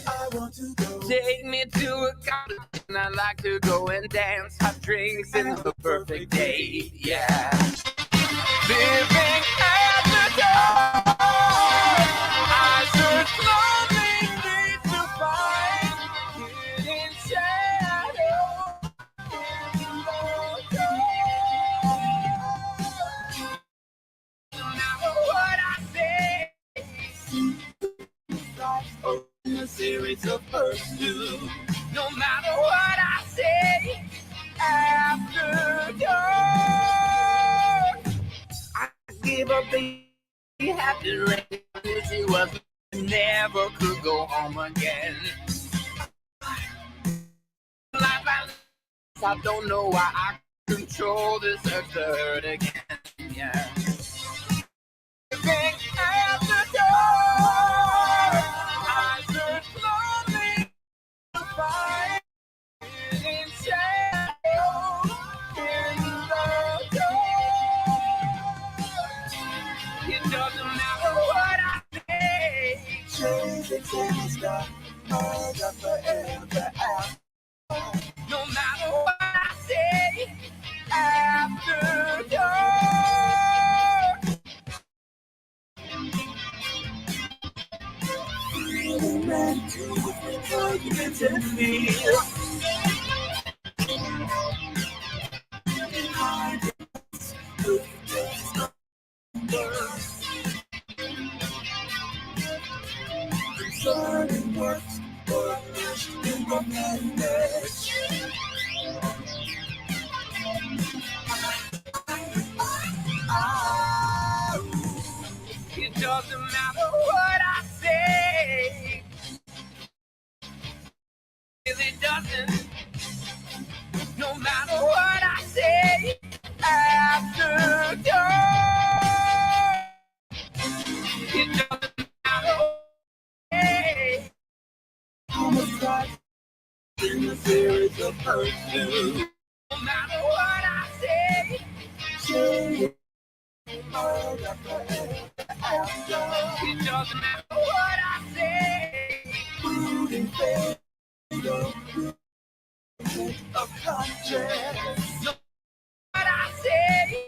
I want to go. Take me to a college and I'd like to go and dance, have drinks, and have a perfect day. Yeah. Living at the door, I search lonely streets to find hidden shadow in the dark. No matter what I say, a series of pursuit. No matter what I say, after dark, I give up the happy rain. She was never could go home again. Life I don't know why I control this hurt again. Yeah. Living at the door, I search lonely to find hidden shadow in the dark. It doesn't matter what I say. Changes in the sky, all got forever out. No matter what I say, after dark. Feeling meant to forget and feel. Concerning works or in the madness. It doesn't matter what I say. It doesn't. No matter what I say, after dark, it doesn't matter what I say. How much life in the series of pursuit. No matter what I say, It doesn't matter what I say. Food and fatal of conscience. No, what I say.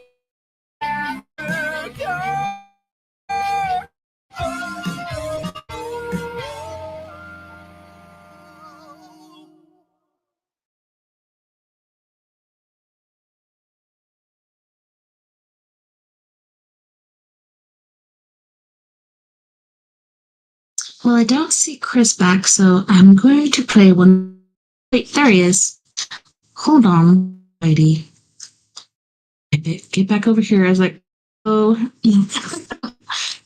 Well, I don't see Chris back, so I'm going to play one. Wait, there he is. Hold on, lady. Get back over here. I was like, oh.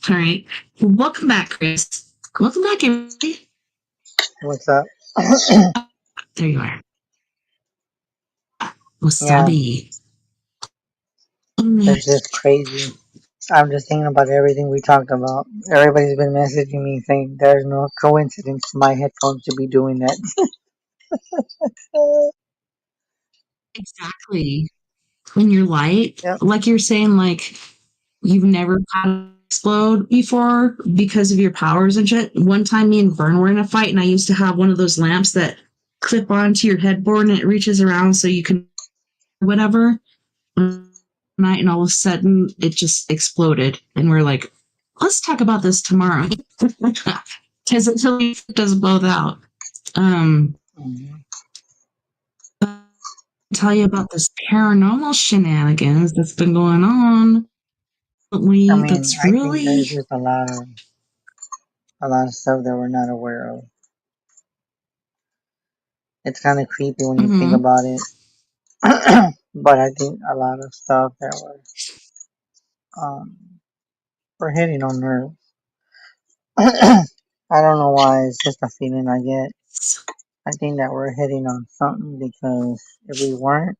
All right. Welcome back, Chris. Welcome back, everybody. What's up? There you are. Yeah, Wasabi. it's just crazy. I'm just thinking about everything we talked about. Everybody's been messaging me saying there's no coincidence my headphones to be doing that. Exactly. When you're light, Yep. like you're saying, like you've never had it explode before because of your powers and shit. One time, me and Vern were in a fight, and I used to have one of those lamps that clip onto your headboard and it reaches around so you can whatever. Night, and all of a sudden, it just exploded, and we're like, "Let's talk about this tomorrow," because it really freaked us both out. Mhm. I'll tell you about this paranormal shenanigans that's been going on I lately. mean, That's I think there's really just a lot of stuff that we're not aware of. It's kind of creepy when you think mhm. about it. But I think a lot of stuff that we're hitting on nerves. I don't know why. It's just a feeling I get. I think that we're hitting on something because if we weren't,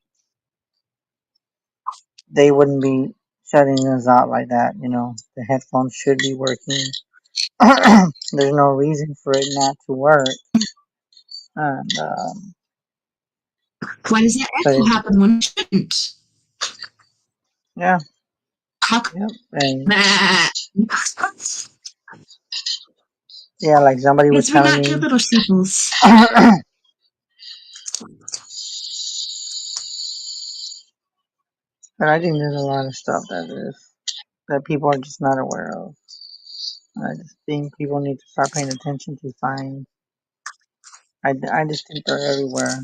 they wouldn't be shutting us out like that. You know, the headphones should be working. There's no reason for it not to work. And Why does that but echo happen when it shouldn't? yeah, How yep, and that? yeah, like somebody was Because we're telling not good me. little sheeples. But I think there's a lot of stuff that people are just not aware of. I just think people need to start paying attention to signs. I just think they're everywhere.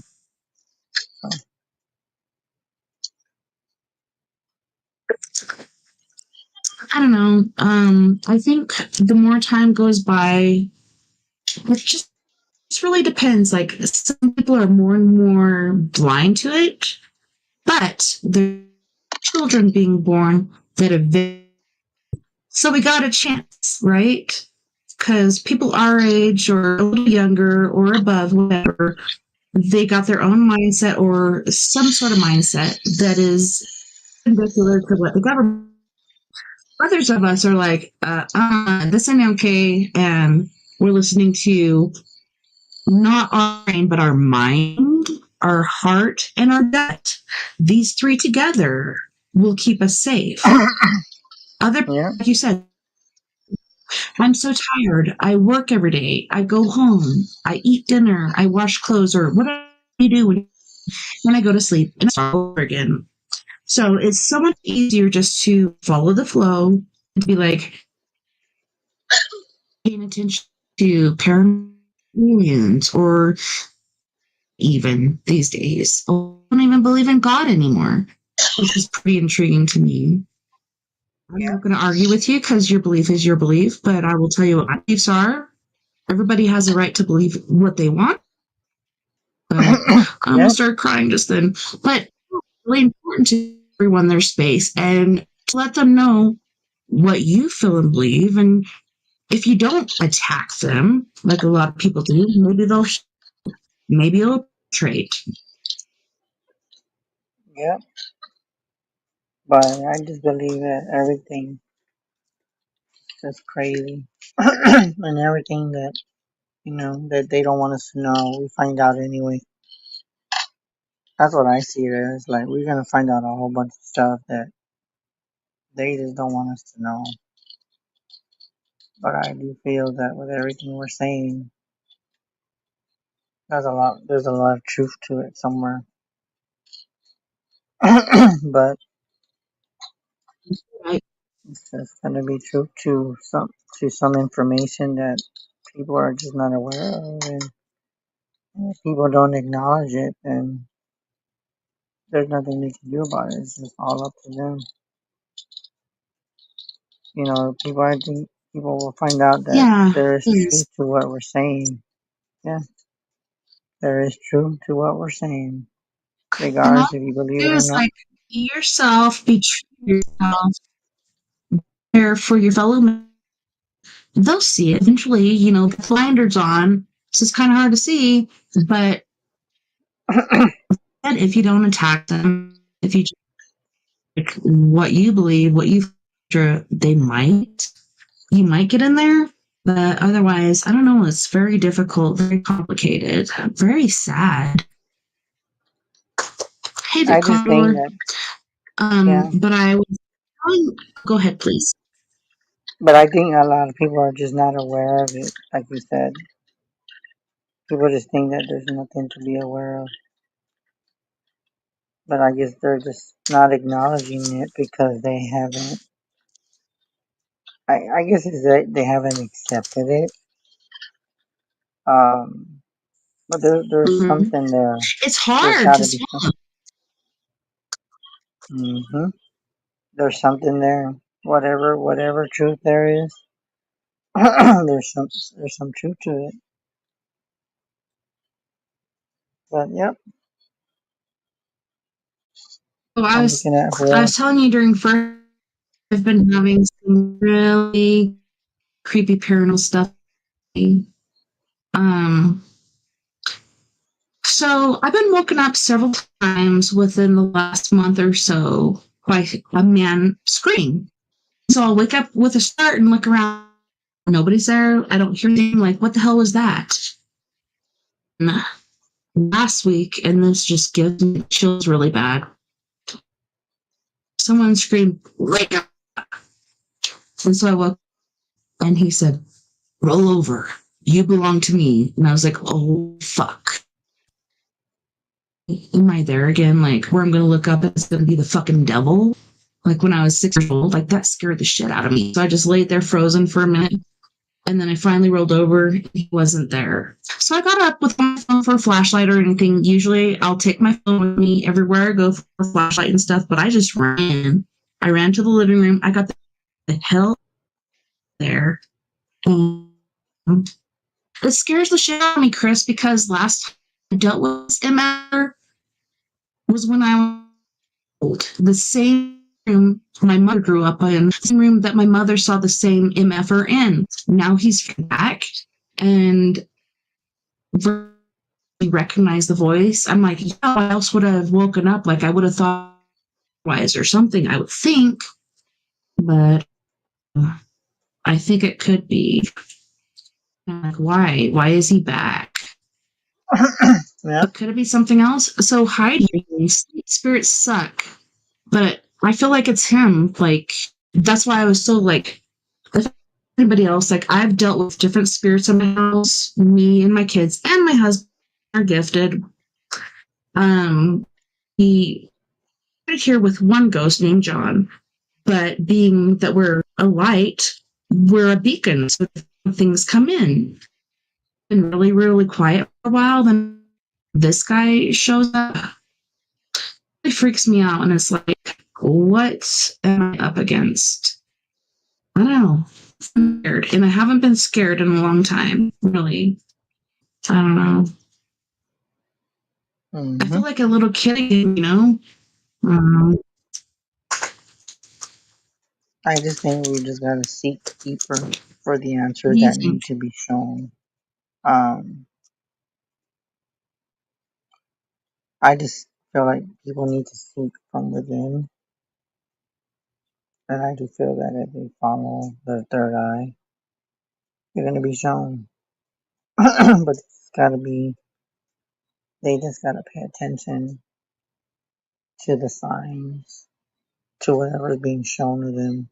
So, I don't know. I think the more time goes by, it really depends. Like some people are more and more blind to it, but there are children being born that have so we got a chance, right? Because people our age or a little younger or above, whatever, they got their own mindset or some sort of mindset that is perpendicular to what the government. Others of us are like, this ain't okay, and we're listening to not our brain, but our mind, our heart, and our gut. These three together will keep us safe. Other, yeah, like you said, I'm so tired. I work every day. I go home. I eat dinner. I wash clothes or whatever you do when I go to sleep and start over again. So it's so much easier just to follow the flow and to be like paying attention to paranormal or even these days. I don't even believe in God anymore, which is pretty intriguing to me. I'm yeah, not going to argue with you because your belief is your belief, but I will tell you what my beliefs are. Everybody has a right to believe what they want. But I yeah, almost started crying just then. But it's really important to everyone their space and to let them know what you feel and believe. And if you don't attack them, like a lot of people do, maybe it'll trade. yeah. But I just believe that everything is crazy, and everything that that they don't want us to know, we find out anyway. That's what I see it as. Like we're gonna find out a whole bunch of stuff that they just don't want us to know. But I do feel that with everything we're saying, there's a lot of truth to it somewhere. But Right. it's just going to be truth to some information that people are just not aware of, and if people don't acknowledge it, then there's nothing they can do about it. It's just all up to them. You know, I think people will find out that Yeah, there is it truth is. to what we're saying. Yeah, there is truth to what we're saying, And all regardless if you believe you it do or is not. like be yourself, be true to yourself, care for your fellow man. They'll see it eventually, the blinders on. It's just kind of hard to see, but if you don't attack them, if you just like what you believe, what you you might get in there, but otherwise, I don't know. It's very difficult, very complicated, very sad. Hey there, I just think Condor. that, yeah, But I was go ahead, please. but I think a lot of people are just not aware of it. Like you said, people just think that there's nothing to be aware of, but I guess they're just not acknowledging it because they haven't. I guess it's that they haven't accepted it. But there's Mhm. something there. It's There's hard got to to be swallow. something. There's something there. Whatever truth there is, there's some truth to it. But yep, So I'm looking at who I else. was telling you during first, I've been having some really creepy paranormal stuff. Um, so I've been woken up several times within the last month or so by a man screaming. So I'll wake up with a start and look around. Nobody's there. I don't hear anything. Like, what the hell was that? And last week, and this just gives me chills really bad. Someone screamed, "Wake up!" And so I woke up and he said, "Roll over. You belong to me." And I was like, oh, fuck. Am I there again? Like, where I'm going to look up, it's going to be the fucking devil? Like, when I was 6 years old, like, that scared the shit out of me. So I just laid there frozen for a minute. And then I finally rolled over. And he wasn't there. So I got up with my phone for a flashlight or anything. Usually I'll take my phone with me everywhere I go for a flashlight and stuff, but I just ran. I ran to the living room. I got the hell there. And it scares the shit out of me, Chris, because last time I dealt with this MR was when I was old. The same room my mother grew up in, the same room that my mother saw the same MFer in. Now he's back and recognize the voice. I'm like, yeah, why else would I have woken up? Like I would have thought otherwise or something, I would think. But I think it could be. Like, why? Why is he back? Yep. But could it be something else? So hiding spirits suck, but I feel like it's him. Like that's why I was so like. If anybody else, like I've dealt with different spirits in my house. Me and my kids and my husband are gifted. He started here with one ghost named John, but being that we're a light, we're a beacon. So things come in. Been really, really quiet for a while. Then this guy shows up. It freaks me out, and it's like, what am I up against? I don't know. I'm scared, and I haven't been scared in a long time. Really, I don't know. I feel like a little kid again. Um, I just think we just gotta seek deeper for the what answers do you that think? need to be shown. Um, I just feel like people need to seek from within, and I do feel that if they follow the third eye, they're gonna be shown. But it's gotta be, they just gotta pay attention to the signs, to whatever is being shown to them,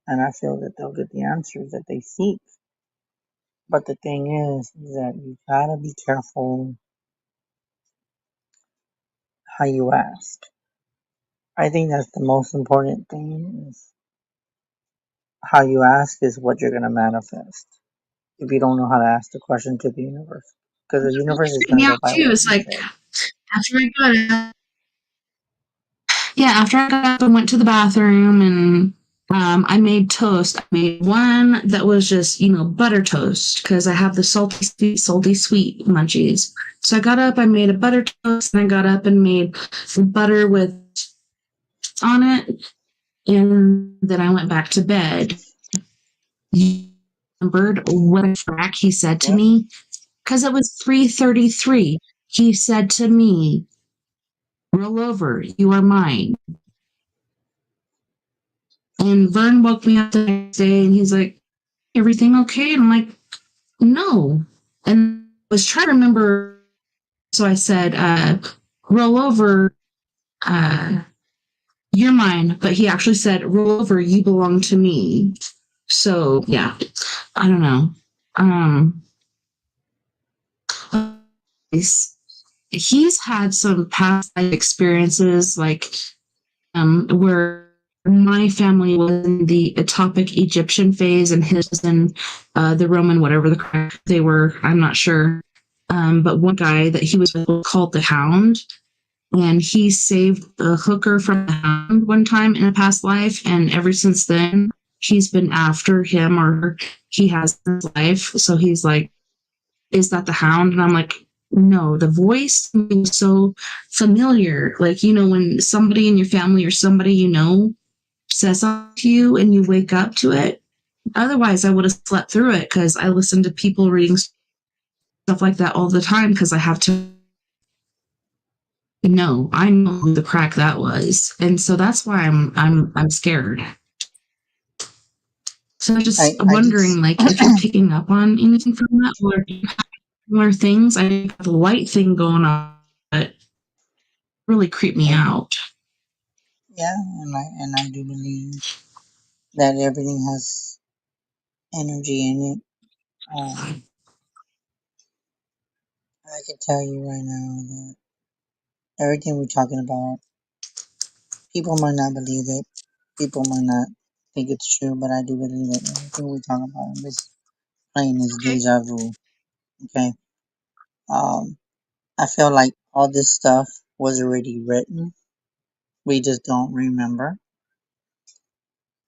and I feel that they'll get the answers that they seek. But the thing is that you gotta be careful how you ask. I think that's the most important thing is how you ask is what you're gonna manifest. If you don't know how to ask the question to the universe, because the universe is Freaked me gonna go out by too. what It's you like say. after I got after I got up and went to the bathroom and I made toast. I made one that was just, butter toast because I have the salty sweet munchies. So I got up, I made a butter toast, and I got up and made butter with on it, and then I went back to bed. You remembered what a frack he said to Yep. me? Because it was 3:33. He said to me, "Roll over, you are mine." And Vern woke me up the next day and he's like, "Everything okay?" And I'm like, "No." And I was trying to remember. So I said, "Roll over, uh, you're mine." But he actually said, "Roll over, you belong to me." So yeah, I don't know. Um, he's had some past life experiences, like where my family was in the etopic Egyptian phase and his was in the Roman, whatever the crap they were. I'm not sure. But one guy that he was with was called the Hound, and he saved the hooker from the Hound one time in a past life, and ever since then he's been after him or her. He has his life, so he's like, "Is that the Hound?" And I'm like, "No, the voice was so familiar. Like, when somebody in your family or somebody says something to you and you wake up to it. Otherwise, I would have slept through it because I listen to people reading stuff like that all the time because I have to know. I know who the crack that was, and so that's why I'm scared. So I'm just I did. wondering, like, if you're picking up on anything from that, or similar things. I think the light thing going on, but really creeped me out. Yeah, and I do believe that everything has energy in it. I can tell you right now that everything we're talking about, people might not believe it, people might not think it's true, but I do believe that everything we talk about on this plane is Okay. deja vu. Okay, um, I feel like all this stuff was already written. We just don't remember.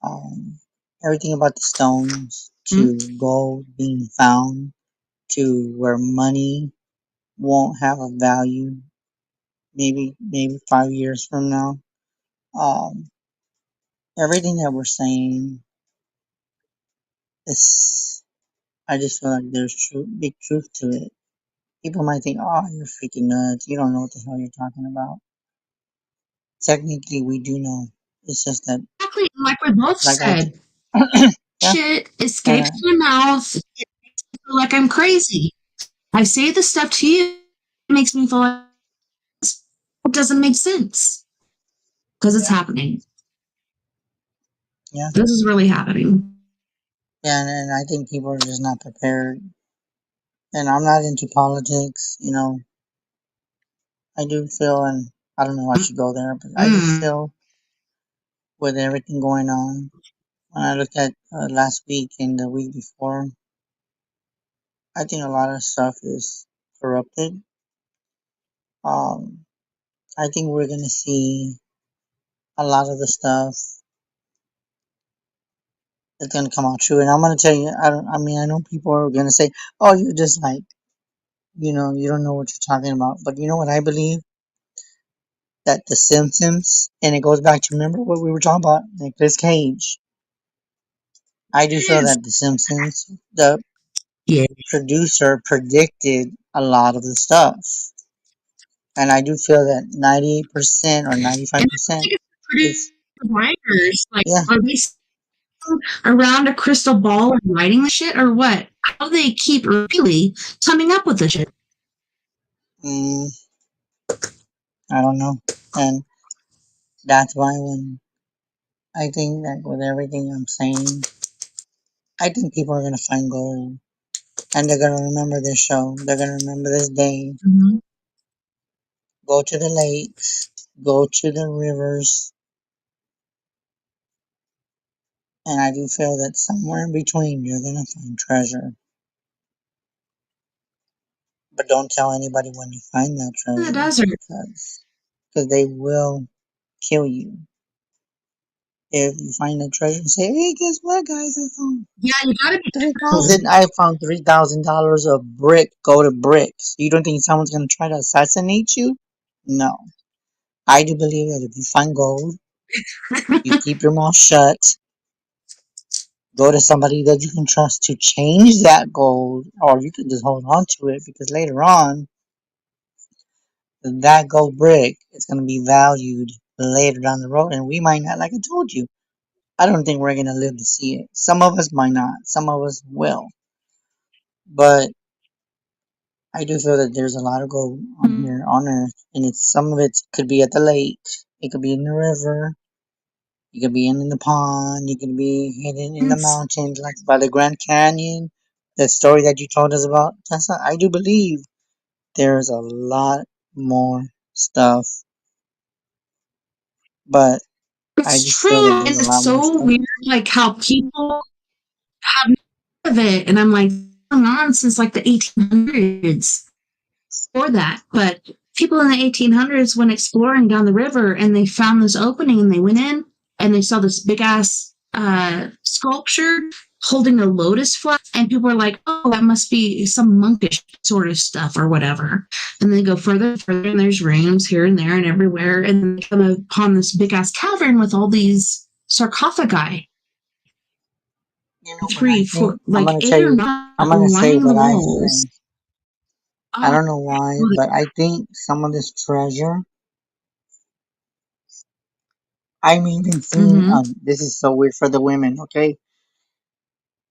Um, Everything about the stones Hmm? to gold being found to where money won't have a value maybe 5 years from now. Um, Everything that we're saying is, I just feel like there's big truth to it. People might think, "Oh, you're freaking nuts. You don't know what the hell you're talking about." Technically, we do know. It's just that, Exactly, like we both like I, said, yeah, shit and escapes my mouth. It makes me feel like I'm crazy. I say this stuff to you, it makes me feel like it doesn't make sense because it's yeah, happening. yeah, This is really happening. yeah, and I think people are just not prepared. And I'm not into politics, you know. I do feel, and I don't know if I should go there, but I just Mm. feel with everything going on. When I look at last week and the week before, I think a lot of stuff is corrupted. Um, I think we're gonna see a lot of the stuff that's gonna come out true. And I'm gonna tell you, I don't. I mean, I know people are gonna say, "Oh, you're just like, you don't know what you're talking about." But you know what I believe that the Simpsons, and it goes back to remember what we were talking about, Nicolas Cage. I do feel Yes. that the Simpsons, the Yeah. producer, predicted a lot of the stuff, and I do feel that 90% or And I 95% think it's pretty is, writers. Like, yeah. are they sitting around a crystal ball and writing the shit or what? How do they keep really coming up with the shit? Mm, I don't know. And that's why when I think that with everything I'm saying, I think people are gonna find gold. And they're gonna remember this show. They're gonna remember this day. Mhm. Go to the lakes. Go to the rivers. And I do feel that somewhere in between you're gonna find treasure. But don't tell anybody when you find that In the treasure desert. because they will kill you. If you find that treasure and say, hey, guess what, guys? Yeah, you gotta be careful. I found $3,000 of brick, go to bricks. You don't think someone's going to try to assassinate you? No. I do believe that if you find gold, you keep your mouth shut, go to somebody that you can trust to change that gold, or you can just hold on to it because later on, that gold brick is going to be valued later down the road, and we might not, like I told you. I don't think we're going to live to see it. Some of us might not, some of us will. But I do feel that there's a lot of gold on here on Earth, and it's some of it could be at the lake, it could be in the river, it could be in the pond, it could be hidden in the mountains, like by the Grand Canyon. That story that you told us about, Tessa, I do believe there's a lot more stuff, but I It's just feel that true, there's and a it's lot more so stuff. weird, like how people have none of it, and I'm like, going on since like the 1800s for that. But people in the 1800s went exploring down the river, and they found this opening, and they went in, and they saw this big ass sculpture holding a lotus flower, and people were like, "Oh, that must be some monkish sort of stuff or whatever." And they go further and further, and there's rooms here and there and everywhere, and then they come upon this big ass cavern with all these sarcophagi, You know what I three, think? four, I'm like gonna tell eight or you. nine I'm gonna say lining the what I walls. say. I Oh, don't know why, but I think some of this treasure. I'm even seeing. mm-hmm. This is so weird for the women. Okay,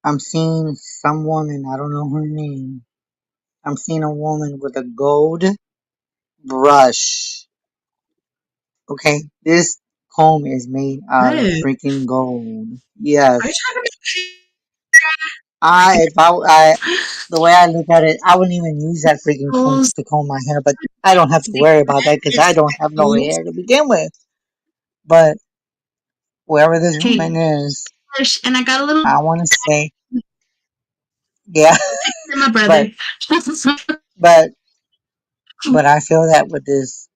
I'm seeing some woman. I don't know her name. I'm seeing a woman with a gold brush. Okay, this comb is made out of Hey, freaking gold. are you Yes, talking I. If I the way I look at it, I wouldn't even use that freaking comb about to comb my hair. But I don't have to worry about that because I it's don't have no gold? hair to begin with. But whoever this Okay, woman is, and I got a little I want to say, yeah. my But brother. but but I feel that with this,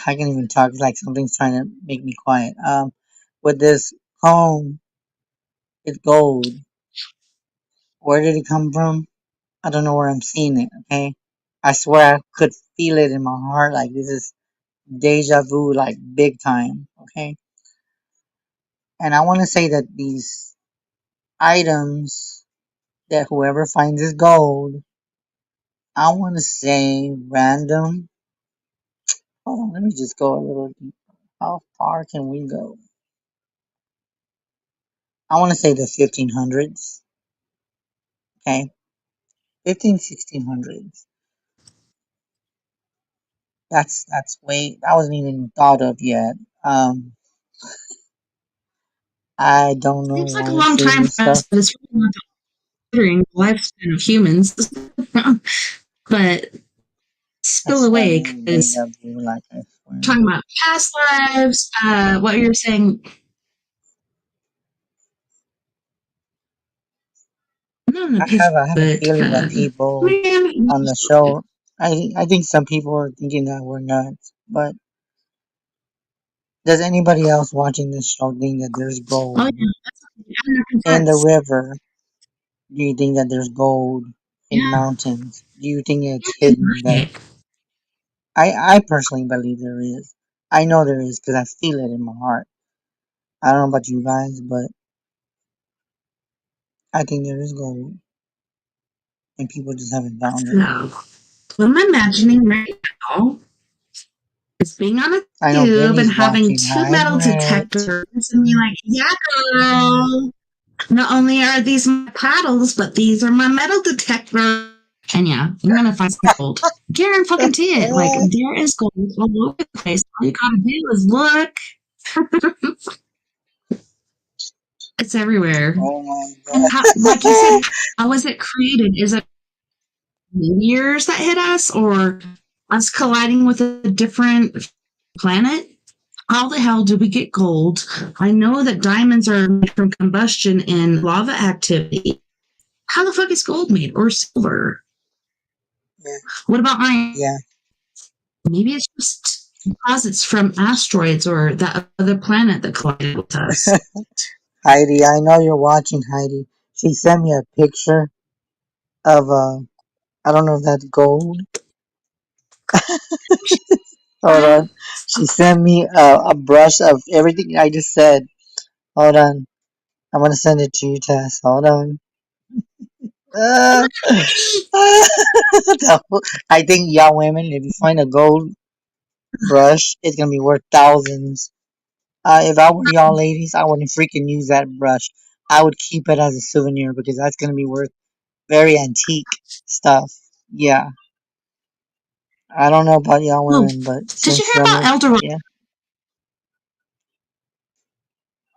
I can even talk like something's trying to make me quiet. With this comb, it's gold. Where did it come from? I don't know where I'm seeing it. Okay, I swear I could feel it in my heart. Like this is deja vu, like big time. Okay, and I want to say that these items that whoever finds is gold. I want to say random. Hold on, let me just go a little deeper. How far can we go? I want to say the 1500s. Okay, 15, 1600s. That's way that wasn't even thought of yet. Um, I don't know Seems like a why I'm long seeing time this for us, stuff. but it's really not considering the lifespan of humans. But I still swear awake this is because deja vu. Like I swear. talking about past lives. What you're saying, not an I have a but feeling that people man, on the show. I think some people are thinking that we're nuts. But does anybody else watching this show think that there's oh gold yeah, I'm not in the convinced. river? Do you think that there's gold in Yeah, mountains? Do you think it's hidden? That right. I personally believe there is. I know there is because I feel it in my heart. I don't know about you guys, but I think there is gold, and people just haven't found it yet. So what I'm imagining right now is being on a I know tube and Brittany's having watching. two Hi, metal Britt. detectors and be like, yeah, girl. Not only are these my paddles, but these are my metal detectors. And yeah, you're gonna find some gold. Guarantee fucking it. Like there is gold all over the place. All you gotta do is look. It's everywhere. Oh my And god. like you said, how was it created? Is it meteors that hit us, or us colliding with a different planet? How the hell do we get gold? I know that diamonds are made from combustion and lava activity. How the fuck is gold made, or silver? Yeah. What about iron? Yeah. Maybe it's just deposits from asteroids or that other planet that collided with us. Heidi, I know you're watching, Heidi. She sent me a picture of I don't know if that's gold. Hold on. She sent me a brush of everything I just said. Hold on. I'm gonna send it to you, Tess. Hold on. Uh, I think y'all women, if you find a gold brush, it's gonna be worth thousands. If I were y'all ladies, I wouldn't freaking use that brush. I would keep it as a souvenir because that's gonna be worth very antique stuff. Yeah. I don't know about y'all Oh, women, but did you since hear y'all about are, Eldorado? yeah.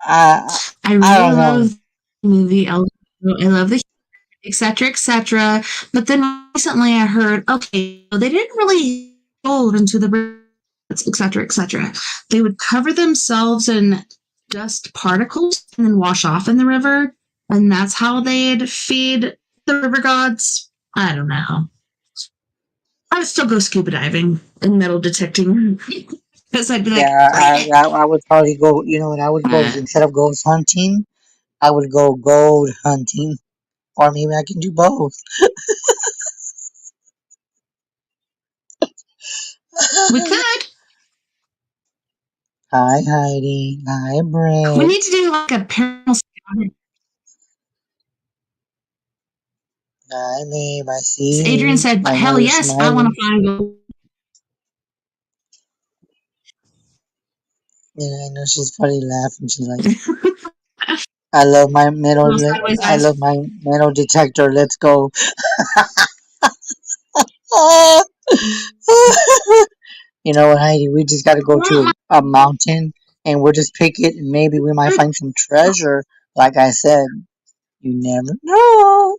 I I I really don't know. love the movie Eldorado. I love the etc. etc. But then recently I heard, okay, they didn't really gold into the rivers, etc. etc. They would cover themselves in dust particles and then wash off in the river, and that's how they'd feed the river gods. I don't know. I would still go scuba diving and metal detecting because I'd be like, Yeah, bring it. I would probably go. You know what I would go instead of ghost hunting? I would go gold hunting, or maybe I can do both. We could. Hi Heidi. Hi We Brett. need to do like a paranormal scout. Hi babe. I see Adrian you. said, I know hell you're yes, I want smiling. to find gold. Yeah, I know she's probably laughing. She's like, I love my metal. Little sideways I eyes. love my metal detector. Let's go. You know what, Heidi? We just got to go to a mountain and we'll just pick it, and maybe we might find some treasure. Like I said, you never know.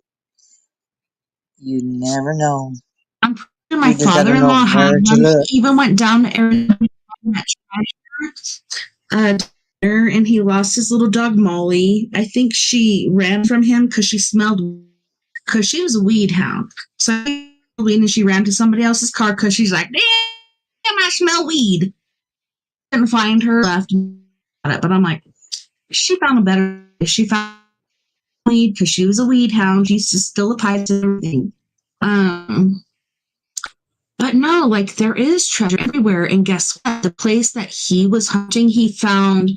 You never know. I'm pretty sure my We just got to know father-in-law had where to one. look. He even went down to Arizona and he lost his little dog Molly. I think she ran from him because she smelled, because she was a weed hound. So and she ran to somebody else's car because she's like, damn, I smell weed. Couldn't find her, left, but I'm like, she found a better. She found weed because she was a weed hound. She's just still a pipe and everything. Um, But no, like there is treasure everywhere. And guess what? The place that he was hunting, he found,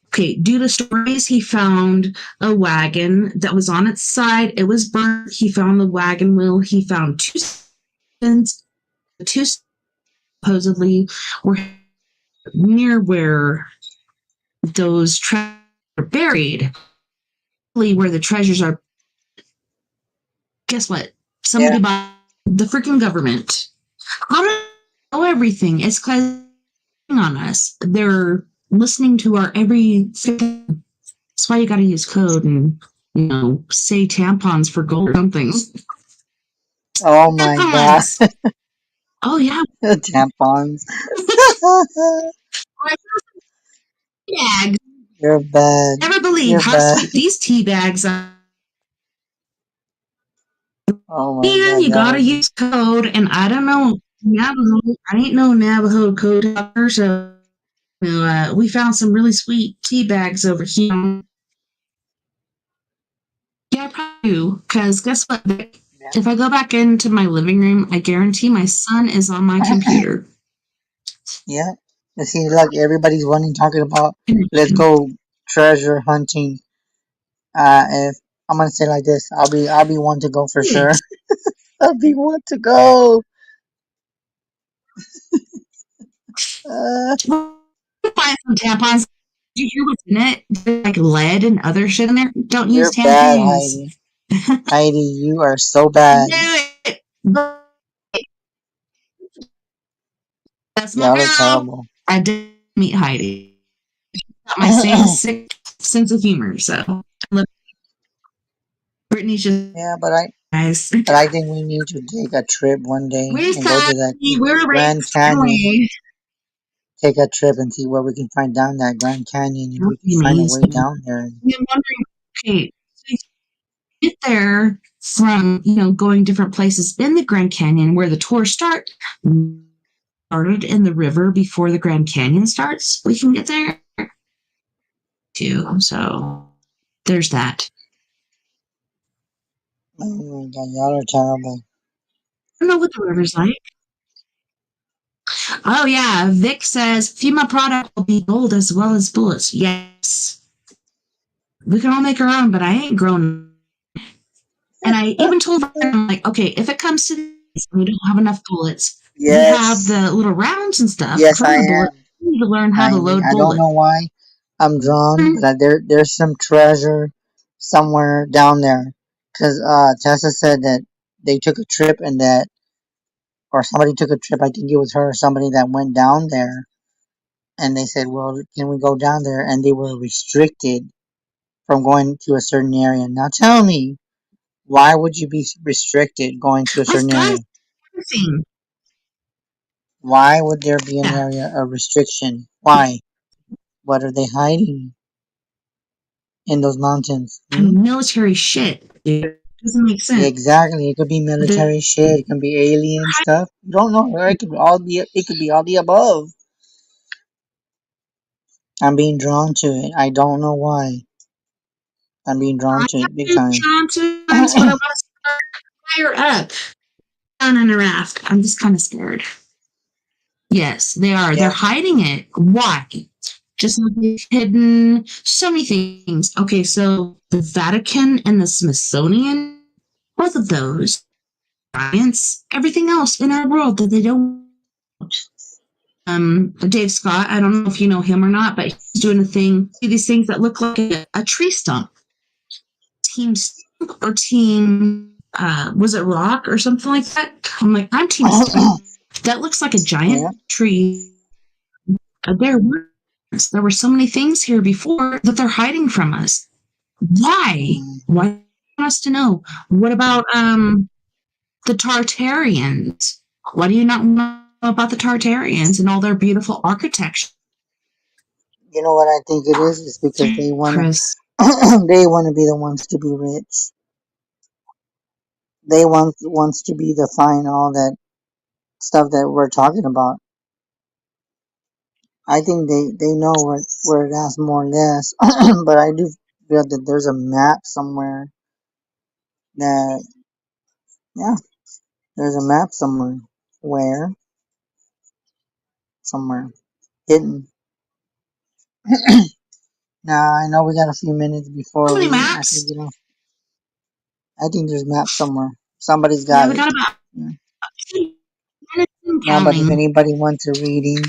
okay, due to stories, he found a wagon that was on its side. It was burnt. He found the wagon wheel. He found two skins. The two supposedly were near where those treasures are buried, where the treasures are. Guess what? Yeah. Somebody bought the freaking government. How do they know everything? It's because on us. They're listening to our every. That's why you got to use code and say tampons for gold or something. Oh my God. Tampons. Oh yeah. Tampons. Tea bags. You're bad. Never believe You're how bad. sweet these tea bags are. Oh my And God, you y'all gotta are just. use code. And I don't know Navajo. I ain't no Navajo code talker, so we found some really sweet tea bags over here. Yeah, I probably do. Because guess what? Yeah. If I go back into my living room, I guarantee my son is on my computer. Yeah. It seems like everybody's running talking about let's go treasure hunting. If I'm gonna say it like this, I'll be one to go for sure. I'll be one to go. Uh, Find some tampons. Did you hear what's in it? There's like lead and other shit in there. Don't use you're bad, tampons. Heidi. Heidi, you are so I bad. knew it. That's my Y'all are girl. terrible. I did meet Heidi. Got my same sick sense of humor, so. Look, Brittany's just Yeah, guys. but I think we need to take a trip one day We're and go to that savvy. We're Grand raised Canyon. anyway. Take a trip and see what we can find down that Grand Canyon, and That'd we can be find a way amazing. down there. I'm wondering, okay, so you get there from, going different places in the Grand Canyon where the tour started in the river before the Grand Canyon starts. We can get there too. So there's that. Oh my God, y'all are terrible. I don't know what the river's like. Oh yeah, Vic says FEMA product will be gold as well as bullets. Yes, we can all make our own, but I ain't grown. And I even told them, I'm like, okay, if it comes to this, we don't have enough bullets. We have Yes, the little rounds and stuff yes, from I the bullet. am. We need to learn how to load I don't bullets. know why I'm drawn, but there's some treasure somewhere down there. Cause Tessa said that they took a trip and that, or somebody took a trip. I think it was her or somebody that went down there, and they said, "Well, can we go down there?" And they were restricted from going to a certain area. Now tell me, why would you be restricted going to a I've certain done area? something. Why would there be an Yeah, area of restriction? Why? What are they hiding in those mountains? I mean, military shit. Dude. Doesn't make sense. Exactly. It could be The military shit. It can be alien stuff. You don't know. Or it could all be. It could be all the above. I'm being drawn to it. I don't know why. I'm being drawn to it big time. John times, but I want to fire up down in a raft. I'm just kind of scared. Yes, they are. They're Yeah. hiding it. Why? Just like they've hidden so many things. Okay, so the Vatican and the Smithsonian, both of those, science, everything else in our world that they don't. Dave Scott, I don't know if you know him or not, but he's doing a thing, see these things that look like a tree stump. Team Stump or Team, was it Rock or something like that? I'm like, I'm Team Stump. That looks like a Yeah. giant tree. There were so many things here before that they're hiding from us. Why? Mhm. Why do you want us to know? What about the Tartarians? Why do you not know about the Tartarians and all their beautiful architecture? You know what I think it is? It's because they wanna. Chris, They want to be the ones to be rich. They wants to be the fine all that stuff that we're talking about. I think they know where it has more or less. But I do feel that there's a map somewhere that, yeah, there's a map somewhere where somewhere hidden. Now I know we got a few minutes how before many we. I think maps? I think there's maps somewhere. Somebody's Yeah, got we it. got about Yeah. 15 minutes and Now, but if counting. anybody wants a reading,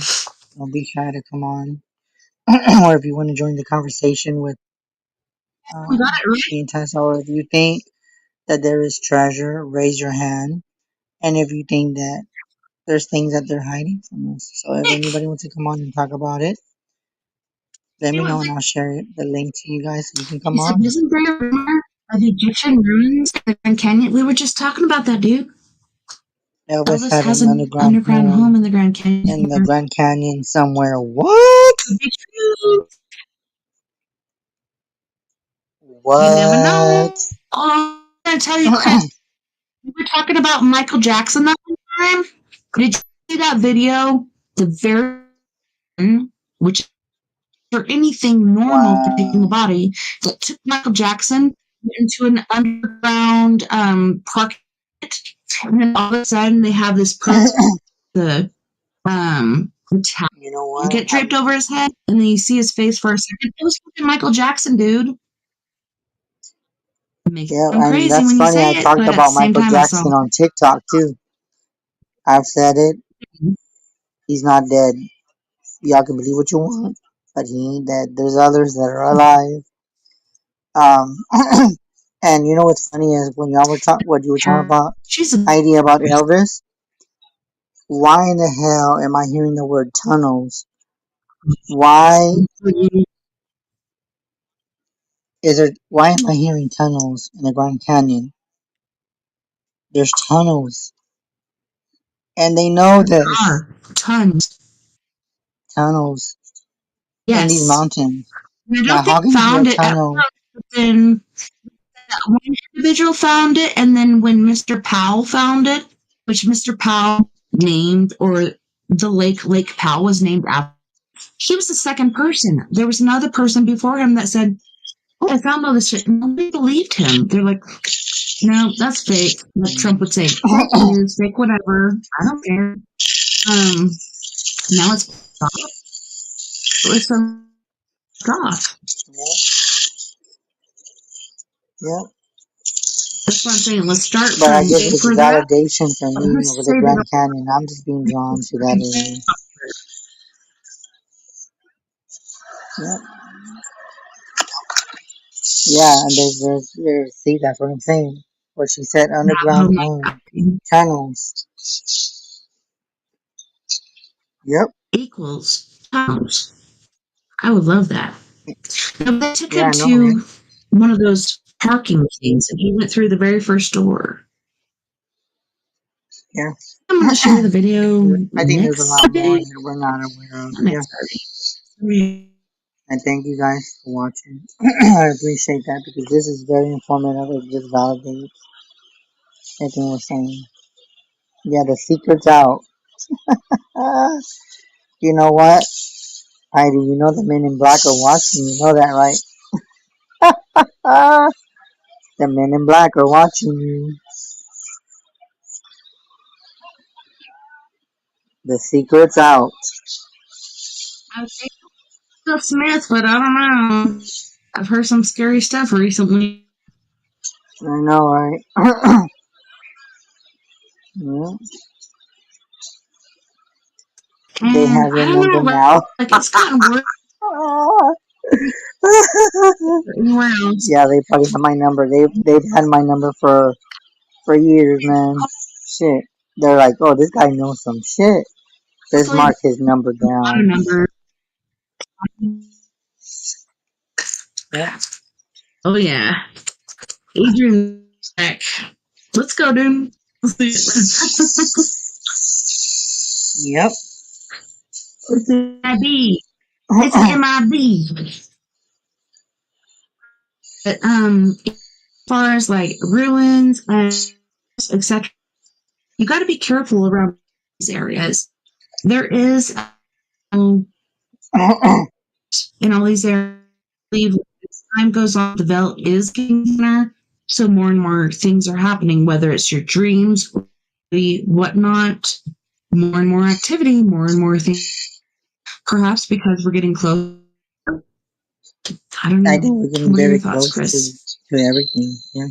don't be shy to come on. Or if you want to join the conversation with We got it right. me and Tessa, or if you think that there is treasure, raise your hand. And if you think that there's things that they're hiding from us, so if Nick, anybody wants to come on and talk about it, let you me know know what and I'll share the link to you guys so you can come he said, on. isn't there a rumor of Egyptian ruins in the Grand Canyon? We were just talking about that, dude. Elvis Elvis had has an an underground underground home home in the Grand Canyon. in the Grand Canyon somewhere. What? Could be true. You never What? know. Oh, I'm gonna tell you, Chris. We were talking about Michael Jackson that one time. Did you see that video? The very end, which for anything normal depicting the Wow. body that took Michael Jackson into an underground park, and then all of a sudden they have this the towel You know what? get draped over his head, and then you see his face for a second. It was fucking Michael Jackson, dude. It makes Yeah, it sound and crazy that's when you funny. say I it, talked but at the about same Michael time, I saw. Jackson on TikTok too. I've said it. He's not dead. Y'all can believe what you want, but he ain't dead. There's others that are alive. Um, and you know what's funny is when y'all were what you were talking about, She's a idea about Elvis. Why in the hell am I hearing the word tunnels? Why? Why am I hearing tunnels in the Grand Canyon? There's tunnels. And they know this. Are tons. Tunnels in these Yes. mountains. I Now, don't how think can there be a found it at tunnel? first, but then one individual found it, and then when Mr. Powell found it, which Mr. Powell named, or the Lake Powell was named after, he was the second person. There was another person before him that said, "Oh, I found all this shit." Nobody believed him. They're like, "No, that's fake." Like Trump would say, "Fake news, fake whatever. I don't care." Now it's off. Yeah. That's what I'm saying. Let's start But I from guess it's for that. validation for me Who's over to the say Grand that? Canyon. I'm just being drawn to that area. Yeah. Yeah, and see, that's what I'm saying. What she said, Oh underground my home, God. tunnels. Yep. Equals pounds. I would love that. Now, they took Yeah, him I know, right? to one of those parking things, and he went through the very first door. Yeah. I'm going to share the video I think there's a next lot more Saturday. that we're not aware of. Not Yeah. next Saturday. And thank you guys for watching. I appreciate that because this is very informative. It just validates everything we're saying. Yeah, the secret's out. Uh, you know what? Heidi, you know the men in black are watching. You know that, right? Ah, the men in black are watching you. The secret's out. I would say Will Smith, but I don't know. I've heard some scary stuff recently. I know, right? Yeah. They And have I your don't number know, now. like it's gotten worse anywhere else. Yeah, they probably have my number. They've had my number for years, man. Shit. They're like, oh, this guy knows some shit. Let's Basically, mark his number auto down. number. Yep. Oh yeah, Adrian back. Let's go, dude. Yep. It's MIB. It's MIB. But as far as like ruins and etc., you got to be careful around these areas. There is in all these areas. I believe as time goes on, the veil is getting thinner, so more and more things are happening. Whether it's your dreams, or whatnot, more and more activity, more and more things. Perhaps because we're getting close. I don't I know. think we're getting What are your very thoughts, close Chris? to everything. Yeah.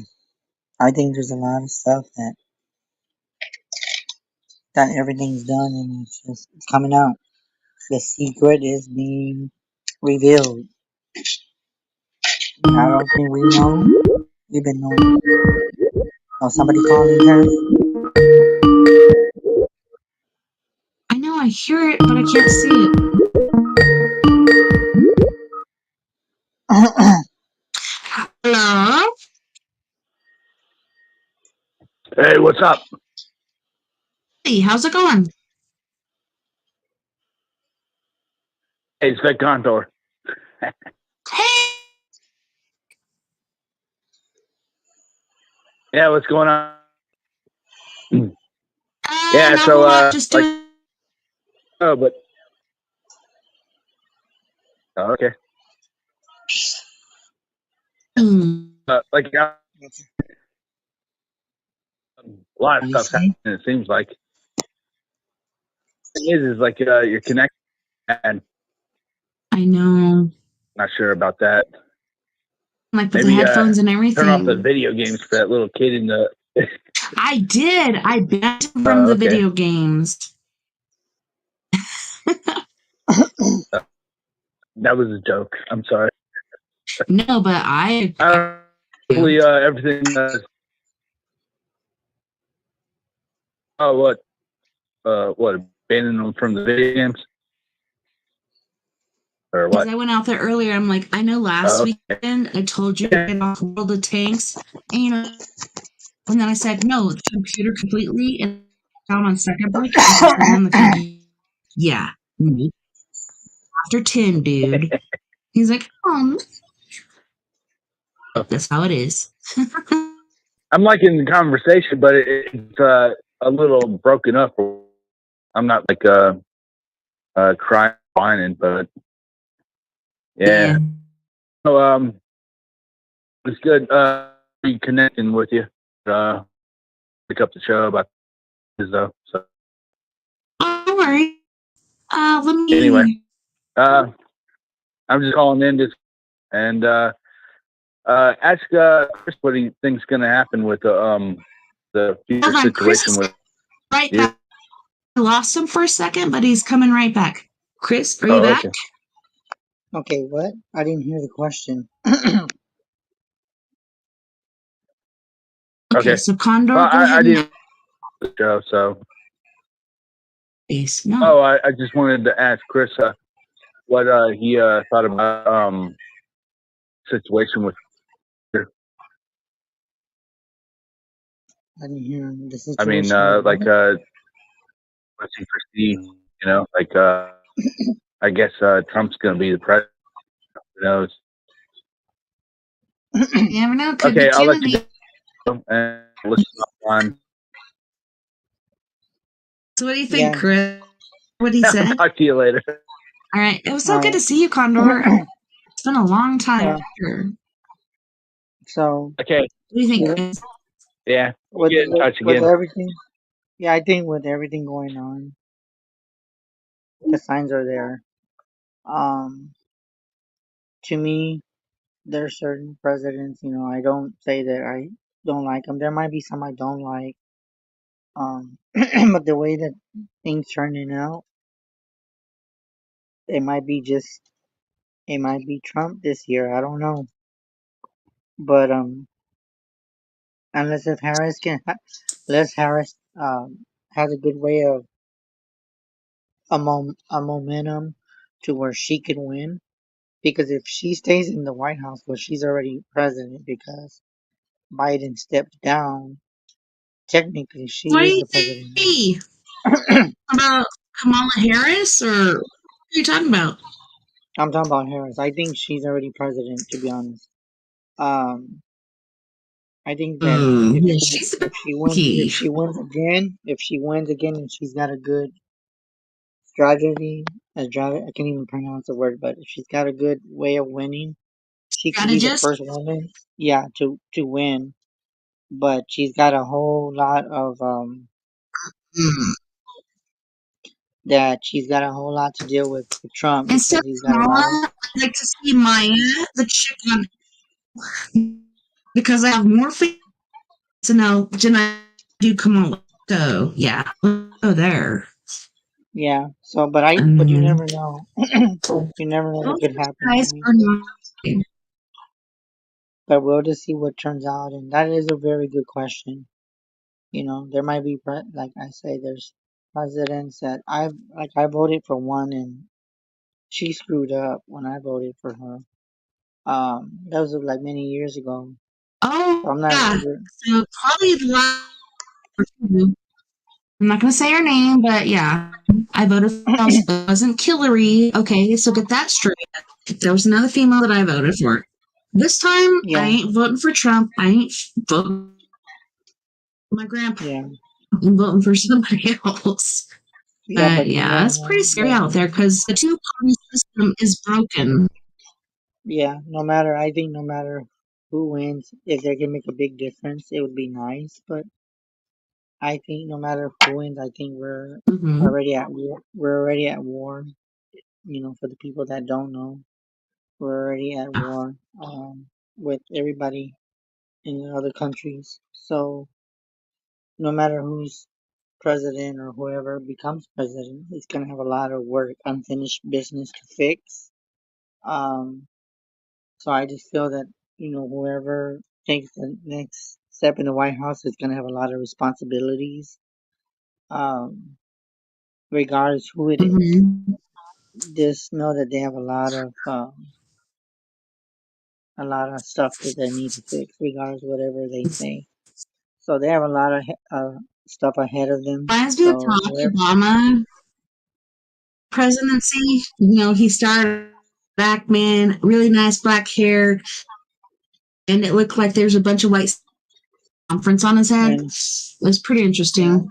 I think there's a lot of stuff that everything's done and it's coming out. The secret is being revealed. I don't think we know. We've been knowing. Oh, somebody calling her? I know I hear it, but I can't see it. Hello? Hey, what's up? Hey, how's it going? Hey, it's Vic Contour. Hey, Yeah, what's going on? Yeah, not a so whole lot. Just like, doing. oh, but okay, like a lot of What do you stuff's say? happening. It seems like the thing is like you're connected, and I know. not sure about that. Like with the Maybe headphones and turn off the everything. video games for that little kid in the. I did. I banned him from the Okay, video games. that was a joke. I'm sorry. No, but I do. Hopefully, everything. Oh, what? What? Banning them from the video games? or Because what? I went out there earlier. I'm like, I know last Oh, okay. weekend I told you to get off World of Tanks, and and then I said no, the computer completely, and down on second break, and I turned on the computer. Yeah, me. After 10, dude. He's like, that's how it is. I'm liking the conversation, but it's a little broken up. I'm not like crying, whining, but yeah. So it's good reconnecting with you. Pick up the show about this though. So Don't worry. Let anyway, me. I'm just calling in this and ask Chris what he thinks going to happen with the future Hold on, Chris situation is with right you. back. I lost him for a second, but he's coming right back. Chris, are you Oh, back? okay. Okay, what? I didn't hear the question. Okay, Okay. so Condor, Well, go I ahead and didn't the show, so no. I just wanted to ask Chris what he thought about situation with her. I didn't hear the I mean, situation with like what? what's he foresee? You know, like I guess Trump's going to be the president. Who knows? You never know. Could be Okay, I'll let you Kennedy. go and listen on. So what do you think, Yeah. Chris? What he I'll said? talk to you later. All right. It was so All good to right. see you, Condor. It's been a long time. Yeah. Sure. So Okay. What do you think, with Chris? Yeah. We'll get in touch with again. everything, yeah, I think with everything going on, the signs are there. Um, to me, there are certain presidents. I don't say that I don't like them. There might be some I don't like. But the way that things turning out, it might be just it might be Trump this year. I don't know. But unless if Harris can, unless Harris has a good way of a momentum to where she can win. Because if she stays in the White House, well, she's already president because Biden stepped down. Technically, she What do is you the president think now. about Kamala Harris, or what are you talking about? I'm talking about Harris. I think she's already president, to be honest. Um, I think that Yeah, she's the if key. she wins again, and she's got a good strategy, I can't even pronounce the word, but if she's got a good way of winning, she could be the Strategist. first woman, yeah, to win. But she's got a whole lot of Mm. she's got a whole lot to deal with Trump Instead because of he's got a lot of Kamala, I'd like to see Maya, the chick on, because I have more faith to know than I do Kamala. So yeah, go there. yeah. So, but you Um, never know. You never know what those could happen. I guys mean, are not. but we'll just see what turns out, and that is a very good question. There might be like I say, there's presidents that I voted for one, and she screwed up when I voted for her. That was like many years ago. So Oh I'm not yeah. really. So probably the last. I'm not gonna say her name, but yeah, I voted for else. It wasn't Hillary. Okay, so get that straight. There was another female that I voted for. This time, I Yeah, ain't voting for Trump. I ain't voting for my grandpa. yeah, I'm voting for somebody else. yeah. But you Yeah, never it's pretty know. scary out there because the two-party system is broken. Yeah, no matter. I think no matter who wins, if they can make a big difference, it would be nice. But I think no matter who wins, I think we're Mm-hmm. already at war. We're already at war. For the people that don't know, we're already at war with everybody in the other countries. So no matter who's president or whoever becomes president, it's gonna have a lot of work, unfinished business to fix. Um, so I just feel that whoever takes the next step in the White House is gonna have a lot of responsibilities, um, regardless who it is. Mm-hmm. just know that they have a lot of stuff that they need to fix, regardless of whatever they say. So they have a lot of stuff ahead of them. Reminds me of So Barack Obama presidency. He started black man, really nice black hair, and it looked like there's a bunch of white conference on his head. and It was pretty yeah, interesting.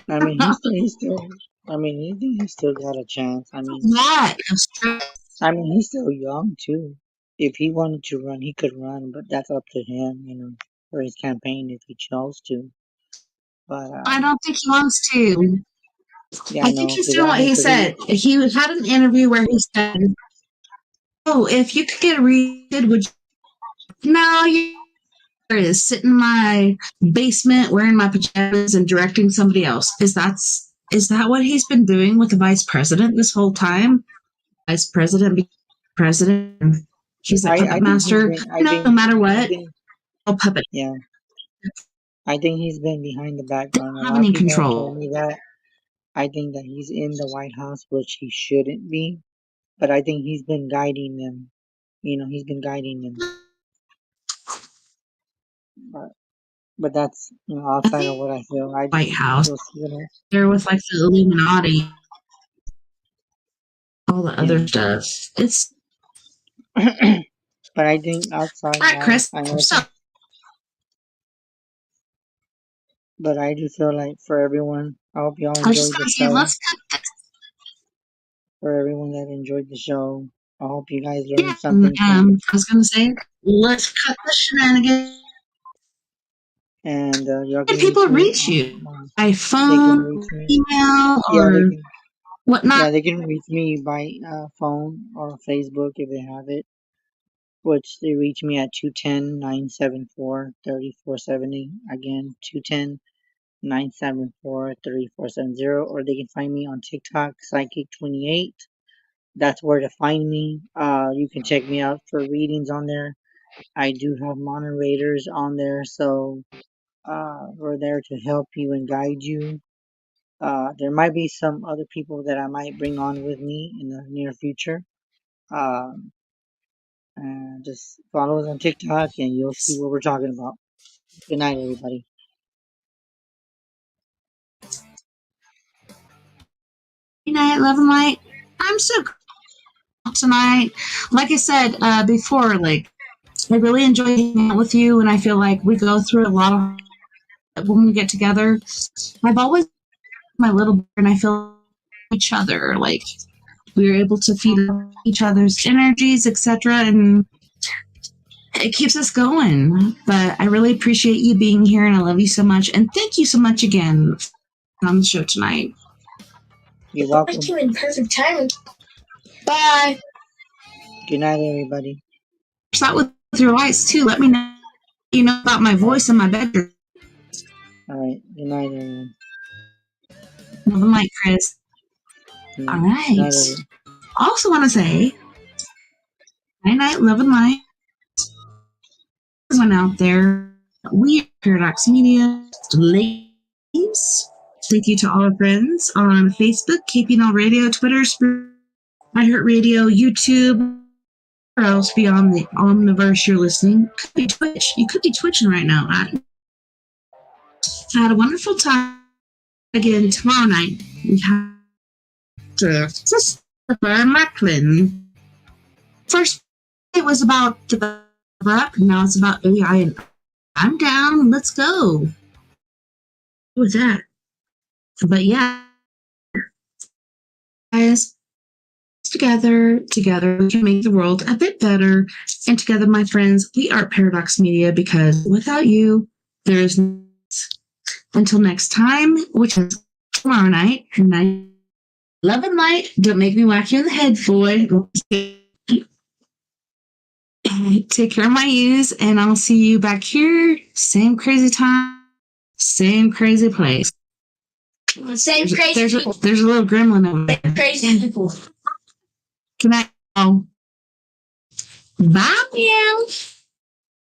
I mean I mean he still got a chance. Lot of stress. I mean he's still young too. If he wanted to run, he could run, but that's up to him, for his campaign if he chose to. But I don't think he wants to. yeah, I I think know, he's because doing what he said. He had an interview where he said, "Oh, if you could get read, would you?" No, you is sit in my basement wearing my pajamas and directing somebody else. Is that what he's been doing with the vice president this whole time? Vice president, president. He's a puppet I think he's master. been No matter I what, think a puppet. yeah, I think he's been behind the They background. A don't have lot of any people have told control. me that. I think that he's in the White House, which he shouldn't be, but I think he's been guiding them. He's been guiding them. But that's I outside of think what I feel. I White just House feel similar. there with like the Illuminati, all the Yeah. other stuff. It's But I think outside all right, now, Chris. I know So but I do feel like for everyone, I hope y'all I was just enjoyed the gonna say, show. let's cut For everyone that enjoyed the show, I hope you guys yeah. learned something from it. I was gonna say, let's cut the shenanigans. And y'all Can can people reach me reach on, you by they can phone, reach me. email, Yeah, or whatnot? they can reach me by phone or Facebook if they have it, which they reach me at 210-974-3470. Again, 210-974-3470, or they can find me on TikTok, Psychic28. That's where to find me. You can check me out for readings on there. I do have moderators on there, so we're there to help you and guide you. There might be some other people that I might bring on with me in the near future. Um, and just follow us on TikTok and you'll see what we're talking about. Good night, everybody. Good night, love and light. I'm so tonight. Like I said before, like I really enjoy hanging out with you, and I feel like we go through a lot of when we get together. I've always my little brother, and I feel each other like we are able to feed each other's energies, etc., and it keeps us going. But I really appreciate you being here, and I love you so much, and thank you so much again on the show tonight. You're welcome. Like you in perfect timing. Bye. Good night, everybody. Start with your lights too. Let me know about my voice in my bedroom. All right. Good night, everyone. Love and light, Chris. Good night. All right. Good night, everyone. Also want to say, night, love and light. Everyone out there, we are Paradox Media, ladies. Thank you to all our friends on Facebook, Keeping On Radio, Twitter, iHeartRadio, YouTube, or else beyond the omniverse you're listening. Could be Twitch. You could be twitching right now. I had a wonderful time again tomorrow night. We have Christopher Macklin. First, it was about the up. Now it's about AI, and I'm down. Let's go with that. But yeah, guys, together, we can make the world a bit better. And together, my friends, we are Paradox Media because without you, there is no. Until next time, which is tomorrow night. Love and light. Don't make me whack you in the head, boy. Take care of my ewes, and I'll see you back here. Same crazy time, same crazy place. Same crazy. There's a little gremlin over there. Crazy people. Good night. Bye, meow.